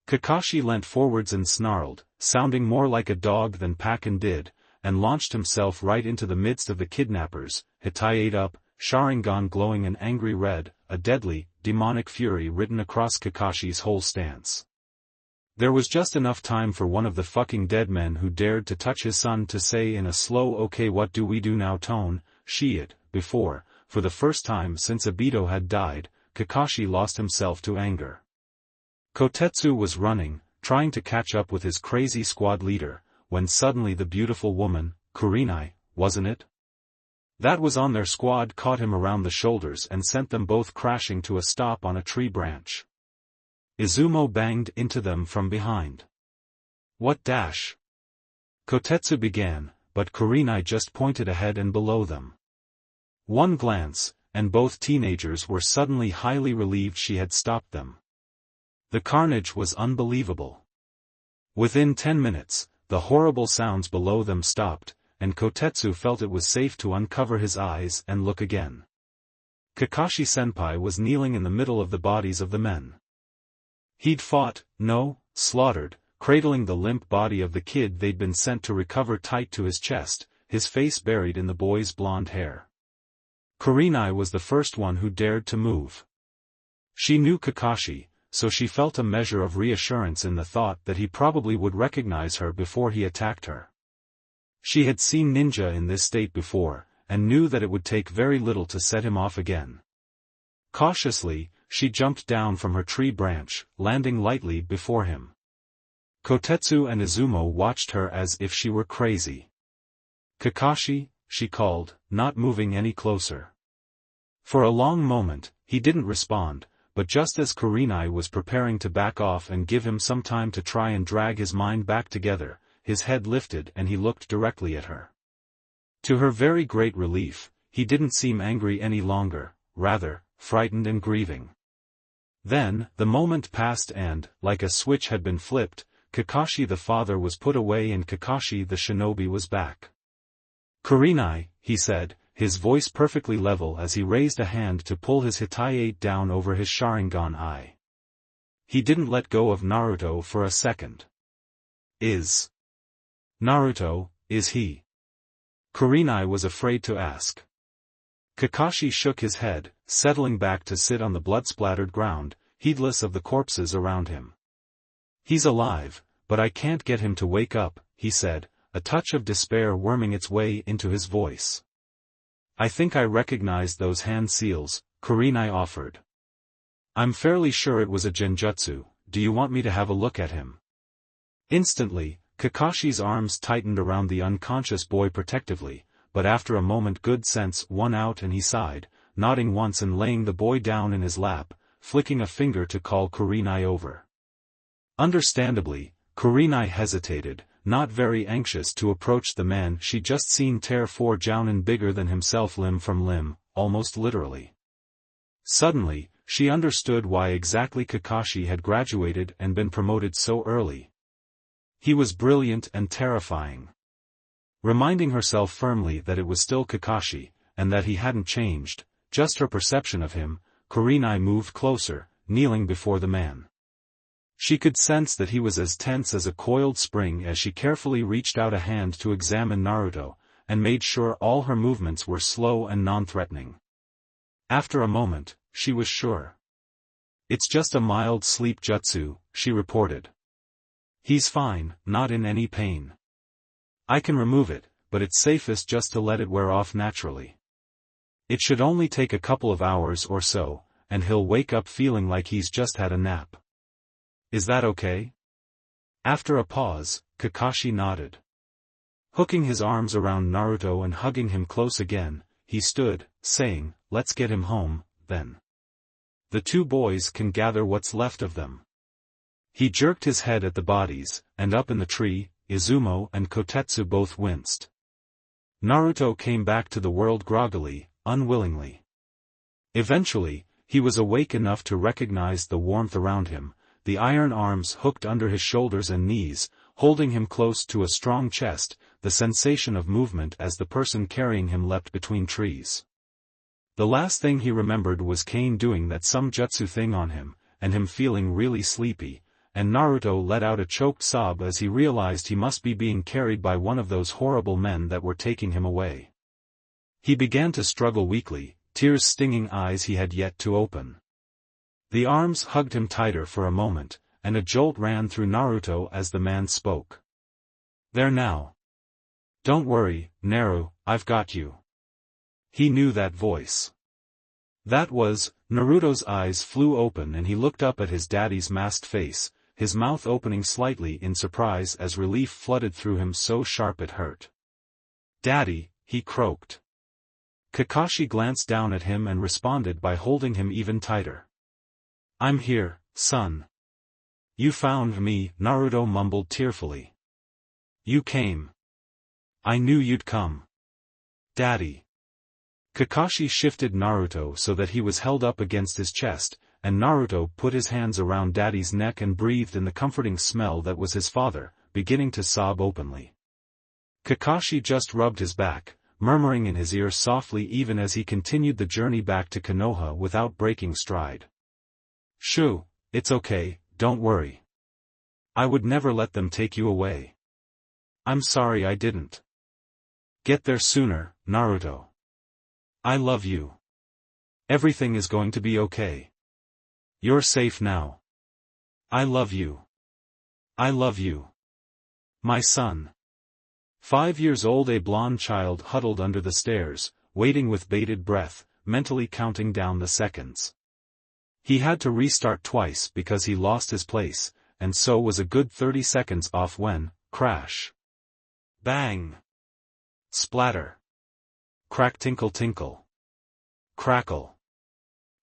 Speaker 1: Kakashi leant forwards and snarled, sounding more like a dog than Pakken did, and launched himself right into the midst of the kidnappers, Hitaiate up, Sharingan glowing an angry red, a deadly, demonic fury written across Kakashi's whole stance. There was just enough time for one of the fucking dead men who dared to touch his son to say in a slow "Okay, what do we do now" tone, "Shit," before, for the first time since Obito had died, Kakashi lost himself to anger. Kotetsu was running, trying to catch up with his crazy squad leader, when suddenly the beautiful woman, Kurenai, wasn't it? That was on their squad caught him around the shoulders and sent them both crashing to a stop on a tree branch. Izumo banged into them from behind. What dash? Kotetsu began, but Kurenai just pointed ahead and below them. One glance, and both teenagers were suddenly highly relieved she had stopped them. The carnage was unbelievable. Within 10 minutes, the horrible sounds below them stopped, and Kotetsu felt it was safe to uncover his eyes and look again. Kakashi-senpai was kneeling in the middle of the bodies of the men. He'd fought, no, slaughtered, cradling the limp body of the kid they'd been sent to recover tight to his chest, his face buried in the boy's blonde hair. Kurenai was the first one who dared to move. She knew Kakashi, so she felt a measure of reassurance in the thought that he probably would recognize her before he attacked her. She had seen ninja in this state before, and knew that it would take very little to set him off again. Cautiously, she jumped down from her tree branch, landing lightly before him. Kotetsu and Izumo watched her as if she were crazy. "Kakashi," she called, not moving any closer. For a long moment, he didn't respond, but just as Kurenai was preparing to back off and give him some time to try and drag his mind back together, his head lifted and he looked directly at her. To her very great relief, he didn't seem angry any longer, rather, frightened and grieving. Then, the moment passed and, like a switch had been flipped, Kakashi the father was put away and Kakashi the shinobi was back. "Kurenai," he said, his voice perfectly level as he raised a hand to pull his Hitaiate down over his Sharingan eye. He didn't let go of Naruto for a second. "Is Naruto, is he?" Kurenai was afraid to ask. Kakashi shook his head, settling back to sit on the blood-splattered ground, heedless of the corpses around him. "He's alive, but I can't get him to wake up," he said, a touch of despair worming its way into his voice. "I think I recognized those hand seals," Kurenai offered. "I'm fairly sure it was a genjutsu. Do you want me to have a look at him?" Instantly, Kakashi's arms tightened around the unconscious boy protectively, but after a moment good sense won out and he sighed, nodding once and laying the boy down in his lap, flicking a finger to call Kurenai over. Understandably, Kurenai hesitated, not very anxious to approach the man she just seen tear 4 jounin bigger than himself limb from limb, almost literally. Suddenly, she understood why exactly Kakashi had graduated and been promoted so early. He was brilliant and terrifying. Reminding herself firmly that it was still Kakashi, and that he hadn't changed, just her perception of him, Kurenai moved closer, kneeling before the man. She could sense that he was as tense as a coiled spring as she carefully reached out a hand to examine Naruto, and made sure all her movements were slow and non-threatening. After a moment, she was sure. "It's just a mild sleep jutsu," she reported. "He's fine, not in any pain. I can remove it, but it's safest just to let it wear off naturally. It should only take a couple of hours or so, and he'll wake up feeling like he's just had a nap. Is that okay?" After a pause, Kakashi nodded. Hooking his arms around Naruto and hugging him close again, he stood, saying, "Let's get him home, then. The two boys can gather what's left of them." He jerked his head at the bodies, and up in the tree, Izumo and Kotetsu both winced. Naruto came back to the world groggily, unwillingly. Eventually, he was awake enough to recognize the warmth around him, the iron arms hooked under his shoulders and knees, holding him close to a strong chest, the sensation of movement as the person carrying him leapt between trees. The last thing he remembered was Kane doing that some jutsu thing on him, and him feeling really sleepy, and Naruto let out a choked sob as he realized he must be being carried by one of those horrible men that were taking him away. He began to struggle weakly, tears stinging eyes he had yet to open. The arms hugged him tighter for a moment, and a jolt ran through Naruto as the man spoke. "There now. Don't worry, Naru, I've got you." He knew that voice. That was, Naruto's eyes flew open and he looked up at his daddy's masked face, his mouth opening slightly in surprise as relief flooded through him so sharp it hurt. "Daddy," he croaked. Kakashi glanced down at him and responded by holding him even tighter. "I'm here, son." "You found me," Naruto mumbled tearfully. "You came. I knew you'd come. Daddy." Kakashi shifted Naruto so that he was held up against his chest, and Naruto put his hands around Daddy's neck and breathed in the comforting smell that was his father, beginning to sob openly. Kakashi just rubbed his back, murmuring in his ear softly even as he continued the journey back to Konoha without breaking stride. "Shoo, it's okay, don't worry. I would never let them take you away. I'm sorry I didn't. Get there sooner, Naruto. I love you. Everything is going to be okay. You're safe now. I love you. I love you. My son." 5 years old, a blonde child huddled under the stairs, waiting with bated breath, mentally counting down the seconds. He had to restart twice because he lost his place, and so was a good 30 seconds off when, crash. Bang. Splatter. Crack tinkle tinkle. Crackle.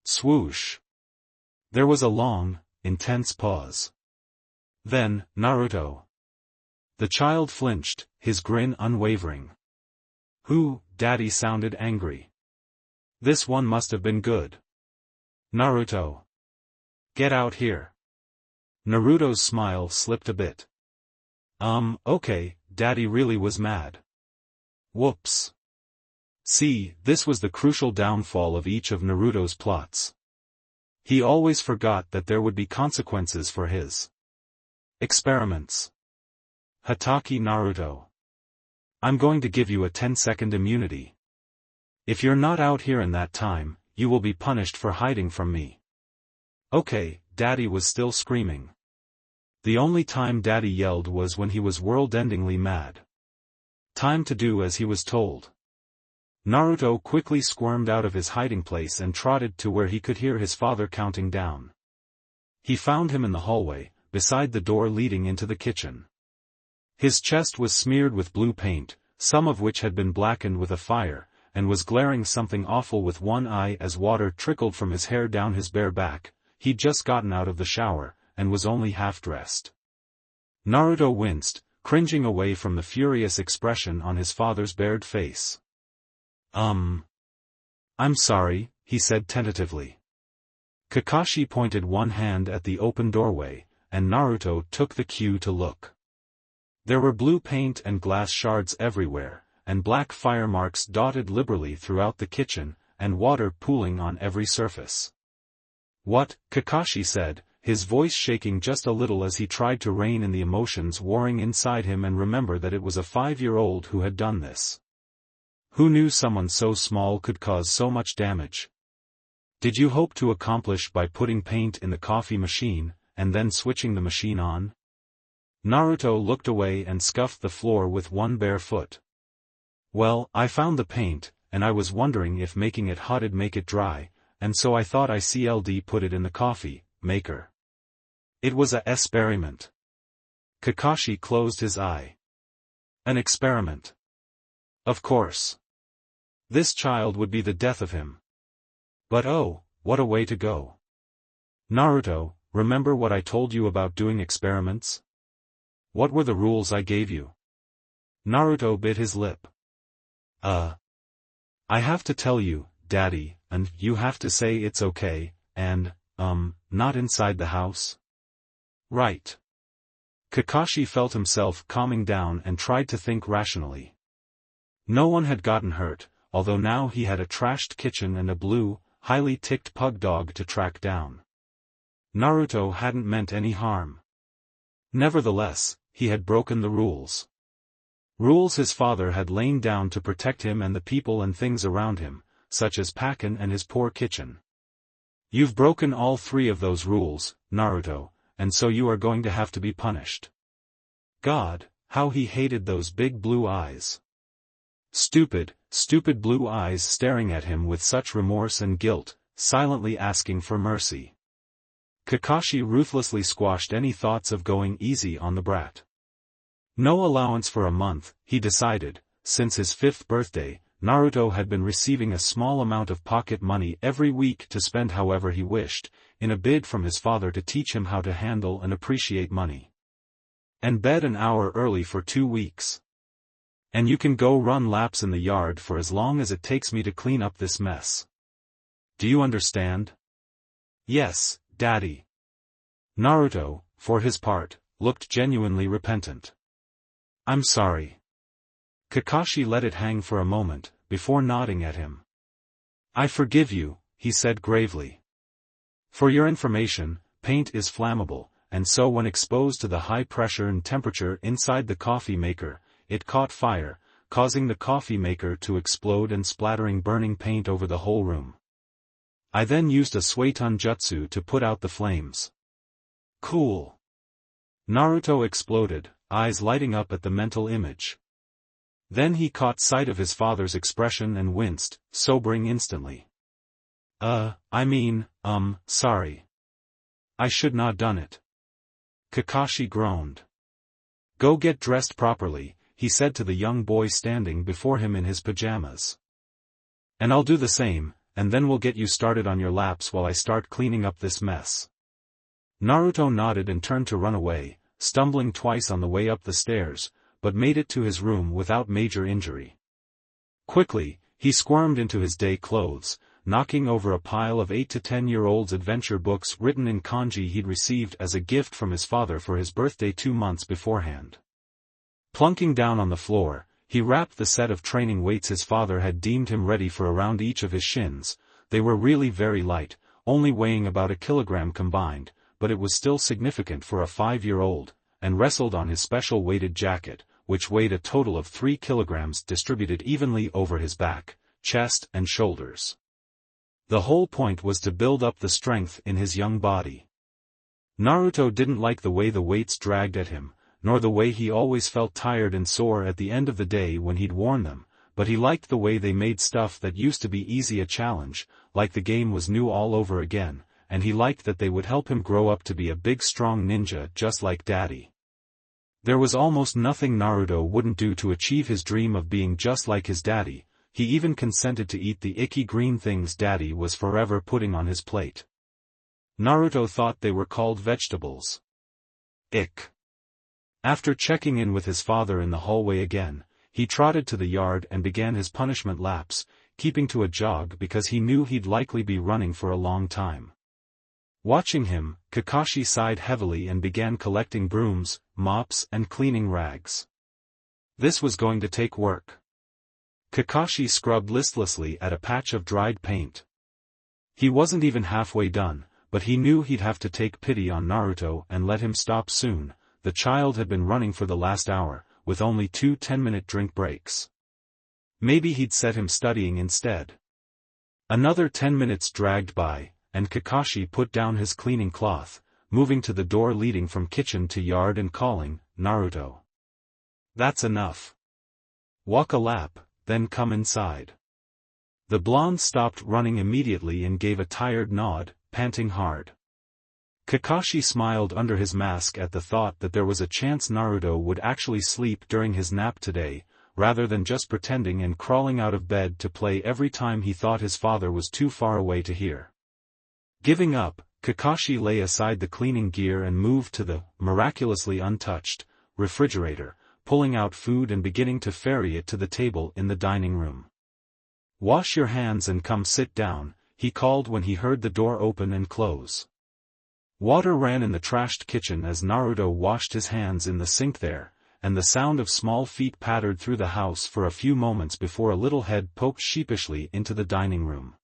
Speaker 1: Swoosh. There was a long, intense pause. Then, Naruto. The child flinched, his grin unwavering. "Who?" Daddy sounded angry. "This one must have been good. Naruto. Get out here." Naruto's smile slipped a bit. Okay, Daddy really was mad. Whoops. See, this was the crucial downfall of each of Naruto's plots. He always forgot that there would be consequences for his experiments. "Hatake Naruto. I'm going to give you a 10-second immunity. If you're not out here in that time, you will be punished for hiding from me." Okay, Daddy was still screaming. The only time Daddy yelled was when he was world-endingly mad. Time to do as he was told. Naruto quickly squirmed out of his hiding place and trotted to where he could hear his father counting down. He found him in the hallway, beside the door leading into the kitchen. His chest was smeared with blue paint, some of which had been blackened with a fire, and was glaring something awful with one eye as water trickled from his hair down his bare back. He'd just gotten out of the shower, and was only half-dressed. Naruto winced, cringing away from the furious expression on his father's bared face. I'm sorry," he said tentatively. Kakashi pointed one hand at the open doorway, and Naruto took the cue to look. There were blue paint and glass shards everywhere, and black fire marks dotted liberally throughout the kitchen, and water pooling on every surface. "What?" Kakashi said, his voice shaking just a little as he tried to rein in the emotions warring inside him and remember that it was a 5-year-old who had done this. Who knew someone so small could cause so much damage? "Did you hope to accomplish by putting paint in the coffee machine, and then switching the machine on?" Naruto looked away and scuffed the floor with one bare foot. "Well, I found the paint, and I was wondering if making it hot'd make it dry, and so I thought I CLD put it in the coffee maker. It was a experiment." Kakashi closed his eye. An experiment. Of course. This child would be the death of him. But oh, what a way to go. "Naruto, remember what I told you about doing experiments? What were the rules I gave you?" Naruto bit his lip. I have to tell you, Daddy, and you have to say it's okay, and, not inside the house?" "Right." Kakashi felt himself calming down and tried to think rationally. No one had gotten hurt, although now he had a trashed kitchen and a blue, highly ticked pug dog to track down. Naruto hadn't meant any harm. Nevertheless, he had broken the rules. Rules his father had lain down to protect him and the people and things around him, such as Pakken and his poor kitchen. "You've broken all 3 of those rules, Naruto, and so you are going to have to be punished." God, how he hated those big blue eyes. Stupid, stupid blue eyes staring at him with such remorse and guilt, silently asking for mercy. Kakashi ruthlessly squashed any thoughts of going easy on the brat. No allowance for a month, he decided. Since his 5th birthday, Naruto had been receiving a small amount of pocket money every week to spend however he wished, in a bid from his father to teach him how to handle and appreciate money. And bed an hour early for 2 weeks. And you can go run laps in the yard for as long as it takes me to clean up this mess. Do you understand? Yes, Daddy. Naruto, for his part, looked genuinely repentant. I'm sorry. Kakashi let it hang for a moment, before nodding at him. I forgive you, he said gravely. For your information, paint is flammable, and so when exposed to the high pressure and temperature inside the coffee maker, it caught fire, causing the coffee maker to explode and splattering burning paint over the whole room. I then used a Suiton jutsu to put out the flames. Cool. Naruto exploded, eyes lighting up at the mental image. Then he caught sight of his father's expression and winced, sobering instantly. Sorry. I should not done it. Kakashi groaned. Go get dressed properly, he said to the young boy standing before him in his pajamas. And I'll do the same, and then we'll get you started on your laps while I start cleaning up this mess. Naruto nodded and turned to run away, stumbling twice on the way up the stairs, but made it to his room without major injury. Quickly, he squirmed into his day clothes, knocking over a pile of 8 to 10-year-olds' adventure books written in kanji he'd received as a gift from his father for his birthday 2 months beforehand. Plunking down on the floor, he wrapped the set of training weights his father had deemed him ready for around each of his shins. They were really very light, only weighing about 1 kilogram combined, but it was still significant for a 5-year-old, and rested on his special weighted jacket, which weighed a total of 3 kilograms distributed evenly over his back, chest and shoulders. The whole point was to build up the strength in his young body. Naruto didn't like the way the weights dragged at him, nor the way he always felt tired and sore at the end of the day when he'd worn them, but he liked the way they made stuff that used to be easy a challenge, like the game was new all over again, and he liked that they would help him grow up to be a big strong ninja just like Daddy. There was almost nothing Naruto wouldn't do to achieve his dream of being just like his daddy. He even consented to eat the icky green things Daddy was forever putting on his plate. Naruto thought they were called vegetables. Ick. After checking in with his father in the hallway again, he trotted to the yard and began his punishment laps, keeping to a jog because he knew he'd likely be running for a long time. Watching him, Kakashi sighed heavily and began collecting brooms, mops and cleaning rags. This was going to take work. Kakashi scrubbed listlessly at a patch of dried paint. He wasn't even halfway done, but he knew he'd have to take pity on Naruto and let him stop soon. The child had been running for the last hour, with only 2 10-minute drink breaks. Maybe he'd set him studying instead. Another 10 minutes dragged by, and Kakashi put down his cleaning cloth, moving to the door leading from kitchen to yard and calling, Naruto. That's enough. Walk a lap, then come inside. The blonde stopped running immediately and gave a tired nod, panting hard. Kakashi smiled under his mask at the thought that there was a chance Naruto would actually sleep during his nap today, rather than just pretending and crawling out of bed to play every time he thought his father was too far away to hear. Giving up, Kakashi lay aside the cleaning gear and moved to the, miraculously untouched, refrigerator, pulling out food and beginning to ferry it to the table in the dining room. Wash your hands and come sit down, he called when he heard the door open and close. Water ran in the trashed kitchen as Naruto washed his hands in the sink there, and the sound of small feet pattered through the house for a few moments before a little head poked sheepishly into the dining room.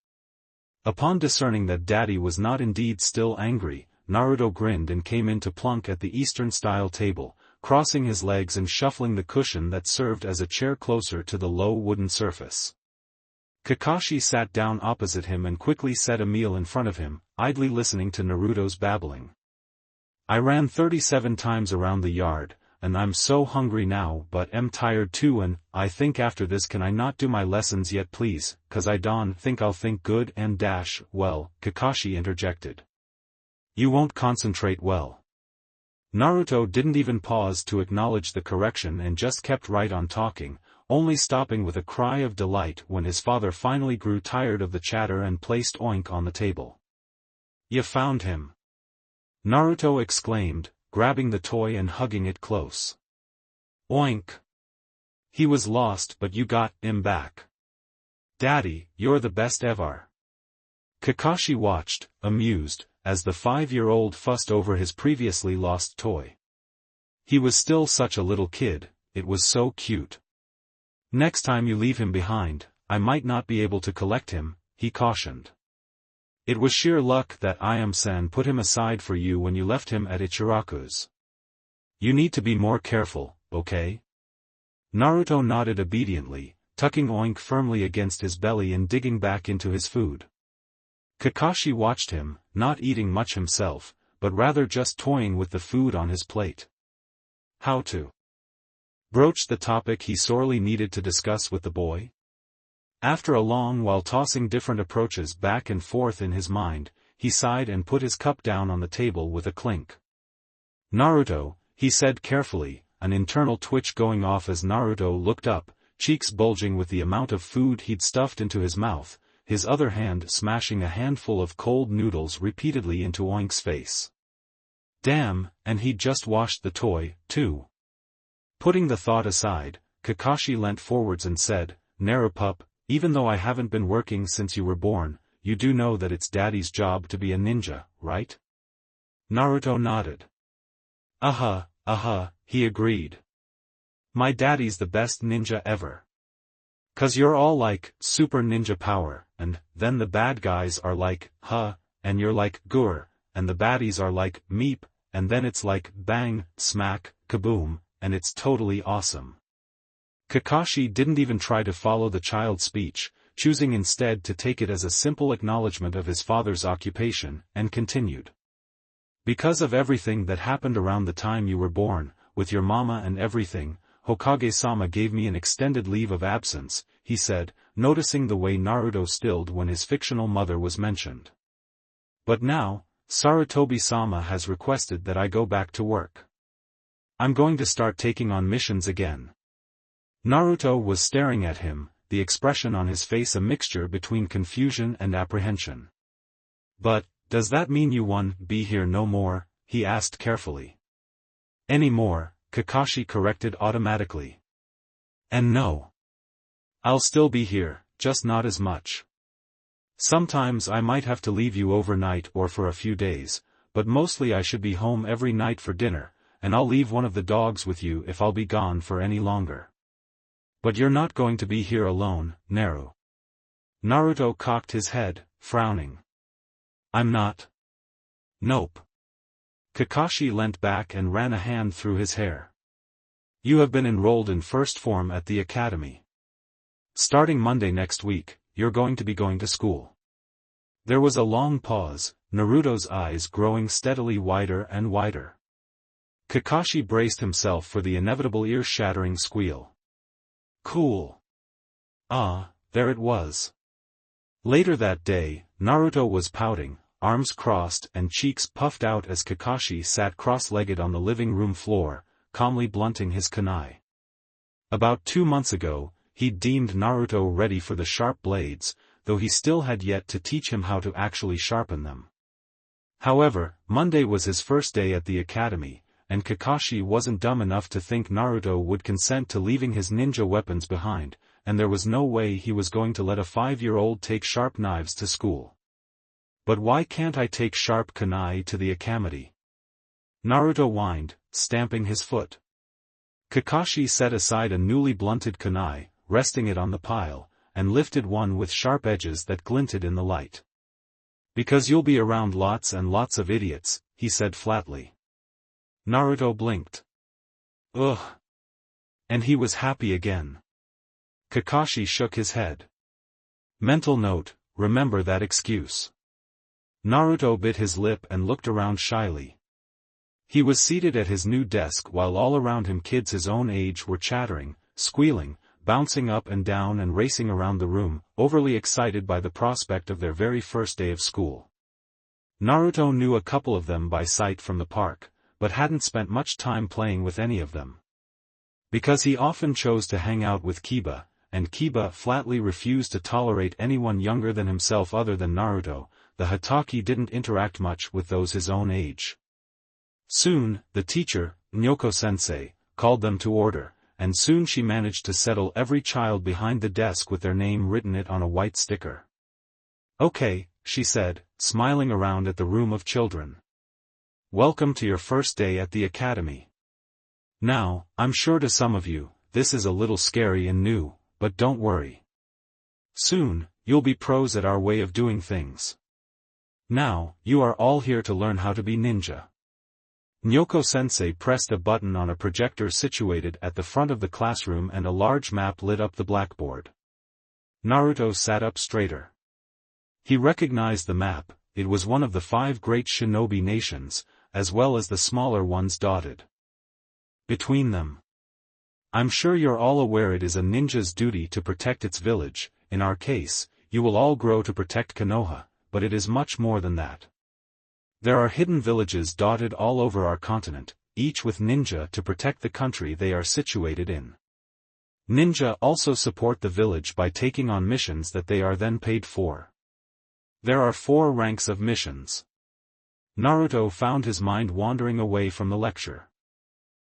Speaker 1: Upon discerning that Daddy was not indeed still angry, Naruto grinned and came in to plunk at the Eastern-style table, crossing his legs and shuffling the cushion that served as a chair closer to the low wooden surface. Kakashi sat down opposite him and quickly set a meal in front of him, idly listening to Naruto's babbling. I ran 37 times around the yard, and I'm so hungry now but am tired too and, I think after this can I not do my lessons yet please, cause I don't think I'll think good and well, Kakashi interjected. You won't concentrate well. Naruto didn't even pause to acknowledge the correction and just kept right on talking, only stopping with a cry of delight when his father finally grew tired of the chatter and placed Oink on the table. You found him! Naruto exclaimed, grabbing the toy and hugging it close. Oink! He was lost but you got him back. Daddy, you're the best ever. Kakashi watched, amused, as the 5-year-old fussed over his previously lost toy. He was still such a little kid, it was so cute. Next time you leave him behind, I might not be able to collect him, he cautioned. It was sheer luck that Ayame-san put him aside for you when you left him at Ichiraku's. You need to be more careful, okay? Naruto nodded obediently, tucking Oink firmly against his belly and digging back into his food. Kakashi watched him, not eating much himself, but rather just toying with the food on his plate. How to broach the topic he sorely needed to discuss with the boy? After a long while tossing different approaches back and forth in his mind, he sighed and put his cup down on the table with a clink. Naruto, he said carefully, an internal twitch going off as Naruto looked up, cheeks bulging with the amount of food he'd stuffed into his mouth, his other hand smashing a handful of cold noodles repeatedly into Oink's face. Damn, and he'd just washed the toy, too. Putting the thought aside, Kakashi leant forwards and said, Narupup, even though I haven't been working since you were born, you do know that it's Daddy's job to be a ninja, right? Naruto nodded. He agreed. My daddy's the best ninja ever. 'Cause you're all like, super ninja power, and then the bad guys are like, and you're like, gur, and the baddies are like, meep, and then it's like, bang, smack, kaboom, and it's totally awesome. Kakashi didn't even try to follow the child's speech, choosing instead to take it as a simple acknowledgement of his father's occupation, and continued. Because of everything that happened around the time you were born, with your mama and everything, Hokage-sama gave me an extended leave of absence, he said, noticing the way Naruto stilled when his fictional mother was mentioned. But now, Sarutobi-sama has requested that I go back to work. I'm going to start taking on missions again. Naruto was staring at him, the expression on his face a mixture between confusion and apprehension. But, does that mean you won't be here no more? He asked carefully. Any more, Kakashi corrected automatically. And no. I'll still be here, just not as much. Sometimes I might have to leave you overnight or for a few days, but mostly I should be home every night for dinner, and I'll leave one of the dogs with you if I'll be gone for any longer. But you're not going to be here alone, Naru. Naruto cocked his head, frowning. I'm not. Nope. Kakashi leant back and ran a hand through his hair. You have been enrolled in first form at the academy. Starting Monday next week, you're going to be going to school. There was a long pause, Naruto's eyes growing steadily wider and wider. Kakashi braced himself for the inevitable ear-shattering squeal. Cool. Ah, there it was. Later that day, Naruto was pouting, arms crossed and cheeks puffed out as Kakashi sat cross-legged on the living room floor, calmly blunting his kunai. About 2 months ago, he'd deemed Naruto ready for the sharp blades, though he still had yet to teach him how to actually sharpen them. However, Monday was his first day at the academy, and Kakashi wasn't dumb enough to think Naruto would consent to leaving his ninja weapons behind, and there was no way he was going to let a 5-year-old take sharp knives to school. But why can't I take sharp kunai to the academy? Naruto whined, stamping his foot. Kakashi set aside a newly blunted kunai, resting it on the pile, and lifted one with sharp edges that glinted in the light. Because you'll be around lots and lots of idiots, he said flatly. Naruto blinked. Ugh. And he was happy again. Kakashi shook his head. Mental note, remember that excuse. Naruto bit his lip and looked around shyly. He was seated at his new desk while all around him kids his own age were chattering, squealing, bouncing up and down and racing around the room, overly excited by the prospect of their very first day of school. Naruto knew a couple of them by sight from the park, but hadn't spent much time playing with any of them. Because he often chose to hang out with Kiba, and Kiba flatly refused to tolerate anyone younger than himself other than Naruto, the Hatake didn't interact much with those his own age. Soon, the teacher, Nyoko-sensei, called them to order, and soon she managed to settle every child behind the desk with their name written it on a white sticker. Okay, she said, smiling around at the room of children. Welcome to your first day at the academy. Now, I'm sure to some of you, this is a little scary and new, but don't worry. Soon, you'll be pros at our way of doing things. Now, you are all here to learn how to be ninja. Nyoko-sensei pressed a button on a projector situated at the front of the classroom and a large map lit up the blackboard. Naruto sat up straighter. He recognized the map. It was one of the 5 great shinobi nations, as well as the smaller ones dotted between them. I'm sure you're all aware it is a ninja's duty to protect its village. In our case, you will all grow to protect Konoha, but it is much more than that. There are hidden villages dotted all over our continent, each with ninja to protect the country they are situated in. Ninja also support the village by taking on missions that they are then paid for. There are 4 ranks of missions. Naruto found his mind wandering away from the lecture.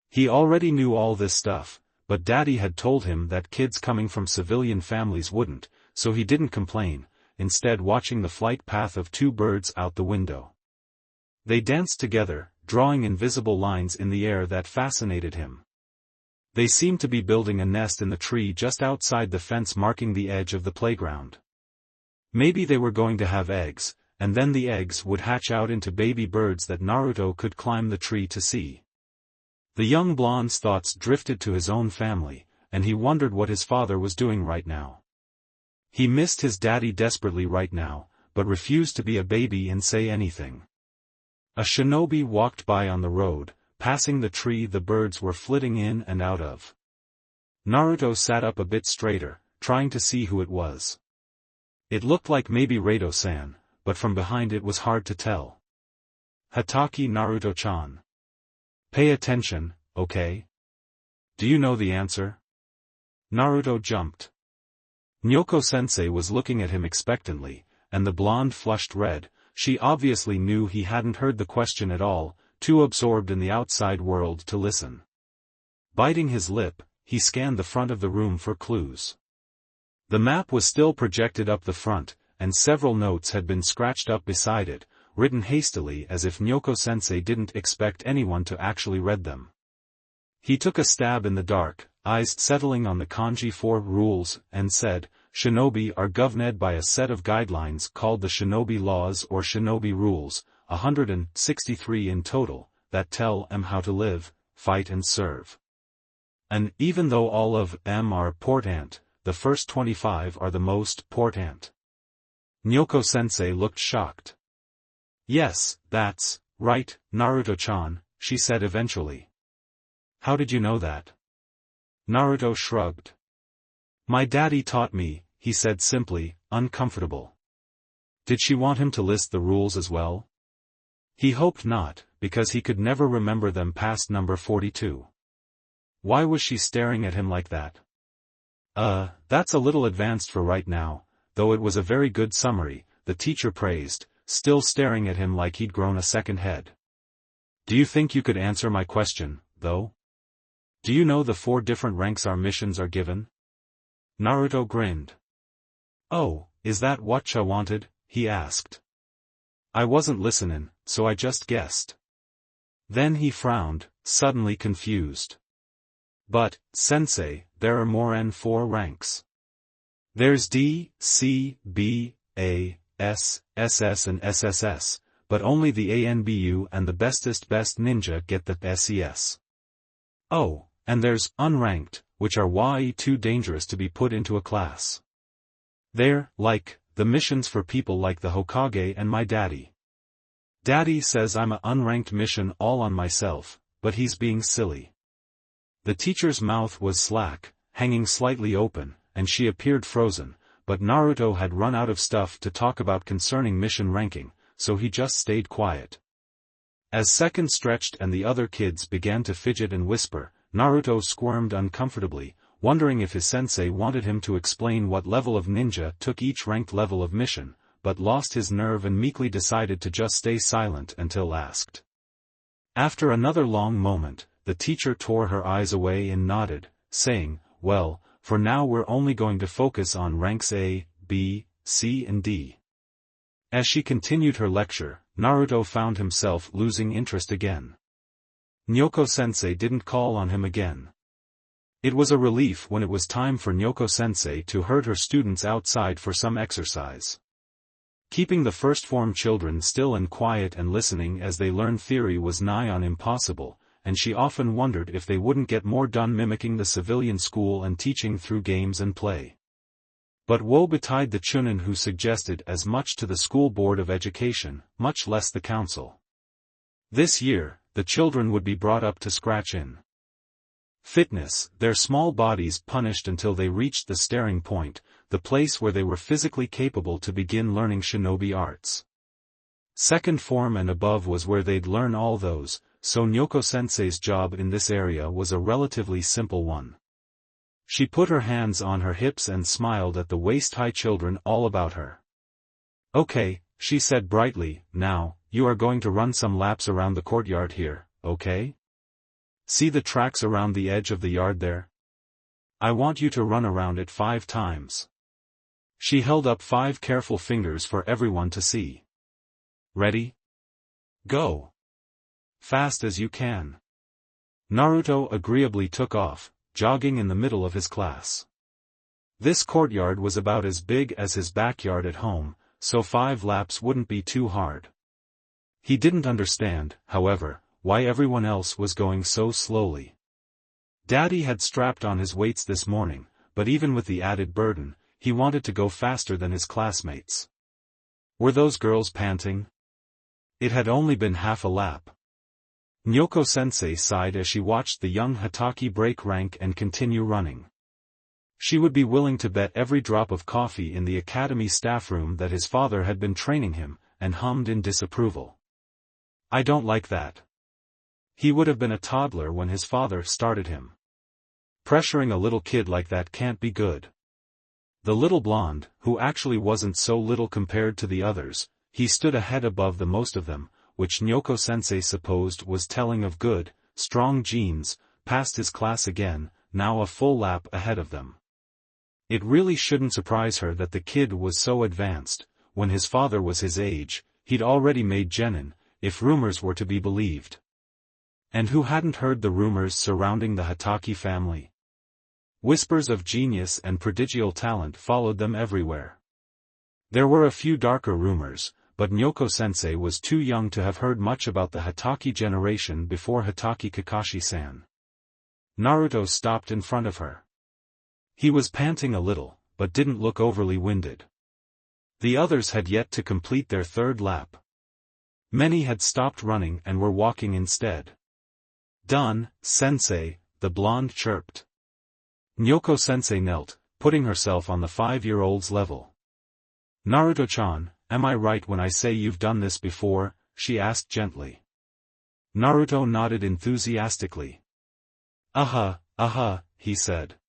Speaker 1: He already knew all this stuff, but Daddy had told him that kids coming from civilian families wouldn't, so he didn't complain, instead watching the flight path of 2 birds out the window. They danced together, drawing invisible lines in the air that fascinated him. They seemed to be building a nest in the tree just outside the fence marking the edge of the playground. Maybe they were going to have eggs, and then the eggs would hatch out into baby birds that Naruto could climb the tree to see. The young blonde's thoughts drifted to his own family, and he wondered what his father was doing right now. He missed his daddy desperately right now, but refused to be a baby and say anything. A shinobi walked by on the road, passing the tree the birds were flitting in and out of. Naruto sat up a bit straighter, trying to see who it was. It looked like maybe Rato-san, but from behind it was hard to tell. Hatake Naruto-chan. Pay attention, okay? Do you know the answer? Naruto jumped. Nyoko-sensei was looking at him expectantly, and the blonde flushed red. She obviously knew he hadn't heard the question at all, too absorbed in the outside world to listen. Biting his lip, he scanned the front of the room for clues. The map was still projected up the front, and several notes had been scratched up beside it, written hastily as if Nyoko-sensei didn't expect anyone to actually read them. He took a stab in the dark, eyes settling on the kanji 4 rules, and said, Shinobi are governed by a set of guidelines called the Shinobi Laws or Shinobi Rules, 163 in total, that tell them how to live, fight and serve. And even though all of them are important, the first 25 are the most important. Nyoko-sensei looked shocked. Yes, that's right, Naruto-chan, she said eventually. How did you know that? Naruto shrugged. My daddy taught me, he said simply, uncomfortable. Did she want him to list the rules as well? He hoped not, because he could never remember them past number 42. Why was she staring at him like that? That's a little advanced for right now, though it was a very good summary, the teacher praised, still staring at him like he'd grown a second head. Do you think you could answer my question, though? Do you know the 4 different ranks our missions are given? Naruto grinned. Oh, is that what you wanted? He asked. I wasn't listening, so I just guessed. Then he frowned, suddenly confused. But, sensei, there are more than 4 ranks. There's D, C, B, A, S, SS and SSS, but only the ANBU and the bestest best ninja get the SES. Oh, and there's unranked, which are way too dangerous to be put into a class. They're, like, the missions for people like the Hokage and my daddy. Daddy says I'm a unranked mission all on myself, but he's being silly. The teacher's mouth was slack, hanging slightly open, and she appeared frozen, but Naruto had run out of stuff to talk about concerning mission ranking, so he just stayed quiet. As seconds stretched and the other kids began to fidget and whisper, Naruto squirmed uncomfortably, wondering if his sensei wanted him to explain what level of ninja took each ranked level of mission, but lost his nerve and meekly decided to just stay silent until asked. After another long moment, the teacher tore her eyes away and nodded, saying, well, for now we're only going to focus on ranks A, B, C and D. As she continued her lecture, Naruto found himself losing interest again. Nyoko-sensei didn't call on him again. It was a relief when it was time for Nyoko-sensei to herd her students outside for some exercise. Keeping the first-form children still and quiet and listening as they learned theory was nigh on impossible, and she often wondered if they wouldn't get more done mimicking the civilian school and teaching through games and play. But woe betide the chunin who suggested as much to the school board of education, much less the council. This year, the children would be brought up to scratch in fitness, their small bodies punished until they reached the staring point, the place where they were physically capable to begin learning shinobi arts. Second form and above was where they'd learn all those, so Nyoko-sensei's job in this area was a relatively simple one. She put her hands on her hips and smiled at the waist-high children all about her. "Okay," she said brightly, "now, you are going to run some laps around the courtyard here, okay? See the tracks around the edge of the yard there? I want you to run around it 5 times. She held up 5 careful fingers for everyone to see. "Ready? Go! Fast as you can." Naruto agreeably took off, jogging in the middle of his class. This courtyard was about as big as his backyard at home, so 5 laps wouldn't be too hard. He didn't understand, however, why everyone else was going so slowly. Daddy had strapped on his weights this morning, but even with the added burden, he wanted to go faster than his classmates. Were those girls panting? It had only been half a lap. Nyoko-sensei sighed as she watched the young Hotake break rank and continue running. She would be willing to bet every drop of coffee in the academy staff room that his father had been training him, and hummed in disapproval. "I don't like that. He would have been a toddler when his father started him. Pressuring a little kid like that can't be good." The little blonde, who actually wasn't so little compared to the others, he stood a head above the most of them, which Nyoko-sensei supposed was telling of good, strong genes, passed his class again, now a full lap ahead of them. It really shouldn't surprise her that the kid was so advanced. When his father was his age, he'd already made Genin, if rumors were to be believed. And who hadn't heard the rumors surrounding the Hotake family? Whispers of genius and prodigial talent followed them everywhere. There were a few darker rumors, but Nyoko-sensei was too young to have heard much about the Hotake generation before Hotake Kakashi-san. Naruto stopped in front of her. He was panting a little, but didn't look overly winded. The others had yet to complete their 3rd lap. Many had stopped running and were walking instead. "Done, sensei," the blonde chirped. Nyoko-sensei knelt, putting herself on the 5-year-old's level. "Naruto-chan, am I right when I say you've done this before?" she asked gently. Naruto nodded enthusiastically. He said.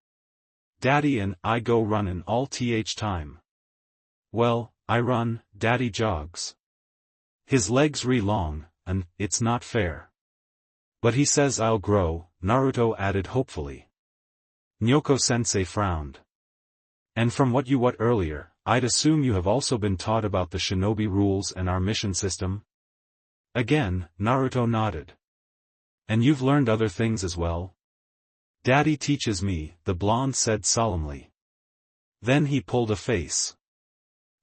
Speaker 1: "Daddy and I go runnin' all th time." "Well, I run, Daddy jogs. His legs long, and it's not fair. But he says I'll grow," Naruto added hopefully. Nyoko-sensei frowned. "And from what you what earlier, I'd assume you have also been taught about the shinobi rules and our mission system?" Again, Naruto nodded. "And you've learned other things as well?" "Daddy teaches me," the blonde said solemnly. Then he pulled a face.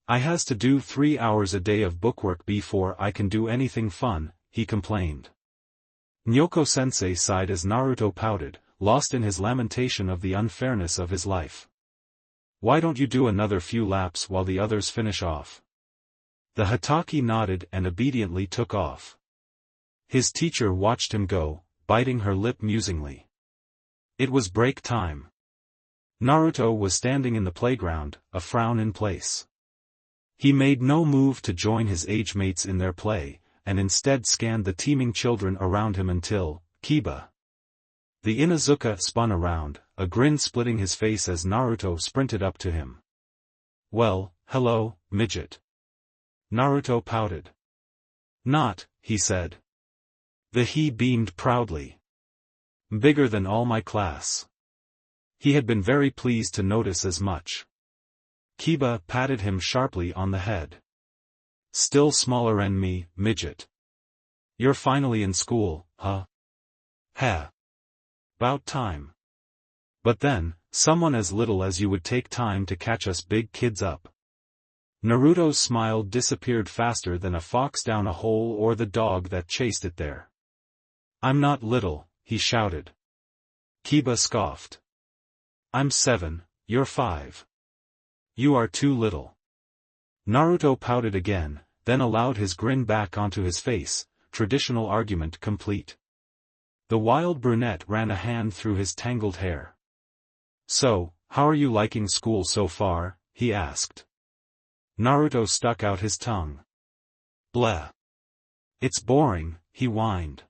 Speaker 1: "I has to do 3 hours a day of bookwork before I can do anything fun," he complained. Nyoko-sensei sighed as Naruto pouted, lost in his lamentation of the unfairness of his life. "Why don't you do another few laps while the others finish off?" The Hotake nodded and obediently took off. His teacher watched him go, biting her lip musingly. It was break time. Naruto was standing in the playground, a frown in place. He made no move to join his age mates in their play, and instead scanned the teeming children around him until, Kiba. The Inuzuka spun around, a grin splitting his face as Naruto sprinted up to him. "Well, hello, midget." Naruto pouted. "Not," he said. He beamed proudly. "Bigger than all my class." He had been very pleased to notice as much. Kiba patted him sharply on the head. "Still smaller than me, midget. You're finally in school, huh?" Heh. About time. But then, someone as little as you would take time to catch us big kids up. Naruto's smile disappeared faster than a fox down a hole or the dog that chased it there. I'm not little, he shouted. Kiba scoffed. I'm 7, you're 5. You are too little. Naruto pouted again, then allowed his grin back onto his face, traditional argument complete. The wild brunette ran a hand through his tangled hair. So, how are you liking school so far? He asked. Naruto stuck out his tongue. Bleh. It's boring, he whined.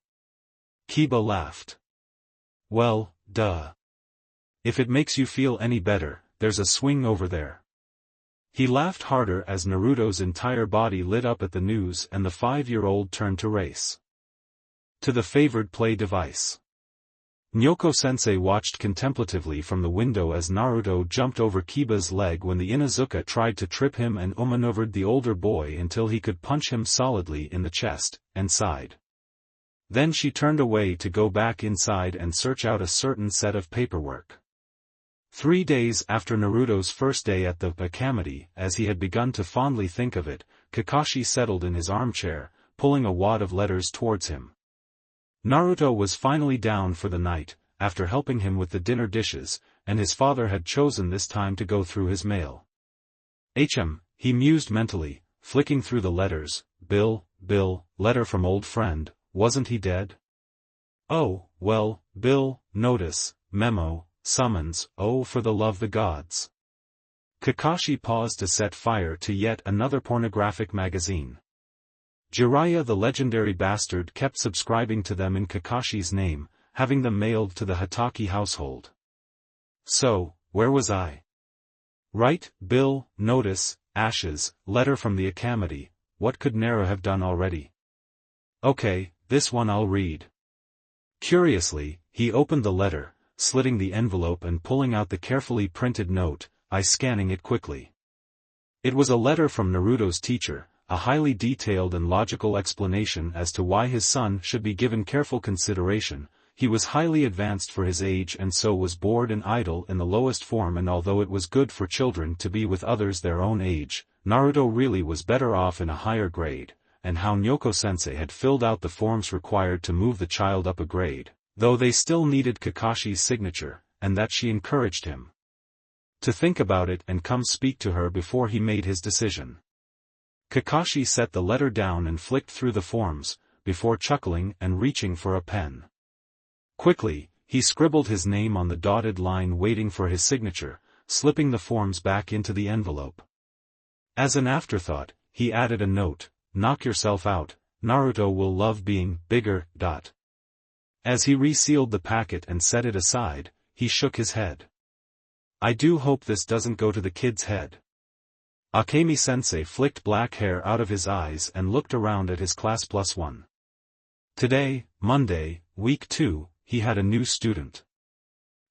Speaker 1: Kiba laughed. Well, duh. If it makes you feel any better, there's a swing over there. He laughed harder as Naruto's entire body lit up at the news and the 5-year-old turned to race to the favored play device. Nyoko-sensei watched contemplatively from the window as Naruto jumped over Kiba's leg when the Inuzuka tried to trip him and maneuvered the older boy until he could punch him solidly in the chest, and sighed. Then she turned away to go back inside and search out a certain set of paperwork. 3 days after Naruto's first day at the academy, as he had begun to fondly think of it, Kakashi settled in his armchair, pulling a wad of letters towards him. Naruto was finally down for the night, after helping him with the dinner dishes, and his father had chosen this time to go through his mail. He mused mentally, flicking through the letters. Bill, letter from old friend, wasn't he dead? Oh, well, Bill, notice, memo, summons, oh for the love the gods. Kakashi paused to set fire to yet another pornographic magazine. Jiraiya the legendary bastard kept subscribing to them in Kakashi's name, having them mailed to the Hokage household. So, where was I? Right, Bill, notice, ashes, letter from the academy, what could Naruto have done already? Okay, this one I'll read. Curiously, he opened the letter, slitting the envelope and pulling out the carefully printed note, scanning it quickly. It was a letter from Naruto's teacher, a highly detailed and logical explanation as to why his son should be given careful consideration. He was highly advanced for his age and so was bored and idle in the lowest form, and although it was good for children to be with others their own age, Naruto really was better off in a higher grade, and how Nyoko-sensei had filled out the forms required to move the child up a grade, though they still needed Kakashi's signature, and that she encouraged him to think about it and come speak to her before he made his decision. Kakashi set the letter down and flicked through the forms, before chuckling and reaching for a pen. Quickly, he scribbled his name on the dotted line waiting for his signature, slipping the forms back into the envelope. As an afterthought, he added a note, knock yourself out, Naruto will love being bigger. As he resealed the packet and set it aside, he shook his head. I do hope this doesn't go to the kid's head. Akemi-sensei flicked black hair out of his eyes and looked around at his class +1. Today, Monday, week 2, he had a new student.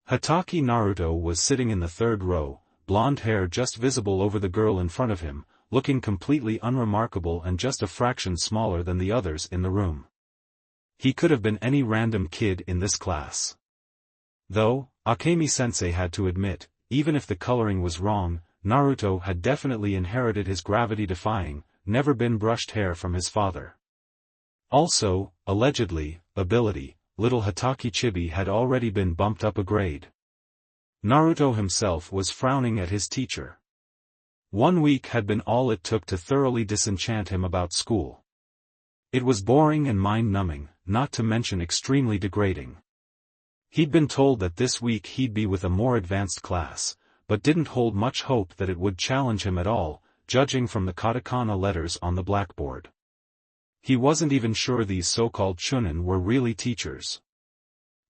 Speaker 1: Hokage Naruto was sitting in the third row, blonde hair just visible over the girl in front of him, looking completely unremarkable and just a fraction smaller than the others in the room. He could have been any random kid in this class. Though, Akemi-sensei had to admit, even if the coloring was wrong, Naruto had definitely inherited his gravity-defying, never-been-brushed hair from his father. Also, allegedly, ability, little Hokage Chibi had already been bumped up a grade. Naruto himself was frowning at his teacher. 1 week had been all it took to thoroughly disenchant him about school. It was boring and mind-numbing, not to mention extremely degrading. He'd been told that this week he'd be with a more advanced class, but didn't hold much hope that it would challenge him at all, judging from the katakana letters on the blackboard. He wasn't even sure these so-called chunin were really teachers.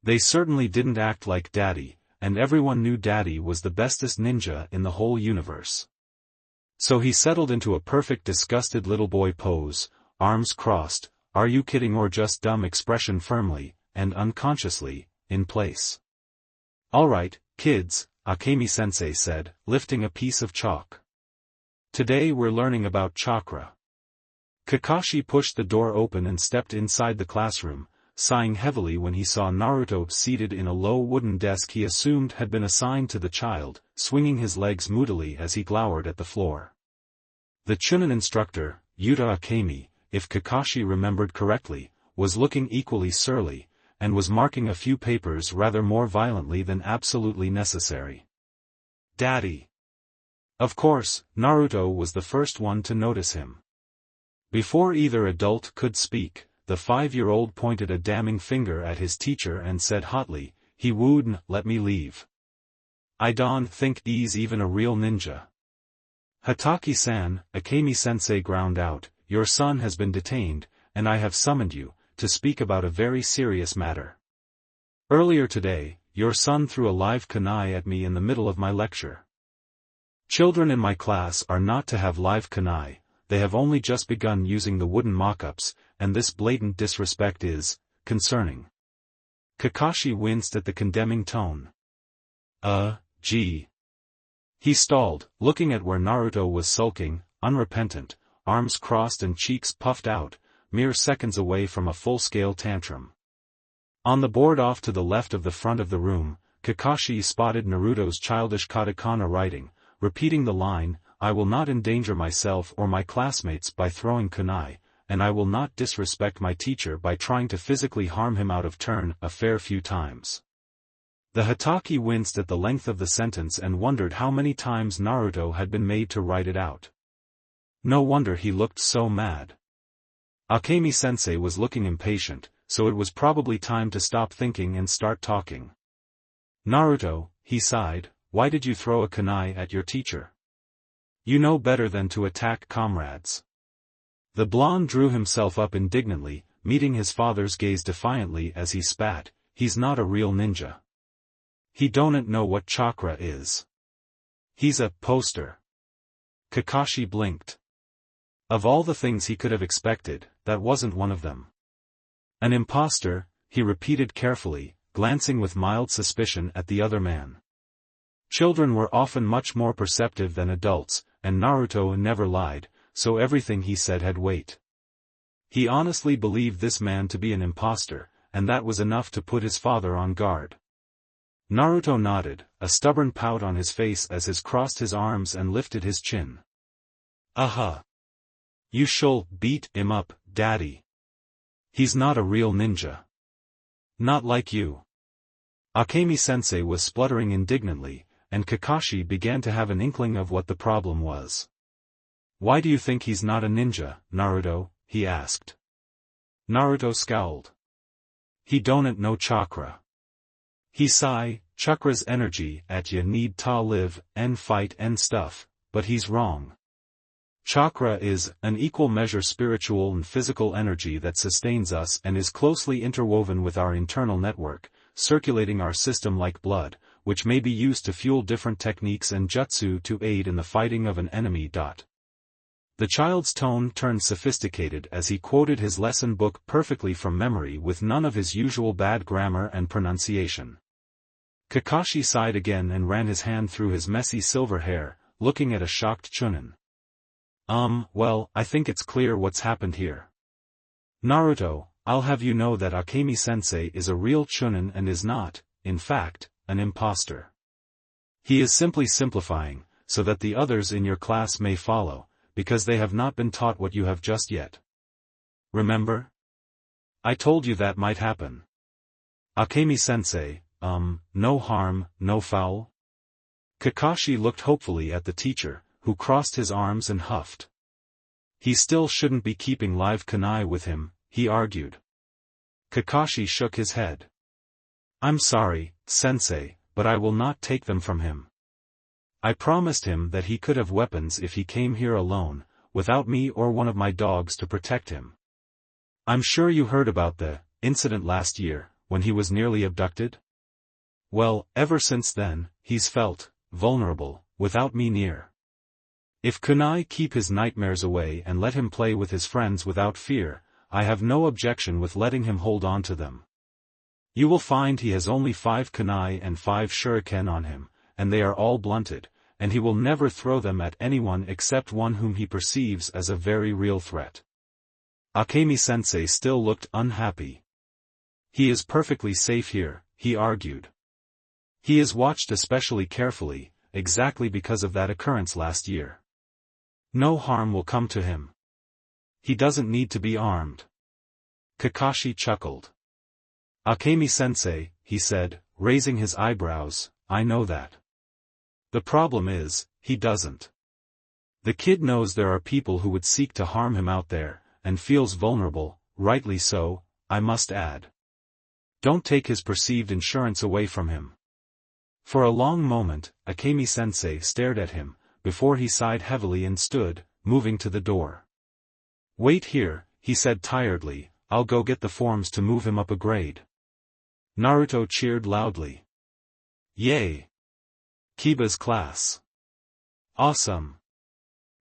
Speaker 1: They certainly didn't act like Daddy, and everyone knew Daddy was the bestest ninja in the whole universe. So he settled into a perfect disgusted little boy pose, arms crossed, are you kidding or just dumb expression firmly, and unconsciously, in place. Alright, kids, Akemi-sensei said, lifting a piece of chalk. Today we're learning about chakra. Kakashi pushed the door open and stepped inside the classroom, sighing heavily when he saw Naruto seated in a low wooden desk he assumed had been assigned to the child, swinging his legs moodily as he glowered at the floor. The Chunin instructor, Yuta Akemi, if Kakashi remembered correctly, was looking equally surly, and was marking a few papers rather more violently than absolutely necessary. Daddy! Of course, Naruto was the first one to notice him. Before either adult could speak, the 5-year-old pointed a damning finger at his teacher and said hotly, "He wouldn't let me leave. I don't think he's even a real ninja." "Hataki-san," Akemi-sensei ground out, "your son has been detained, and I have summoned you, to speak about a very serious matter. Earlier today, your son threw a live kunai at me in the middle of my lecture. Children in my class are not to have live kunai, they have only just begun using the wooden mock-ups, and this blatant disrespect is concerning." Kakashi winced at the condemning tone. Gee. He stalled, looking at where Naruto was sulking, unrepentant, arms crossed and cheeks puffed out, mere seconds away from a full-scale tantrum. On the board off to the left of the front of the room, Kakashi spotted Naruto's childish katakana writing, repeating the line, "I will not endanger myself or my classmates by throwing kunai, and I will not disrespect my teacher by trying to physically harm him out of turn," a fair few times. The Hataki winced at the length of the sentence and wondered how many times Naruto had been made to write it out. No wonder he looked so mad. Akemi-sensei was looking impatient, so it was probably time to stop thinking and start talking. "Naruto," he sighed, "why did you throw a kunai at your teacher? You know better than to attack comrades." The blonde drew himself up indignantly, meeting his father's gaze defiantly as he spat, "He's not a real ninja. He don't know what chakra is. He's a poster." Kakashi blinked. Of all the things he could have expected, that wasn't one of them. "An imposter," he repeated carefully, glancing with mild suspicion at the other man. Children were often much more perceptive than adults, and Naruto never lied, so everything he said had weight. He honestly believed this man to be an imposter, and that was enough to put his father on guard. Naruto nodded, a stubborn pout on his face as he crossed his arms and lifted his chin. "Aha! You shall beat him up, daddy. He's not a real ninja. Not like you." Akemi-sensei was spluttering indignantly, and Kakashi began to have an inkling of what the problem was. "Why do you think he's not a ninja, Naruto?" he asked. Naruto scowled. "He don't know chakra. He sai, chakra's energy at ya need ta live, and fight and stuff, but he's wrong. Chakra is an equal measure spiritual and physical energy that sustains us and is closely interwoven with our internal network, circulating our system like blood, which may be used to fuel different techniques and jutsu to aid in the fighting of an enemy. The child's tone turned sophisticated as he quoted his lesson book perfectly from memory with none of his usual bad grammar and pronunciation. Kakashi sighed again and ran his hand through his messy silver hair, looking at a shocked Chunin. Well, I think it's clear what's happened here. Naruto, I'll have you know that Akemi-sensei is a real Chunin and is not, in fact, an imposter. He is simply simplifying, so that the others in your class may follow, because they have not been taught what you have just yet. Remember? I told you that might happen. Akemi-sensei, no harm, no foul? Kakashi looked hopefully at the teacher, who crossed his arms and huffed. He still shouldn't be keeping live kunai with him, he argued. Kakashi shook his head. I'm sorry, sensei, but I will not take them from him. I promised him that he could have weapons if he came here alone, without me or one of my dogs to protect him. I'm sure you heard about the incident last year, when he was nearly abducted? Well, ever since then, he's felt vulnerable, without me near. If kunai keep his nightmares away and let him play with his friends without fear, I have no objection with letting him hold on to them. You will find he has only 5 kunai and 5 shuriken on him, and they are all blunted, and he will never throw them at anyone except one whom he perceives as a very real threat. Akemi-sensei still looked unhappy. He is perfectly safe here, he argued. He is watched especially carefully, exactly because of that occurrence last year. No harm will come to him. He doesn't need to be armed. Kakashi chuckled. Akemi-sensei, he said, raising his eyebrows, I know that. The problem is, he doesn't. The kid knows there are people who would seek to harm him out there, and feels vulnerable, rightly so, I must add. Don't take his perceived insurance away from him. For a long moment, Akemi-sensei stared at him, before he sighed heavily and stood, moving to the door. Wait here, he said tiredly, I'll go get the forms to move him up a grade. Naruto cheered loudly. Yay! Kiba's class. Awesome!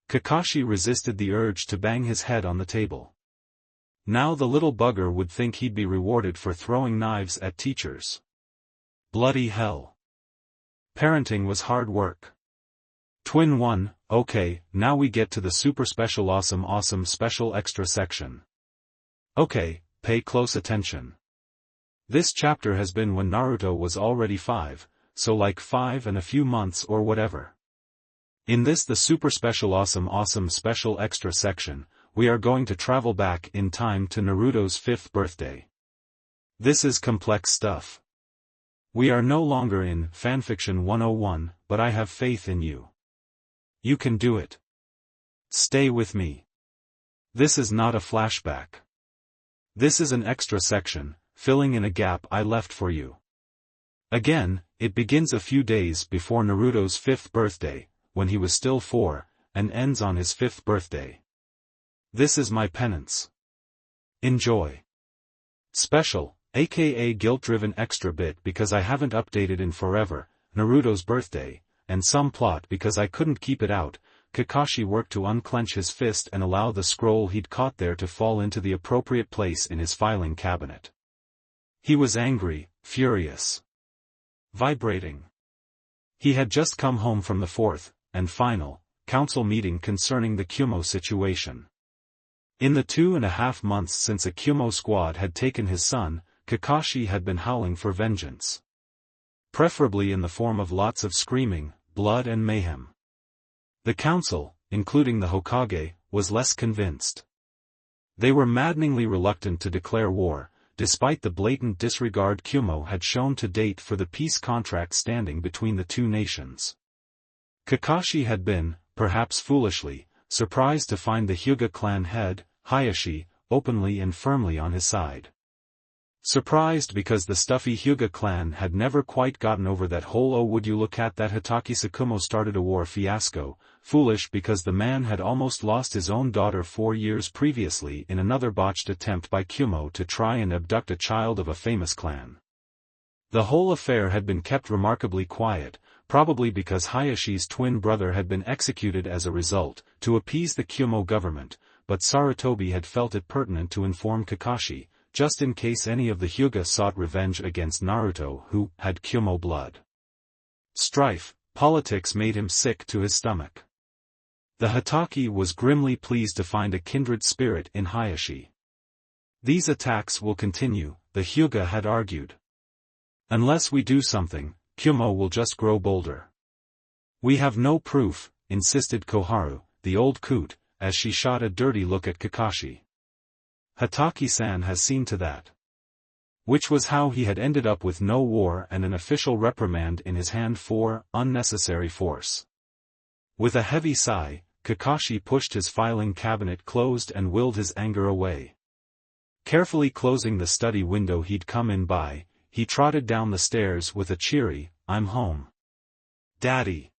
Speaker 1: Kakashi resisted the urge to bang his head on the table. Now the little bugger would think he'd be rewarded for throwing knives at teachers. Bloody hell. Parenting was hard work. Twin 1, okay, now we get to the super special awesome special extra section. Okay, pay close attention. This chapter has been when Naruto was already 5, so like 5 and a few months or whatever. In this the super special awesome special extra section, we are going to travel back in time to Naruto's 5th birthday. This is complex stuff. We are no longer in Fanfiction 101, but I have faith in you. You can do it. Stay with me. This is not a flashback. This is an extra section, filling in a gap I left for you. Again, it begins a few days before Naruto's 5th birthday, when he was still 4, and ends on his 5th birthday. This is my penance. Enjoy. Special, aka guilt-driven extra bit because I haven't updated in forever, Naruto's birthday, and some plot because I couldn't keep it out. Kakashi worked to unclench his fist and allow the scroll he'd caught there to fall into the appropriate place in his filing cabinet. He was angry, furious. Vibrating. He had just come home from the 4th, and final, council meeting concerning the Kumo situation. In the 2.5 months since a Kumo squad had taken his son, Kakashi had been howling for vengeance. Preferably in the form of lots of screaming, blood and mayhem. The council, including the Hokage, was less convinced. They were maddeningly reluctant to declare war, despite the blatant disregard Kumo had shown to date for the peace contract standing between the two nations. Kakashi had been, perhaps foolishly, surprised to find the Hyuga clan head, Hayashi, openly and firmly on his side. Surprised because the stuffy Hyuga clan had never quite gotten over that whole "oh would you look at that Hitaki Sakumo started a war" fiasco, foolish because the man had almost lost his own daughter 4 years previously in another botched attempt by Kumo to try and abduct a child of a famous clan. The whole affair had been kept remarkably quiet, probably because Hayashi's twin brother had been executed as a result, to appease the Kumo government, but Sarutobi had felt it pertinent to inform Kakashi, just in case any of the Hyuga sought revenge against Naruto who had Kumo blood. Strife, politics made him sick to his stomach. The Hitaki was grimly pleased to find a kindred spirit in Hayashi. These attacks will continue, the Hyuga had argued. Unless we do something, Kumo will just grow bolder. We have no proof, insisted Koharu, the old coot, as she shot a dirty look at Kakashi. Hitaki-san has seen to that. Which was how he had ended up with no war and an official reprimand in his hand for unnecessary force. With a heavy sigh, Kakashi pushed his filing cabinet closed and willed his anger away. Carefully closing the study window he'd come in by, he trotted down the stairs with a cheery, "I'm home. Daddy."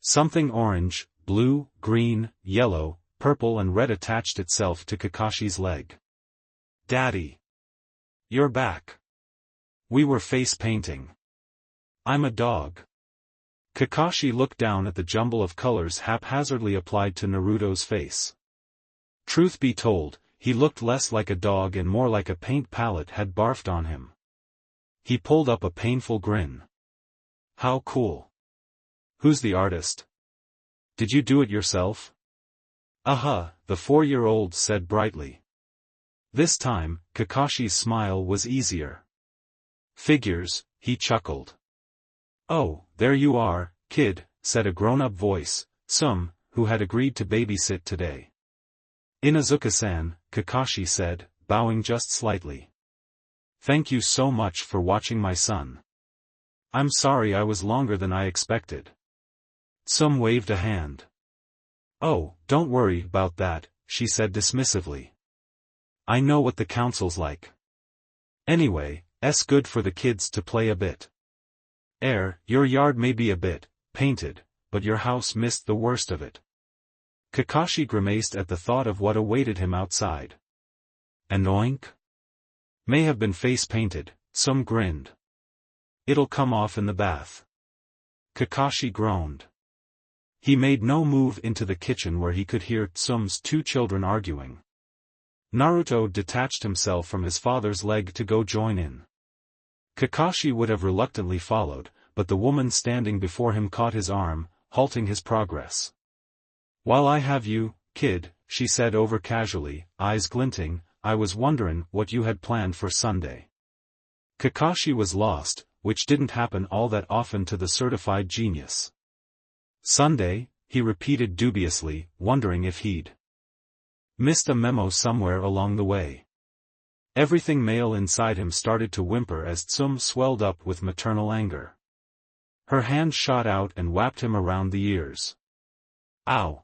Speaker 1: Something orange, blue, green, yellow, purple and red attached itself to Kakashi's leg. "Daddy. You're back. We were face painting. I'm a dog." Kakashi looked down at the jumble of colors haphazardly applied to Naruto's face. Truth be told, he looked less like a dog and more like a paint palette had barfed on him. He pulled up a painful grin. "How cool. Who's the artist? Did you do it yourself?" "Uh-huh," the 4-year-old said brightly. This time, Kakashi's smile was easier. Figures, he chuckled. Oh, there you are, kid, said a grown-up voice, who had agreed to babysit today. Inuzuka-san, Kakashi said, bowing just slightly. Thank you so much for watching my son. I'm sorry I was longer than I expected. Waved a hand. Oh, don't worry about that, she said dismissively. I know what the council's like. Anyway, it's good for the kids to play a bit. Your yard may be a bit painted, but your house missed the worst of it. Kakashi grimaced at the thought of what awaited him outside. And oink? May have been face-painted, grinned. It'll come off in the bath. Kakashi groaned. He made no move into the kitchen where he could hear Tsum's two children arguing. Naruto detached himself from his father's leg to go join in. Kakashi would have reluctantly followed, but the woman standing before him caught his arm, halting his progress. While I have you, kid, she said over casually, eyes glinting, I was wondering what you had planned for Sunday. Kakashi was lost, which didn't happen all that often to the certified genius. Sunday, he repeated dubiously, wondering if he'd missed a memo somewhere along the way. Everything male inside him started to whimper as Tsum swelled up with maternal anger. Her hand shot out and whapped him around the ears. Ow!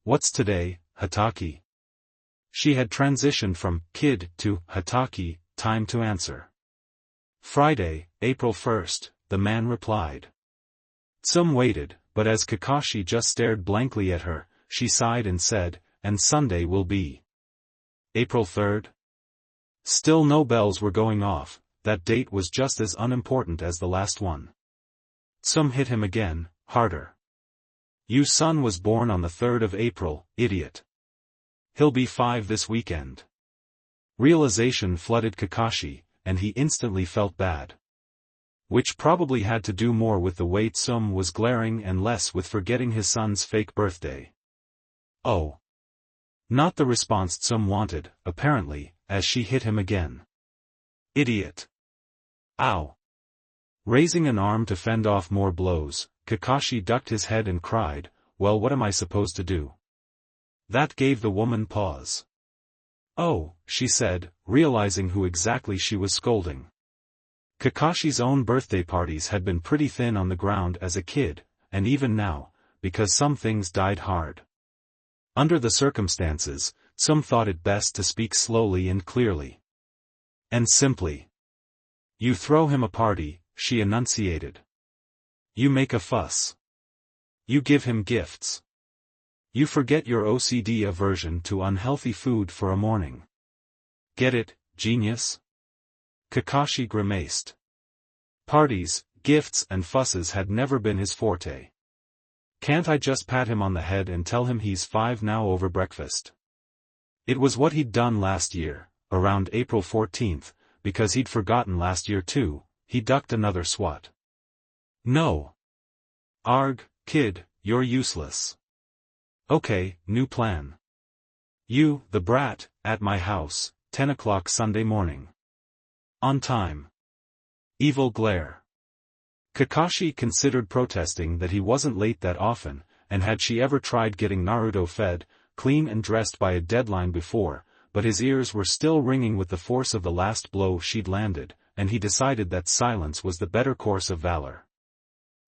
Speaker 1: What's today, Hataki? She had transitioned from kid to Hataki, time to answer. Friday, April 1st, the man replied. Tsum waited, but as Kakashi just stared blankly at her, she sighed and said, and Sunday will be April 3rd? Still no bells were going off, that date was just as unimportant as the last one. Tsum hit him again, harder. Your son was born on the 3rd of April, idiot. He'll be 5 this weekend. Realization flooded Kakashi, and he instantly felt bad. Which probably had to do more with the way Tsum was glaring and less with forgetting his son's fake birthday. Oh. Not the response Tsum wanted, apparently, as she hit him again. Idiot. Ow. Raising an arm to fend off more blows, Kakashi ducked his head and cried, well, what am I supposed to do? That gave the woman pause. Oh, she said, realizing who exactly she was scolding. Kakashi's own birthday parties had been pretty thin on the ground as a kid, and even now, because some things died hard. Under the circumstances, Tsum thought it best to speak slowly and clearly. And simply. You throw him a party, she enunciated. You make a fuss. You give him gifts. You forget your OCD aversion to unhealthy food for a morning. Get it, genius? Kakashi grimaced. Parties, gifts and fusses had never been his forte. Can't I just pat him on the head and tell him he's 5 now over breakfast? It was what he'd done last year, around April 14th, because he'd forgotten last year too. He ducked another swat. No. Arg, kid, you're useless. Okay, new plan. You, the brat, at my house, 10 o'clock Sunday morning. On time. Evil glare. Kakashi considered protesting that he wasn't late that often, and had she ever tried getting Naruto fed, clean and dressed by a deadline before, but his ears were still ringing with the force of the last blow she'd landed, and he decided that silence was the better course of valor.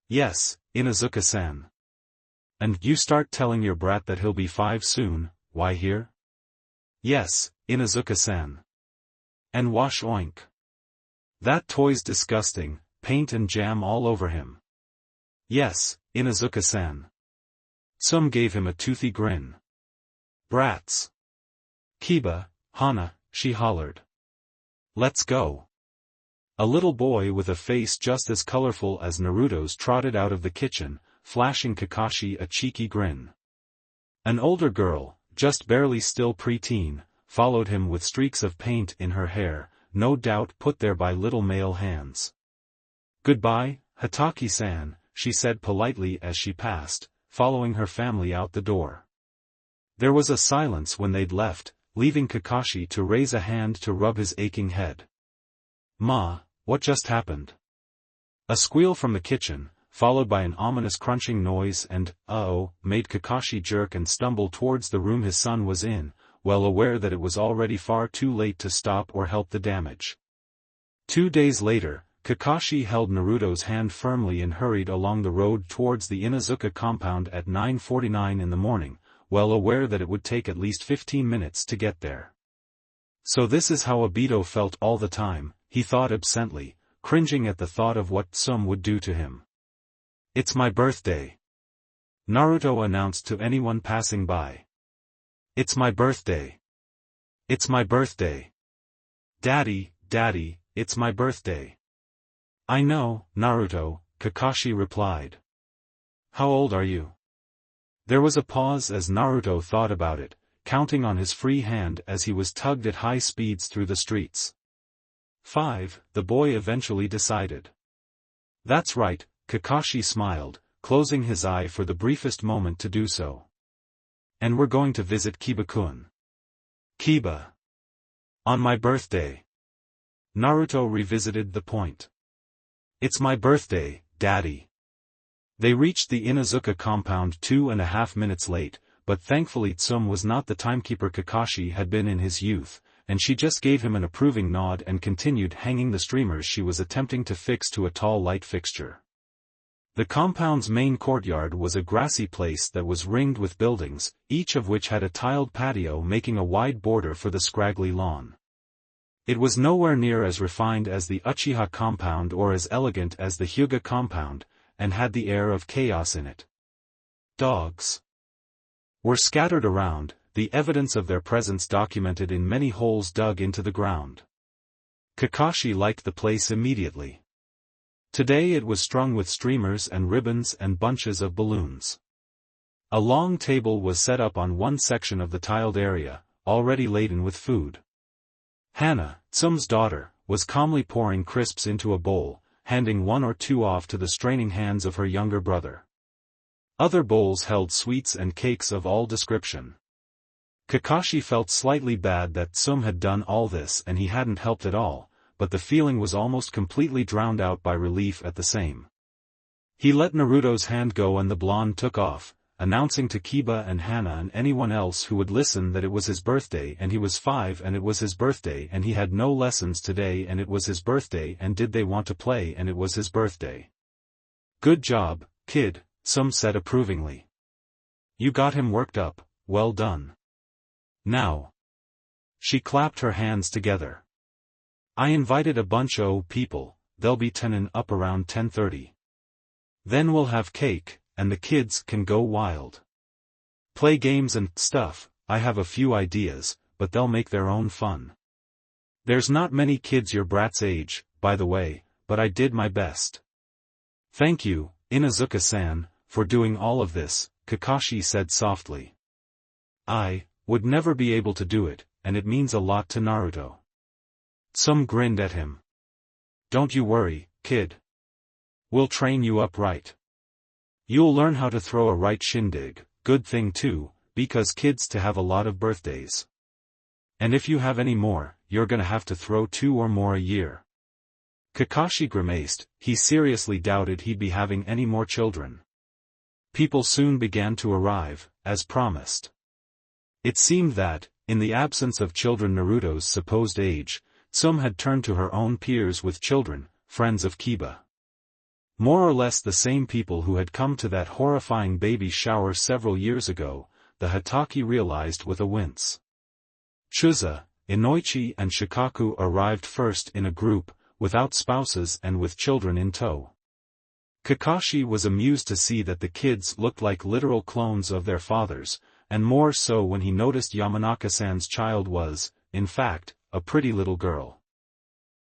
Speaker 1: Yes, Inuzuka-san. And you start telling your brat that he'll be 5 soon, why here? Yes, Inuzuka-san. And wash oink. That toy's disgusting, paint and jam all over him. Yes, Inuzuka-san. Tsum gave him a toothy grin. Brats. Kiba, Hana, she hollered. Let's go. A little boy with a face just as colorful as Naruto's trotted out of the kitchen, flashing Kakashi a cheeky grin. An older girl, just barely still preteen, followed him with streaks of paint in her hair, no doubt put there by little male hands. Goodbye, Hataki-san, she said politely as she passed, following her family out the door. There was a silence when they'd left, leaving Kakashi to raise a hand to rub his aching head. "Ma, what just happened?" A squeal from the kitchen, followed by an ominous crunching noise and, "uh-oh," made Kakashi jerk and stumble towards the room his son was in, well aware that it was already far too late to stop or help the damage. 2 days later, Kakashi held Naruto's hand firmly and hurried along the road towards the Inuzuka compound at 9:49 in the morning, well aware that it would take at least 15 minutes to get there. So this is how Obito felt all the time, he thought absently, cringing at the thought of what Tsum would do to him. "It's my birthday," Naruto announced to anyone passing by. "It's my birthday. It's my birthday. Daddy, Daddy, it's my birthday." "I know, Naruto," Kakashi replied. "How old are you?" There was a pause as Naruto thought about it, counting on his free hand as he was tugged at high speeds through the streets. 5, the boy eventually decided. "That's right," Kakashi smiled, closing his eye for the briefest moment to do so. "And we're going to visit Kiba-kun." "Kiba. On my birthday." Naruto revisited the point. "It's my birthday, Daddy." They reached the Inuzuka compound 2.5 minutes late, but thankfully Tsum was not the timekeeper Kakashi had been in his youth, and she just gave him an approving nod and continued hanging the streamers she was attempting to fix to a tall light fixture. The compound's main courtyard was a grassy place that was ringed with buildings, each of which had a tiled patio making a wide border for the scraggly lawn. It was nowhere near as refined as the Uchiha compound or as elegant as the Hyuga compound, and had the air of chaos in it. Dogs were scattered around, the evidence of their presence documented in many holes dug into the ground. Kakashi liked the place immediately. Today it was strung with streamers and ribbons and bunches of balloons. A long table was set up on one section of the tiled area, already laden with food. Hana, Tsum's daughter, was calmly pouring crisps into a bowl, handing one or two off to the straining hands of her younger brother. Other bowls held sweets and cakes of all description. Kakashi felt slightly bad that Tsum had done all this and he hadn't helped at all, but the feeling was almost completely drowned out by relief at the same. He let Naruto's hand go and the blonde took off, announcing to Kiba and Hana and anyone else who would listen that it was his birthday and he was 5 and it was his birthday and he had no lessons today and it was his birthday and did they want to play and it was his birthday. "Good job, kid," Tsum said approvingly. "You got him worked up, well done. Now." She clapped her hands together. "I invited a bunch o' people, they'll be turning up around 10:30. Then we'll have cake, and the kids can go wild. Play games and stuff. I have a few ideas, but they'll make their own fun. There's not many kids your brat's age, by the way, but I did my best." "Thank you, Inuzuka-san, for doing all of this," Kakashi said softly. "I would never be able to do it, and it means a lot to Naruto." Tsum grinned at him. "Don't you worry, kid. We'll train you up right. You'll learn how to throw a right shindig, good thing too, because kids to have a lot of birthdays. And if you have any more, you're gonna have to throw 2 or more a year." Kakashi grimaced, he seriously doubted he'd be having any more children. People soon began to arrive, as promised. It seemed that, in the absence of children Naruto's supposed age, Tsum had turned to her own peers with children, friends of Kiba. More or less the same people who had come to that horrifying baby shower several years ago, the Hatake realized with a wince. Chuza, Inoichi and Shikaku arrived first in a group, without spouses and with children in tow. Kakashi was amused to see that the kids looked like literal clones of their fathers, and more so when he noticed Yamanaka-san's child was, in fact, a pretty little girl.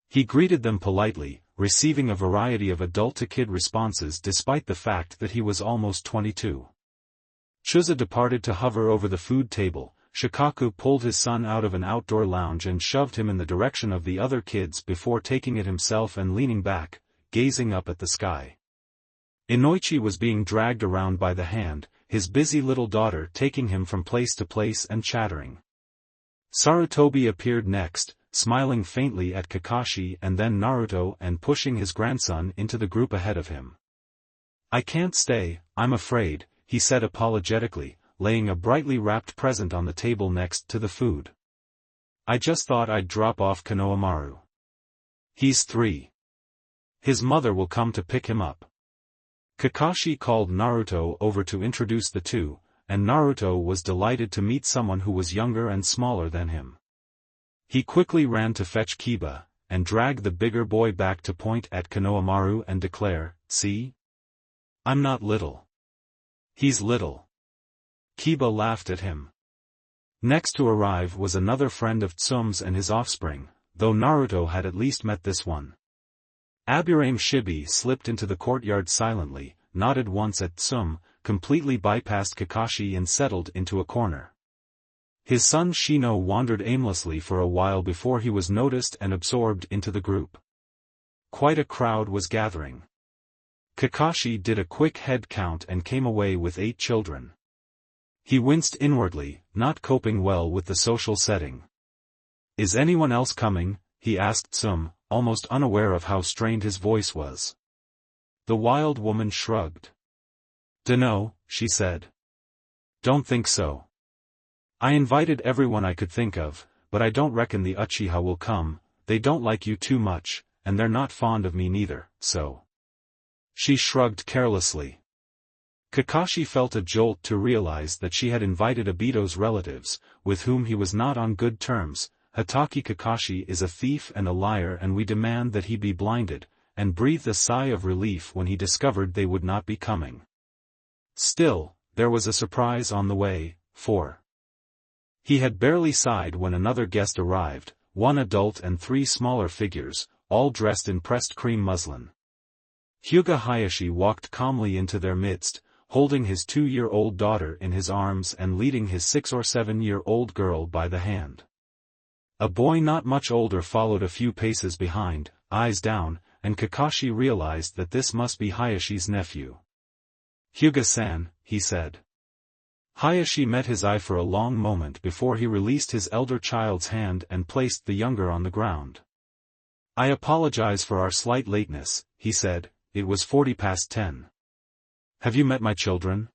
Speaker 1: He greeted them politely, receiving a variety of adult-to-kid responses despite the fact that he was almost 22. Chuza departed to hover over the food table. Shikaku pulled his son out of an outdoor lounge and shoved him in the direction of the other kids before taking it himself and leaning back, gazing up at the sky. Inoichi was being dragged around by the hand, his busy little daughter taking him from place to place and chattering. Sarutobi appeared next, smiling faintly at Kakashi and then Naruto and pushing his grandson into the group ahead of him. "I can't stay, I'm afraid," he said apologetically, laying a brightly wrapped present on the table next to the food. "I just thought I'd drop off Konohamaru. He's 3. His mother will come to pick him up." Kakashi called Naruto over to introduce the two, and Naruto was delighted to meet someone who was younger and smaller than him. He quickly ran to fetch Kiba, and dragged the bigger boy back to point at Konohamaru and declare, "See? I'm not little. He's little." Kiba laughed at him. Next to arrive was another friend of Tsum's and his offspring, though Naruto had at least met this one. Aburame Shibi slipped into the courtyard silently, nodded once at Tsum, completely bypassed Kakashi and settled into a corner. His son Shino wandered aimlessly for a while before he was noticed and absorbed into the group. Quite a crowd was gathering. Kakashi did a quick head count and came away with 8 children. He winced inwardly, not coping well with the social setting. "Is anyone else coming?" he asked Tsum, almost unaware of how strained his voice was. The wild woman shrugged. "Dunno," she said. "Don't think so. I invited everyone I could think of, but I don't reckon the Uchiha will come. They don't like you too much, and they're not fond of me neither, so." She shrugged carelessly. Kakashi felt a jolt to realize that she had invited Obito's relatives, with whom he was not on good terms. "Hatake Kakashi is a thief and a liar and we demand that he be blinded," and breathed a sigh of relief when he discovered they would not be coming. Still, there was a surprise on the way, for he had barely sighed when another guest arrived, 1 adult and 3 smaller figures, all dressed in pressed cream muslin. Hyuga Hayashi walked calmly into their midst, holding his 2-year-old daughter in his arms and leading his 6 or 7-year-old girl by the hand. A boy not much older followed a few paces behind, eyes down, and Kakashi realized that this must be Hayashi's nephew. "Hyuga-san," he said. Hayashi met his eye for a long moment before he released his elder child's hand and placed the younger on the ground. "I apologize for our slight lateness," he said. "It was 10:40. Have you met my children?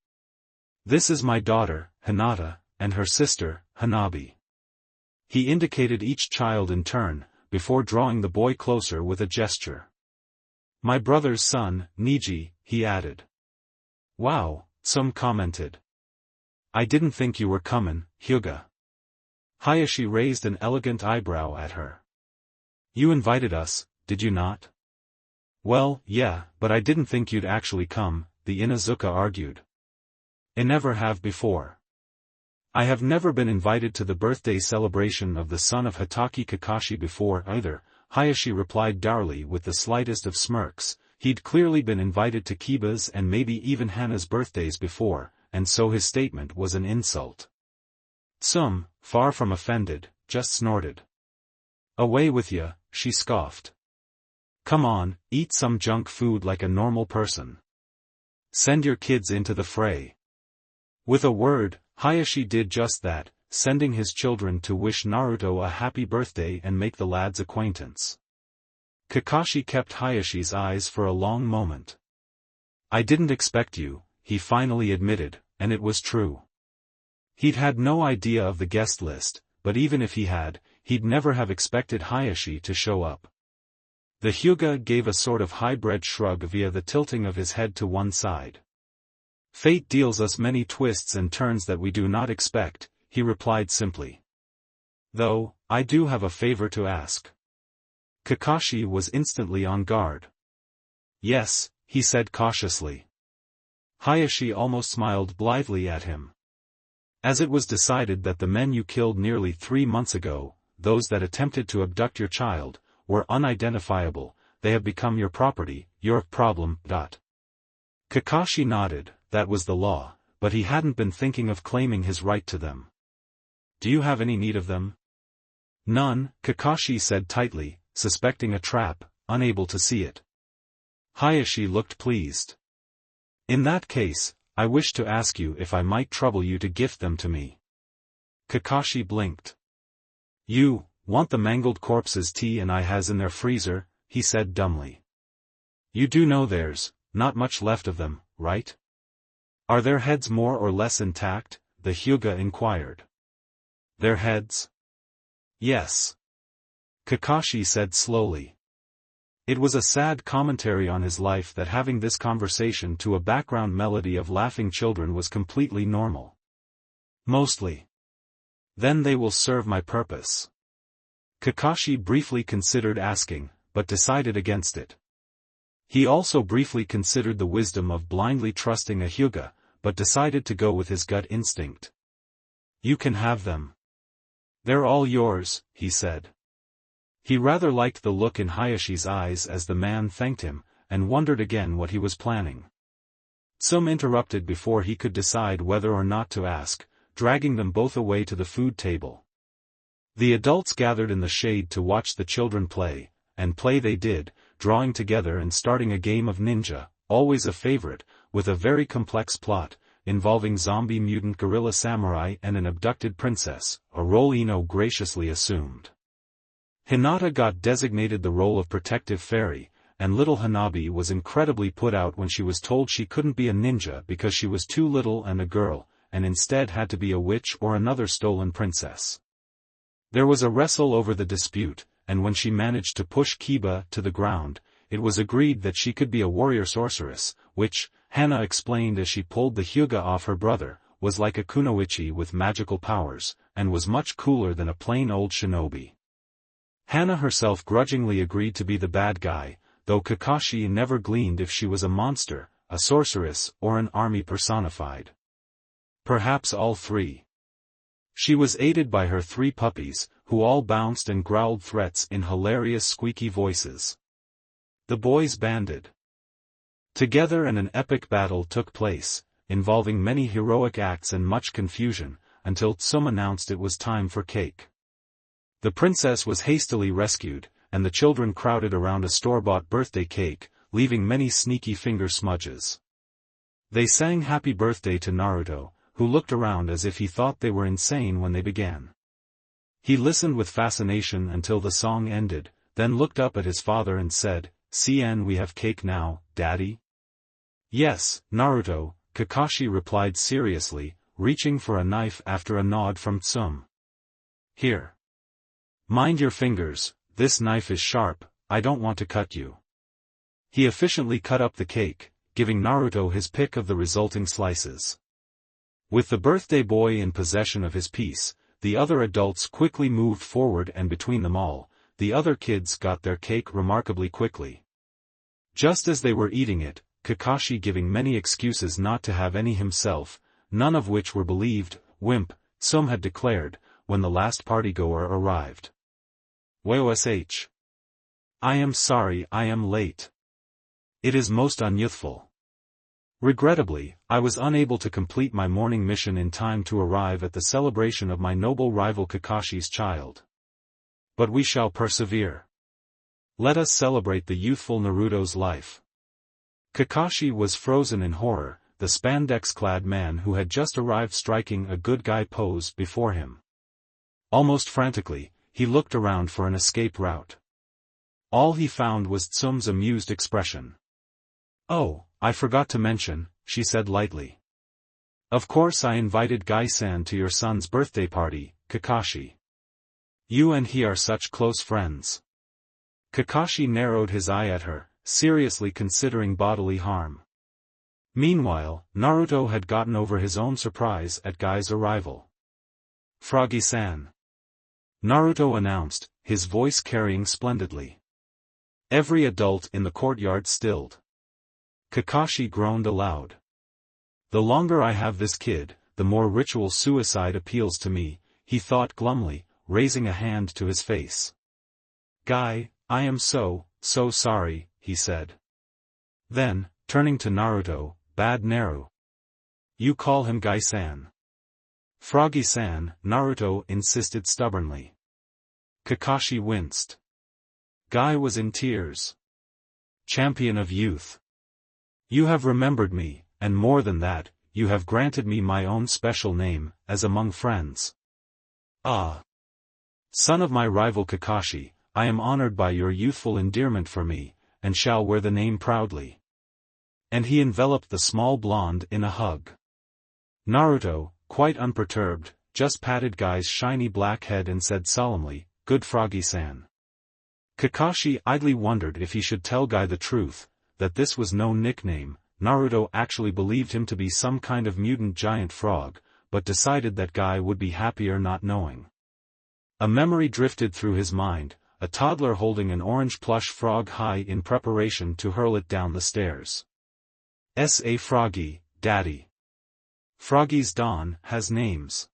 Speaker 1: This is my daughter, Hinata, and her sister, Hanabi." He indicated each child in turn, before drawing the boy closer with a gesture. "My brother's son, Niji," he added. "Wow," some commented. "I didn't think you were comin', Hyuga." Hayashi raised an elegant eyebrow at her. "You invited us, did you not?" "Well, yeah, but I didn't think you'd actually come," the Inuzuka argued. "I never have before. I have never been invited to the birthday celebration of the son of Hatake Kakashi before either," Hayashi replied dourly with the slightest of smirks. He'd clearly been invited to Kiba's and maybe even Hana's birthdays before, and so his statement was an insult. Tsum, far from offended, just snorted. "Away with ya," she scoffed. "Come on, eat some junk food like a normal person. Send your kids into the fray." With a word, Hayashi did just that, sending his children to wish Naruto a happy birthday and make the lad's acquaintance. Kakashi kept Hayashi's eyes for a long moment. "I didn't expect you," he finally admitted, and it was true. He'd had no idea of the guest list, but even if he had, he'd never have expected Hayashi to show up. The Hyuga gave a sort of hybrid shrug via the tilting of his head to one side. "Fate deals us many twists and turns that we do not expect," he replied simply. "Though, I do have a favor to ask." Kakashi was instantly on guard. "Yes," he said cautiously. Hayashi almost smiled blithely at him. "As it was decided that the men you killed nearly 3 months ago, those that attempted to abduct your child, were unidentifiable, they have become your property, your problem. Kakashi nodded. That was the law, but he hadn't been thinking of claiming his right to them. "Do you have any need of them?" "None," Kakashi said tightly, suspecting a trap, unable to see it. Hayashi looked pleased. "In that case, I wish to ask you if I might trouble you to gift them to me." Kakashi blinked. You, want the mangled corpses T and I has in their freezer, he said dumbly. You do know there's not much left of them, right? Are their heads more or less intact? The Hyuga inquired. Their heads? Yes. Kakashi said slowly. It was a sad commentary on his life that having this conversation to a background melody of laughing children was completely normal. Mostly. Then they will serve my purpose. Kakashi briefly considered asking, but decided against it. He also briefly considered the wisdom of blindly trusting a Hyuga, but decided to go with his gut instinct. You can have them. They're all yours, he said. He rather liked the look in Hayashi's eyes as the man thanked him, and wondered again what he was planning. Some interrupted before he could decide whether or not to ask, dragging them both away to the food table. The adults gathered in the shade to watch the children play, and play they did, drawing together and starting a game of ninja, always a favorite, with a very complex plot, involving zombie mutant gorilla samurai and an abducted princess, a role Ino graciously assumed. Hinata got designated the role of protective fairy, and little Hanabi was incredibly put out when she was told she couldn't be a ninja because she was too little and a girl, and instead had to be a witch or another stolen princess. There was a wrestle over the dispute, and when she managed to push Kiba to the ground, it was agreed that she could be a warrior sorceress, which, Hana explained as she pulled the Hyuga off her brother, was like a kunoichi with magical powers, and was much cooler than a plain old shinobi. Hana herself grudgingly agreed to be the bad guy, though Kakashi never gleaned if she was a monster, a sorceress or an army personified. Perhaps all three. She was aided by her 3 puppies, who all bounced and growled threats in hilarious squeaky voices. The boys banded together and an epic battle took place, involving many heroic acts and much confusion, until Tsum announced it was time for cake. The princess was hastily rescued, and the children crowded around a store-bought birthday cake, leaving many sneaky finger smudges. They sang happy birthday to Naruto, who looked around as if he thought they were insane when they began. He listened with fascination until the song ended, then looked up at his father and said, "CN, we have cake now, Daddy?" "Yes, Naruto," Kakashi replied seriously, reaching for a knife after a nod from Tsum. "Here. Mind your fingers, this knife is sharp, I don't want to cut you." He efficiently cut up the cake, giving Naruto his pick of the resulting slices. With the birthday boy in possession of his piece, the other adults quickly moved forward and between them all, the other kids got their cake remarkably quickly. Just as they were eating it, Kakashi giving many excuses not to have any himself, none of which were believed, wimp, Tsum had declared, when the last partygoer arrived. "Wosh. I am sorry I am late. It is most unyouthful. Regrettably, I was unable to complete my morning mission in time to arrive at the celebration of my noble rival Kakashi's child. But we shall persevere. Let us celebrate the youthful Naruto's life." Kakashi was frozen in horror, the spandex-clad man who had just arrived striking a good guy pose before him. Almost frantically, he looked around for an escape route. All he found was Tsum's amused expression. "Oh, I forgot to mention," she said lightly. "Of course I invited Gai-san to your son's birthday party, Kakashi. You and he are such close friends." Kakashi narrowed his eye at her, seriously considering bodily harm. Meanwhile, Naruto had gotten over his own surprise at Gai's arrival. "Froggy-san," Naruto announced, his voice carrying splendidly. Every adult in the courtyard stilled. Kakashi groaned aloud. "The longer I have this kid, the more ritual suicide appeals to me," he thought glumly, raising a hand to his face. "Guy, I am so sorry," he said. Then, turning to Naruto, "Bad Naru. You call him Gai-san." "Froggy-san," Naruto insisted stubbornly. Kakashi winced. Guy was in tears. "Champion of youth. You have remembered me, and more than that, you have granted me my own special name, as among friends." "Ah. Son of my rival Kakashi, I am honored by your youthful endearment for me, and shall wear the name proudly. And he enveloped the small blonde in a hug. Naruto, quite unperturbed, just patted Guy's shiny black head and said solemnly, "Good Froggy-san." Kakashi idly wondered if he should tell Guy the truth, that this was no nickname. Naruto actually believed him to be some kind of mutant giant frog, but decided that Guy would be happier not knowing. A memory drifted through his mind, a toddler holding an orange plush frog high in preparation to hurl it down the stairs. S.A. Froggy, Daddy. Froggy's Dawn has names.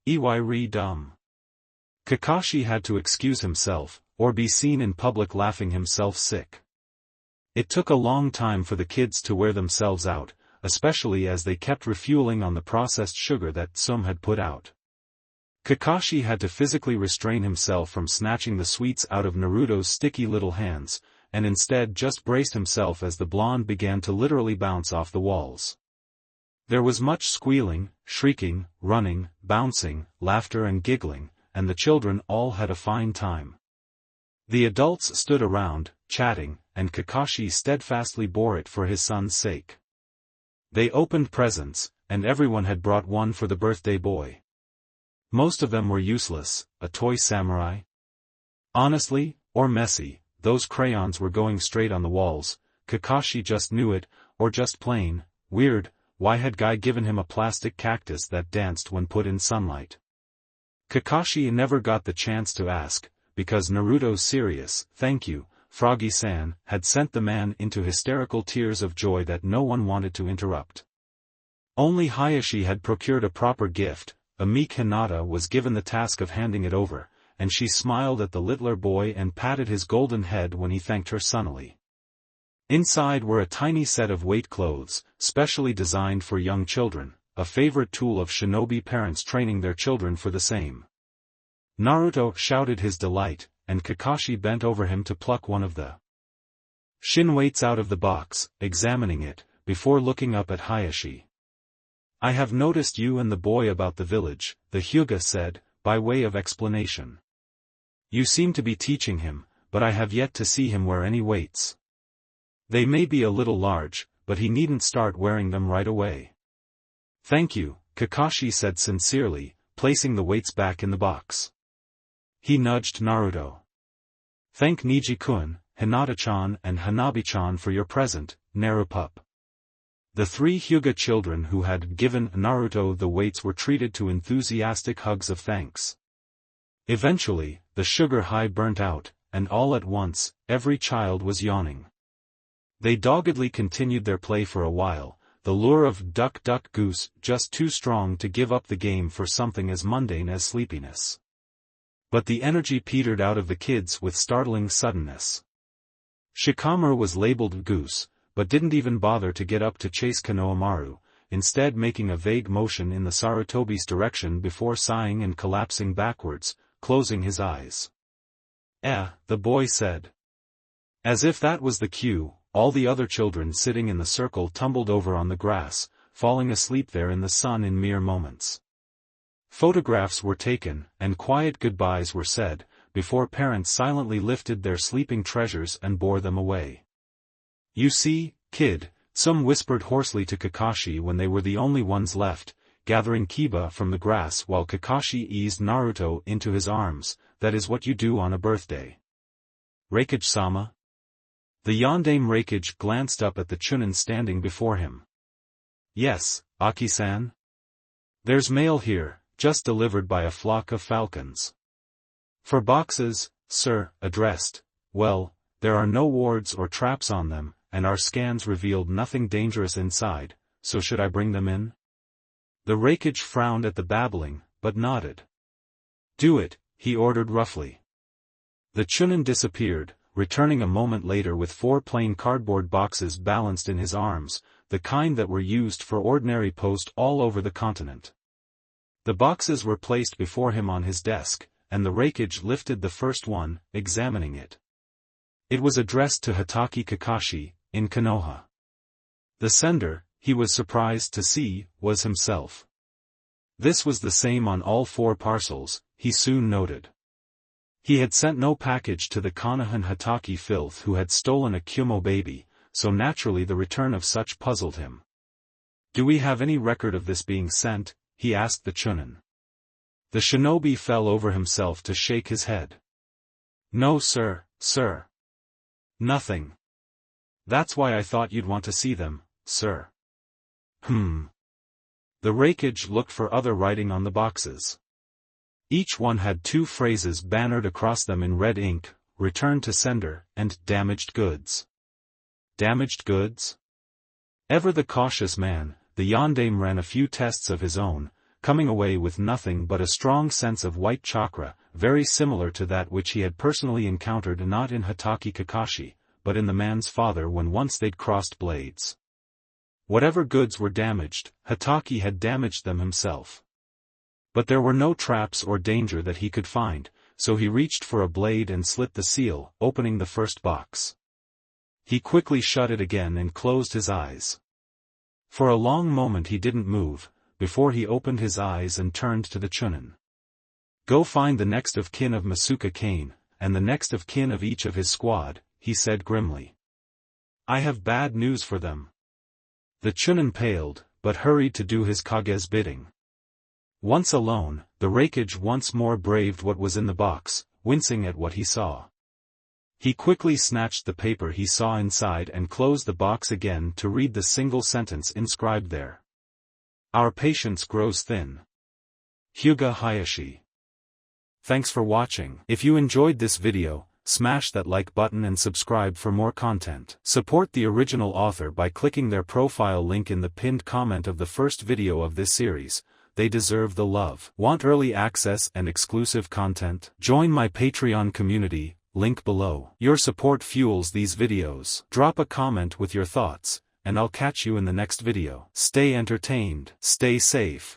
Speaker 1: Ey dumb. Kakashi had to excuse himself, or be seen in public laughing himself sick. It took a long time for the kids to wear themselves out, especially as they kept refueling on the processed sugar that Tsum had put out. Kakashi had to physically restrain himself from snatching the sweets out of Naruto's sticky little hands, and instead just braced himself as the blonde began to literally bounce off the walls. There was much squealing, shrieking, running, bouncing, laughter and giggling, and the children all had a fine time. The adults stood around, chatting, and Kakashi steadfastly bore it for his son's sake. They opened presents, and everyone had brought one for the birthday boy. Most of them were useless, a toy samurai. Honestly, or messy, those crayons were going straight on the walls. Kakashi just knew it, or just plain, weird. Why had Guy given him a plastic cactus that danced when put in sunlight? Kakashi never got the chance to ask, because Naruto's serious, "Thank you, Froggy-san," had sent the man into hysterical tears of joy that no one wanted to interrupt. Only Hayashi had procured a proper gift. A meek Hinata was given the task of handing it over, and she smiled at the littler boy and patted his golden head when he thanked her sunnily. Inside were a tiny set of weight clothes, specially designed for young children, a favorite tool of Shinobi parents training their children for the same. Naruto shouted his delight, and Kakashi bent over him to pluck one of the shin weights out of the box, examining it, before looking up at Hayashi. "I have noticed you and the boy about the village," the Hyuga said, by way of explanation. "You seem to be teaching him, but I have yet to see him wear any weights. They may be a little large, but he needn't start wearing them right away." "Thank you," Kakashi said sincerely, placing the weights back in the box. He nudged Naruto. "Thank Niji-kun, Hinata-chan and Hanabi-chan for your present, Narupup." The three Hyuga children who had given Naruto the weights were treated to enthusiastic hugs of thanks. Eventually, the sugar high burnt out, and all at once, every child was yawning. They doggedly continued their play for a while, the lure of duck duck goose just too strong to give up the game for something as mundane as sleepiness. But the energy petered out of the kids with startling suddenness. Shikamaru was labeled Goose, but didn't even bother to get up to chase Konohamaru, instead making a vague motion in the Sarutobi's direction before sighing and collapsing backwards, closing his eyes. The boy said. As if that was the cue, all the other children sitting in the circle tumbled over on the grass, falling asleep there in the sun in mere moments. Photographs were taken, and quiet goodbyes were said, before parents silently lifted their sleeping treasures and bore them away. "You see, kid," some whispered hoarsely to Kakashi when they were the only ones left, gathering kiba from the grass while Kakashi eased Naruto into his arms, "that is what you do on a birthday." "Raikage-sama?" The yondaime Raikage glanced up at the Chunin standing before him. "Yes, Aki-san? There's mail here, just delivered by a flock of falcons. For boxes, sir, addressed, well, there are no wards or traps on them, and our scans revealed nothing dangerous inside, so should I bring them in?" The Raikage frowned at the babbling, but nodded. "Do it," he ordered roughly. The Chunin disappeared, returning a moment later with 4 plain cardboard boxes balanced in his arms, the kind that were used for ordinary post all over the continent. The boxes were placed before him on his desk, and the Raikage lifted the first one, examining it. It was addressed to Hatake Kakashi, in Konoha. The sender, he was surprised to see, was himself. This was the same on all 4 parcels, he soon noted. He had sent no package to the Konohan Hatake filth who had stolen a Kumo baby, so naturally the return of such puzzled him. "Do we have any record of this being sent?" he asked the Chunin. The shinobi fell over himself to shake his head. "No sir. Nothing. That's why I thought you'd want to see them, sir." The rakeage looked for other writing on the boxes. Each one had 2 phrases bannered across them in red ink: "Return to sender," and "Damaged goods." Damaged goods? Ever the cautious man, the yondaime ran a few tests of his own, coming away with nothing but a strong sense of white chakra, very similar to that which he had personally encountered not in Hatake Kakashi, but in the man's father when once they'd crossed blades. Whatever goods were damaged, Hatake had damaged them himself. But there were no traps or danger that he could find, so he reached for a blade and slit the seal, opening the first box. He quickly shut it again and closed his eyes. For a long moment he didn't move, before he opened his eyes and turned to the Chunin. "Go find the next of kin of Masuka Kane, and the next of kin of each of his squad," he said grimly. "I have bad news for them." The Chunin paled, but hurried to do his Kage's bidding. Once alone, the rakeage once more braved what was in the box, wincing at what he saw. He quickly snatched the paper he saw inside and closed the box again to read the single sentence inscribed there. "Our patience grows thin. Hyuga Hayashi." Thanks for watching. If you enjoyed this video, smash that like button and subscribe for more content. Support the original author by clicking their profile link in the pinned comment of the first video of this series. They deserve the love. Want early access and exclusive content? Join my Patreon community, link below. Your support fuels these videos. Drop a comment with your thoughts, and I'll catch you in the next video. Stay entertained, stay safe.